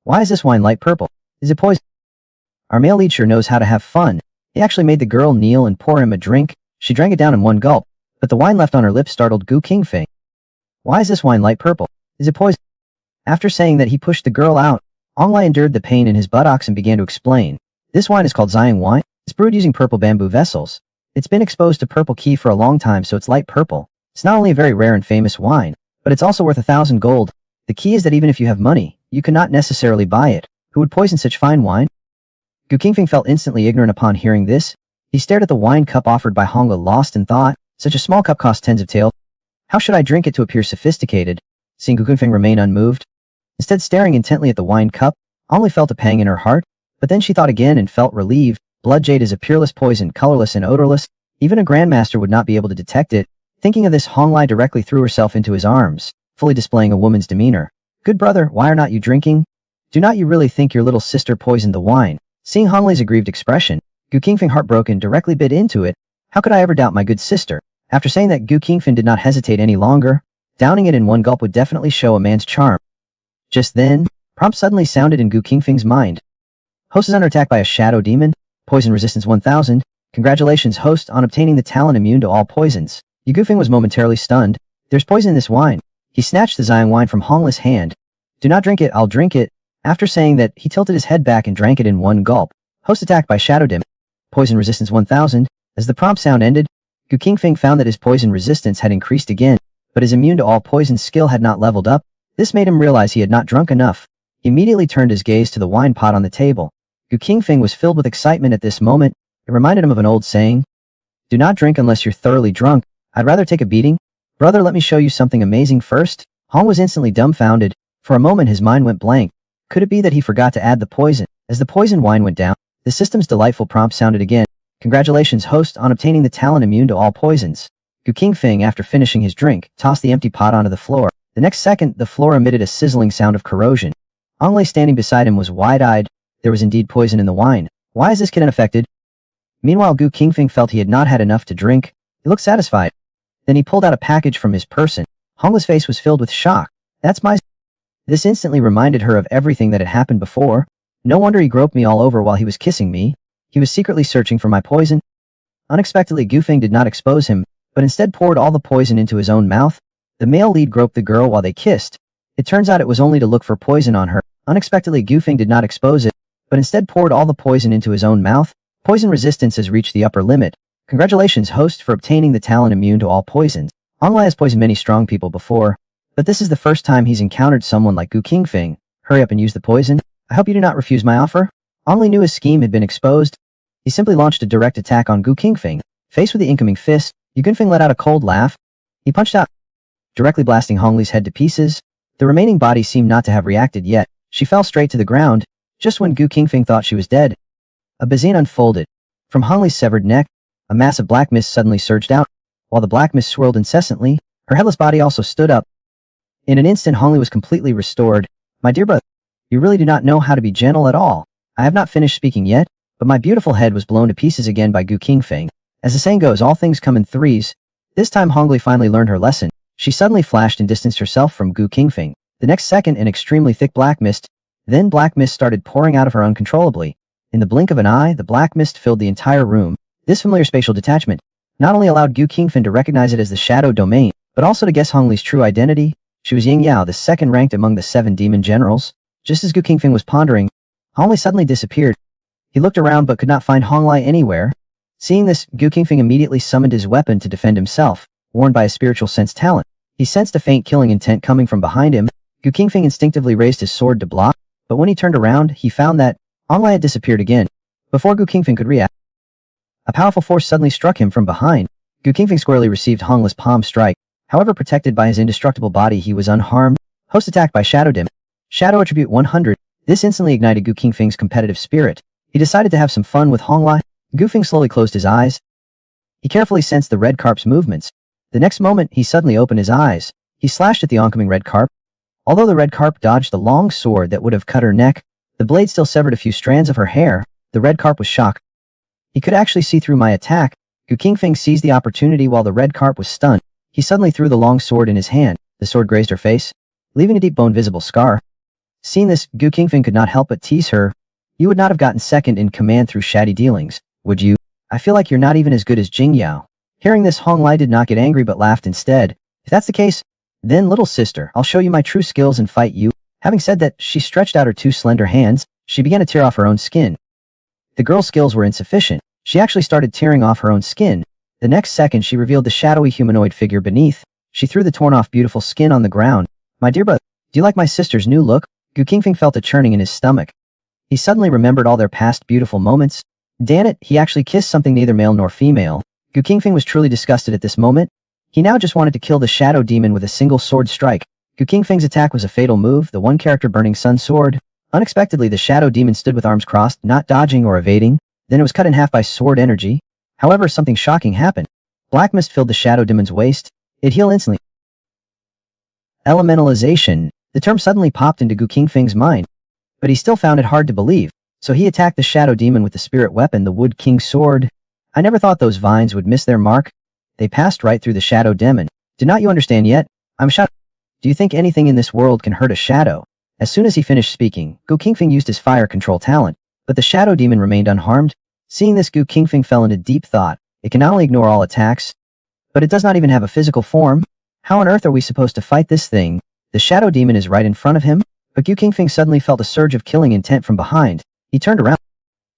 Why is this wine light purple? Is it poison? Our male lead sure knows how to have fun. He actually made the girl kneel and pour him a drink. She drank it down in one gulp, but the wine left on her lips startled Gu Qingfeng. Why is this wine light purple? Is it poison? After saying that, he pushed the girl out. Hongli endured the pain in his buttocks and began to explain. This wine is called Xiang wine. It's brewed using purple bamboo vessels. It's been exposed to purple key for a long time, so it's light purple. It's not only a very rare and famous wine, but it's also worth 1,000 gold. The key is that even if you have money, you cannot necessarily buy it. Who would poison such fine wine? Gu Qingfeng felt instantly ignorant upon hearing this. He stared at the wine cup offered by Hongli, lost in thought. Such a small cup costs tens of taels. How should I drink it to appear sophisticated? Seeing Gu Qingfeng remain unmoved, instead staring intently at the wine cup, Hongli felt a pang in her heart, but then she thought again and felt relieved. Blood jade is a peerless poison, colorless and odorless. Even a grandmaster would not be able to detect it. Thinking of this, Hongli directly threw herself into his arms, fully displaying a woman's demeanor. Good brother, why are not you drinking? Do not you really think your little sister poisoned the wine? Seeing Hongli's aggrieved expression, Gu Qingfeng, heartbroken, directly bit into it. How could I ever doubt my good sister? After saying that, Gu Qingfeng did not hesitate any longer. Downing it in one gulp would definitely show a man's charm. Just then, prompt suddenly sounded in Gu Qingfeng's mind. Host is under attack by a shadow demon. Poison resistance 1000. Congratulations, host, on obtaining the talent immune to all poisons. Gu Qingfeng was momentarily stunned. There's poison in this wine. He snatched the Xiang wine from Hongli's hand. Do not drink it, I'll drink it. After saying that, he tilted his head back and drank it in one gulp. Host attacked by Shadow Demon. Poison resistance 1000. As the prompt sound ended, Gu Qingfeng found that his poison resistance had increased again, but his immune to all poison skill had not leveled up. This made him realize he had not drunk enough. He immediately turned his gaze to the wine pot on the table. Gu Qingfeng was filled with excitement at this moment. It reminded him of an old saying. Do not drink unless you're thoroughly drunk. I'd rather take a beating. Brother, let me show you something amazing first. Hong was instantly dumbfounded. For a moment his mind went blank. Could it be that he forgot to add the poison? As the poison wine went down, the system's delightful prompt sounded again. Congratulations, host, on obtaining the talent immune to all poisons. Gu Qingfeng, after finishing his drink, tossed the empty pot onto the floor. The next second, the floor emitted a sizzling sound of corrosion. Hong Lei standing beside him was wide-eyed. There was indeed poison in the wine. Why is this kid unaffected? Meanwhile, Gu Qingfeng felt he had not had enough to drink. He looked satisfied. Then he pulled out a package from his person. Hong Lei's face was filled with shock. That's my... This instantly reminded her of everything that had happened before. No wonder he groped me all over while he was kissing me. He was secretly searching for my poison. Unexpectedly, Gu Feng did not expose him, but instead poured all the poison into his own mouth. The male lead groped the girl while they kissed. It turns out it was only to look for poison on her. Unexpectedly, Gu Feng did not expose it, but instead poured all the poison into his own mouth. Poison resistance has reached the upper limit. Congratulations, host, for obtaining the talent immune to all poisons. Hong Lei has poisoned many strong people before, but this is the first time he's encountered someone like Gu Qingfeng. Hurry up and use the poison. I hope you do not refuse my offer. Hong Lei knew his scheme had been exposed. He simply launched a direct attack on Gu Qingfeng. Faced with the incoming fist, Gu Qingfeng let out a cold laugh. He punched out, directly blasting Hong Lei's head to pieces. The remaining body seemed not to have reacted yet. She fell straight to the ground, just when Gu Qingfeng thought she was dead. A bazine unfolded. From Hong Lei's severed neck, a mass of black mist suddenly surged out. While the black mist swirled incessantly, her headless body also stood up. In an instant, Hong Lei was completely restored. My dear brother, you really do not know how to be gentle at all. I have not finished speaking yet, but my beautiful head was blown to pieces again by Gu Qingfeng. As the saying goes, all things come in threes. This time Hong Lei finally learned her lesson. She suddenly flashed and distanced herself from Gu Qingfeng. The next second, an extremely thick black mist. Then black mist started pouring out of her uncontrollably. In the blink of an eye, the black mist filled the entire room. This familiar spatial detachment not only allowed Gu Qingfeng to recognize it as the shadow domain, but also to guess Hong Lei's true identity. She was Ying Yao, the second ranked among the 7 demon generals. Just as Gu Qingfeng was pondering, Hong Lei suddenly disappeared. He looked around but could not find Hong Lei anywhere. Seeing this, Gu Qingfeng immediately summoned his weapon to defend himself, warned by a spiritual sense talent. He sensed a faint killing intent coming from behind him. Gu Qingfeng instinctively raised his sword to block, but when he turned around, he found that Hong Lei had disappeared again. Before Gu Qingfeng could react, a powerful force suddenly struck him from behind. Gu Qingfeng squarely received Hong Lei's palm strike. However, protected by his indestructible body, he was unharmed. Host attacked by Shadow Demon. Shadow attribute 100. This instantly ignited Gu Qingfeng's competitive spirit. He decided to have some fun with Hong Lei. Gu Feng slowly closed his eyes. He carefully sensed the red carp's movements. The next moment, he suddenly opened his eyes. He slashed at the oncoming red carp. Although the red carp dodged the long sword that would have cut her neck, the blade still severed a few strands of her hair. The red carp was shocked. He could actually see through my attack. Gu Qingfeng seized the opportunity while the red carp was stunned. He suddenly threw the long sword in his hand. The sword grazed her face, leaving a deep bone-visible scar. Seeing this, Gu Qingfeng could not help but tease her. You would not have gotten second in command through shady dealings, would you? I feel like you're not even as good as Jing Yao. Hearing this, Hong Lei did not get angry but laughed instead. If that's the case, then little sister, I'll show you my true skills and fight you. Having said that, she stretched out her 2 slender hands. She began to tear off her own skin. The girl's skills were insufficient. She actually started tearing off her own skin. The next second, she revealed the shadowy humanoid figure beneath. She threw the torn-off beautiful skin on the ground. My dear brother, do you like my sister's new look? Gu Qingfeng felt a churning in his stomach. He suddenly remembered all their past beautiful moments. Damn it, he actually kissed something neither male nor female. Gu Qingfeng was truly disgusted at this moment. He now just wanted to kill the shadow demon with a single sword strike. Gu Qingfeng's attack was a fatal move, the one-character burning sun sword. Unexpectedly, the shadow demon stood with arms crossed, not dodging or evading. Then it was cut in half by sword energy. However, something shocking happened. Black mist filled the shadow demon's waist. It healed instantly. Elementalization. The term suddenly popped into Gu Qingfeng's mind, but he still found it hard to believe. So he attacked the shadow demon with the spirit weapon, the Wood King sword. I never thought those vines would miss their mark. They passed right through the shadow demon. Did not you understand yet? I'm shocked. Do you think anything in this world can hurt a shadow? As soon as he finished speaking, Gu Qingfeng used his fire control talent, but the shadow demon remained unharmed. Seeing this, Gu Qingfeng fell into deep thought. It can not only ignore all attacks, but it does not even have a physical form. How on earth are we supposed to fight this thing? The shadow demon is right in front of him, But Gu Qingfeng suddenly felt a surge of killing intent from behind. He turned around,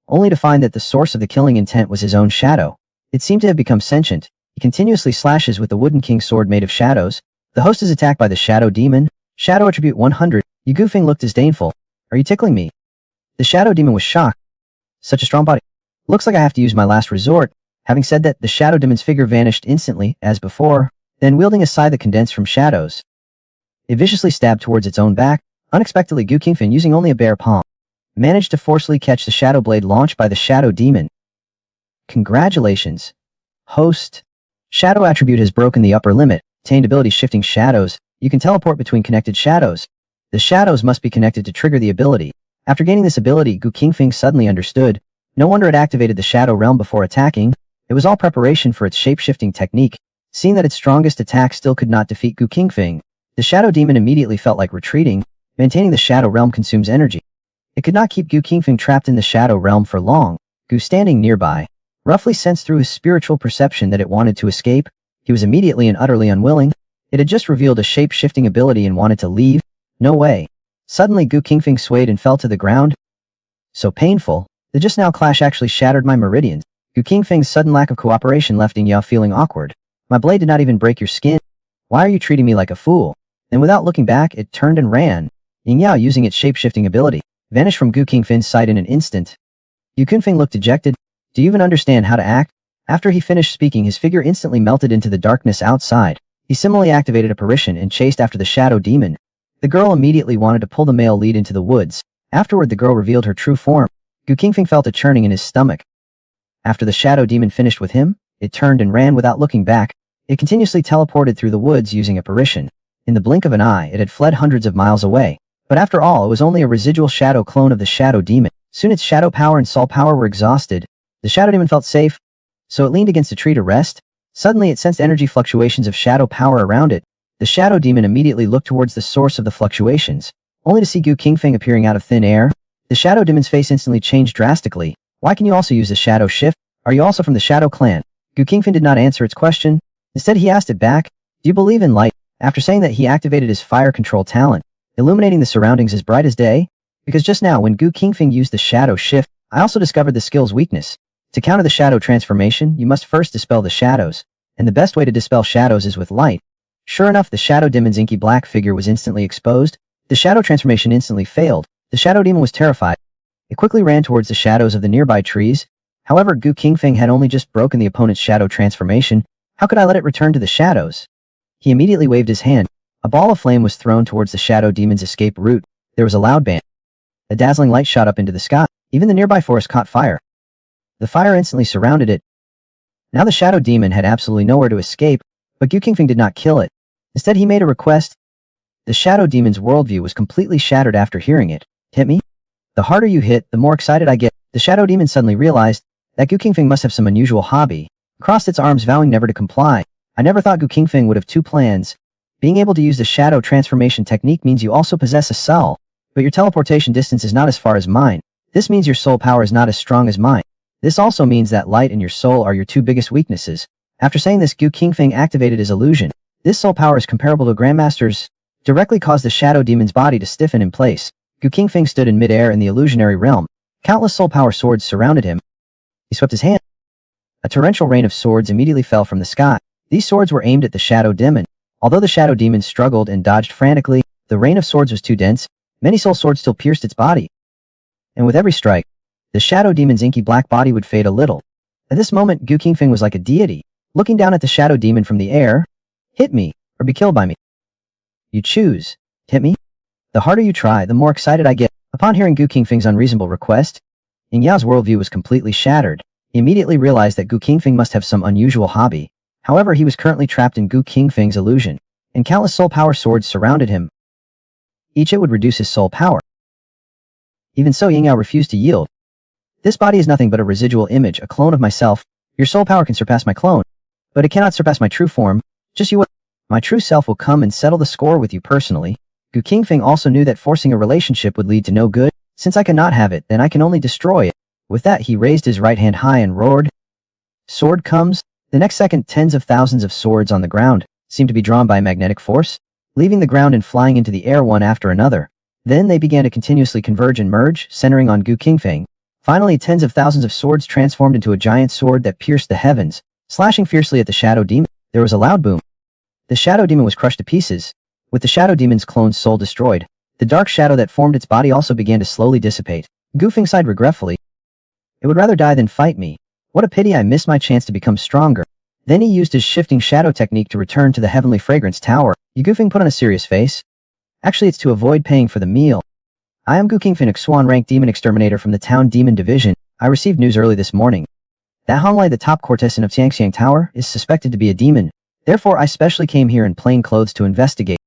only to find that the source of the killing intent was his own shadow. It seemed to have become sentient. He continuously slashes with the wooden king sword made of shadows. The host is attacked by the shadow demon. Shadow attribute 100. Gu Qingfeng looked disdainful. Are you tickling me? The shadow demon was shocked. Such a strong body. Looks like I have to use my last resort. Having said that, the shadow demon's figure vanished instantly, as before, then wielding a scythe that condensed from shadows. It viciously stabbed towards its own back. Unexpectedly, Gu Qingfeng, using only a bare palm, managed to forcefully catch the shadow blade launched by the shadow demon. Congratulations, host. Shadow attribute has broken the upper limit. Attained ability shifting shadows. You can teleport between connected shadows. The shadows must be connected to trigger the ability. After gaining this ability, Gu Qingfeng suddenly understood. No wonder it activated the shadow realm before attacking. It was all preparation for its shape-shifting technique. Seeing that its strongest attack still could not defeat Gu Qingfeng, the shadow demon immediately felt like retreating. Maintaining the shadow realm consumes energy. It could not keep Gu Qingfeng trapped in the shadow realm for long. Gu, standing nearby, roughly sensed through his spiritual perception that it wanted to escape. He was immediately and utterly unwilling. It had just revealed a shape-shifting ability and wanted to leave. No way. Suddenly Gu Qingfeng swayed and fell to the ground. So painful. The just now clash actually shattered my meridians. Gu Qingfeng's sudden lack of cooperation left Ying Yao feeling awkward. My blade did not even break your skin. Why are you treating me like a fool? And without looking back, it turned and ran. Ying Yao, using its shape-shifting ability, vanished from Gu Qingfeng's sight in an instant. Gu Qingfeng looked dejected. Do you even understand how to act? After he finished speaking, his figure instantly melted into the darkness outside. He similarly activated apparition and chased after the shadow demon. The girl immediately wanted to pull the male lead into the woods. Afterward, the girl revealed her true form. Gu Qingfeng felt a churning in his stomach. After the shadow demon finished with him, it turned and ran without looking back. It continuously teleported through the woods using apparition. In the blink of an eye, it had fled hundreds of miles away. But after all, it was only a residual shadow clone of the shadow demon. Soon its shadow power and soul power were exhausted. The shadow demon felt safe, so it leaned against a tree to rest. Suddenly, it sensed energy fluctuations of shadow power around it. The shadow demon immediately looked towards the source of the fluctuations, only to see Gu Qingfeng appearing out of thin air. The shadow demon's face instantly changed drastically. Why can you also use the shadow shift? Are you also from the shadow clan? Gu Qingfeng did not answer its question. Instead, he asked it back. Do you believe in light? After saying that, he activated his fire control talent, illuminating the surroundings as bright as day. Because just now, when Gu Qingfeng used the shadow shift, I also discovered the skill's weakness. To counter the shadow transformation, you must first dispel the shadows. And the best way to dispel shadows is with light. Sure enough, the shadow demon's inky black figure was instantly exposed. The shadow transformation instantly failed. The shadow demon was terrified. It quickly ran towards the shadows of the nearby trees. However, Gu Qingfeng had only just broken the opponent's shadow transformation. How could I let it return to the shadows? He immediately waved his hand. A ball of flame was thrown towards the shadow demon's escape route. There was a loud bang. A dazzling light shot up into the sky. Even the nearby forest caught fire. The fire instantly surrounded it. Now the shadow demon had absolutely nowhere to escape, but Gu Qingfeng did not kill it. Instead, he made a request. The shadow demon's worldview was completely shattered after hearing it. Hit me? The harder you hit, the more excited I get. The shadow demon suddenly realized that Gu Qingfeng must have some unusual hobby. Crossed its arms, vowing never to comply. I never thought Gu Qingfeng would have two plans. Being able to use the shadow transformation technique means you also possess a soul, but your teleportation distance is not as far as mine. This means your soul power is not as strong as mine. This also means that light and your soul are your two biggest weaknesses. After saying this, Gu Qingfeng activated his illusion. This soul power is comparable to a Grandmaster's. Directly caused the shadow demon's body to stiffen in place. Gu Qingfeng stood in midair in the illusionary realm. Countless soul power swords surrounded him. He swept his hand. A torrential rain of swords immediately fell from the sky. These swords were aimed at the shadow demon. Although the shadow demon struggled and dodged frantically, the rain of swords was too dense. Many soul swords still pierced its body. And with every strike, the shadow demon's inky black body would fade a little. At this moment, Gu Qingfeng was like a deity, looking down at the shadow demon from the air. Hit me, or be killed by me. You choose. Hit me? The harder you try, the more excited I get. Upon hearing Gu Qingfeng's unreasonable request, Ying Yao's worldview was completely shattered. He immediately realized that Gu Qingfeng must have some unusual hobby. However, he was currently trapped in Gu Qingfeng's illusion, and countless soul power swords surrounded him. Each it would reduce his soul power. Even so, Ying Yao refused to yield. This body is nothing but a residual image, a clone of myself. Your soul power can surpass my clone, but it cannot surpass my true form. Just you wait. My true self will come and settle the score with you personally. Gu Qingfeng also knew that forcing a relationship would lead to no good. Since I cannot have it, then I can only destroy it. With that, he raised his right hand high and roared. Sword comes. The next second, tens of thousands of swords on the ground seemed to be drawn by a magnetic force, leaving the ground and flying into the air one after another. Then they began to continuously converge and merge, centering on Gu Qingfeng. Finally, tens of thousands of swords transformed into a giant sword that pierced the heavens, slashing fiercely at the shadow demon. There was a loud boom. The shadow demon was crushed to pieces. With the shadow demon's clone's soul destroyed, the dark shadow that formed its body also began to slowly dissipate. Gu Feng sighed regretfully. It would rather die than fight me. What a pity I missed my chance to become stronger. Then he used his shifting shadow technique to return to the heavenly fragrance tower. Gu Feng put on a serious face. Actually, it's to avoid paying for the meal. I am Gu Qingfeng, a Xuan-ranked demon exterminator from the town demon division. I received news early this morning. That Honglai, the top courtesan of Tianxiang Tower, is suspected to be a demon. Therefore, I specially came here in plain clothes to investigate.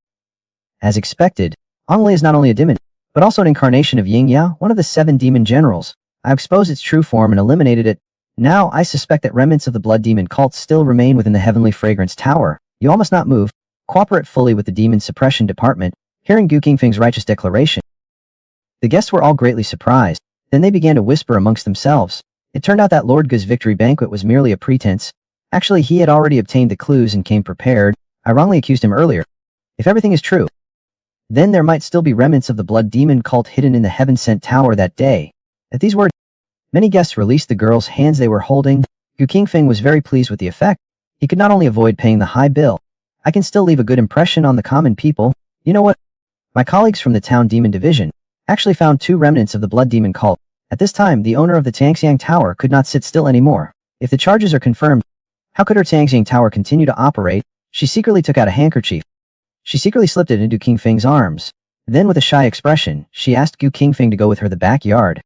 As expected, Honglai is not only a demon, but also an incarnation of Ying Yao, one of the 7 demon generals. I exposed its true form and eliminated it. Now, I suspect that remnants of the blood demon cult still remain within the heavenly fragrance tower. You all must not move. Cooperate fully with the demon suppression department. Hearing Gu Qingfeng's righteous declaration, the guests were all greatly surprised. Then they began to whisper amongst themselves. It turned out that Lord Gu's victory banquet was merely a pretense. Actually, he had already obtained the clues and came prepared. I wrongly accused him earlier. If everything is true, then there might still be remnants of the blood demon cult hidden in the heaven-sent tower that day. At these words, many guests released the girls' hands they were holding. Gu Qingfeng was very pleased with the effect. He could not only avoid paying the high bill, I can still leave a good impression on the common people. You know what? My colleagues from the town demon division actually found 2 remnants of the blood demon cult. At this time, the owner of the Tianxiang Tower could not sit still anymore. If the charges are confirmed, how could her Tianxiang Tower continue to operate? She secretly took out a handkerchief. She secretly slipped it into Qingfeng's arms. Then with a shy expression, she asked Gu Qingfeng to go with her to the backyard.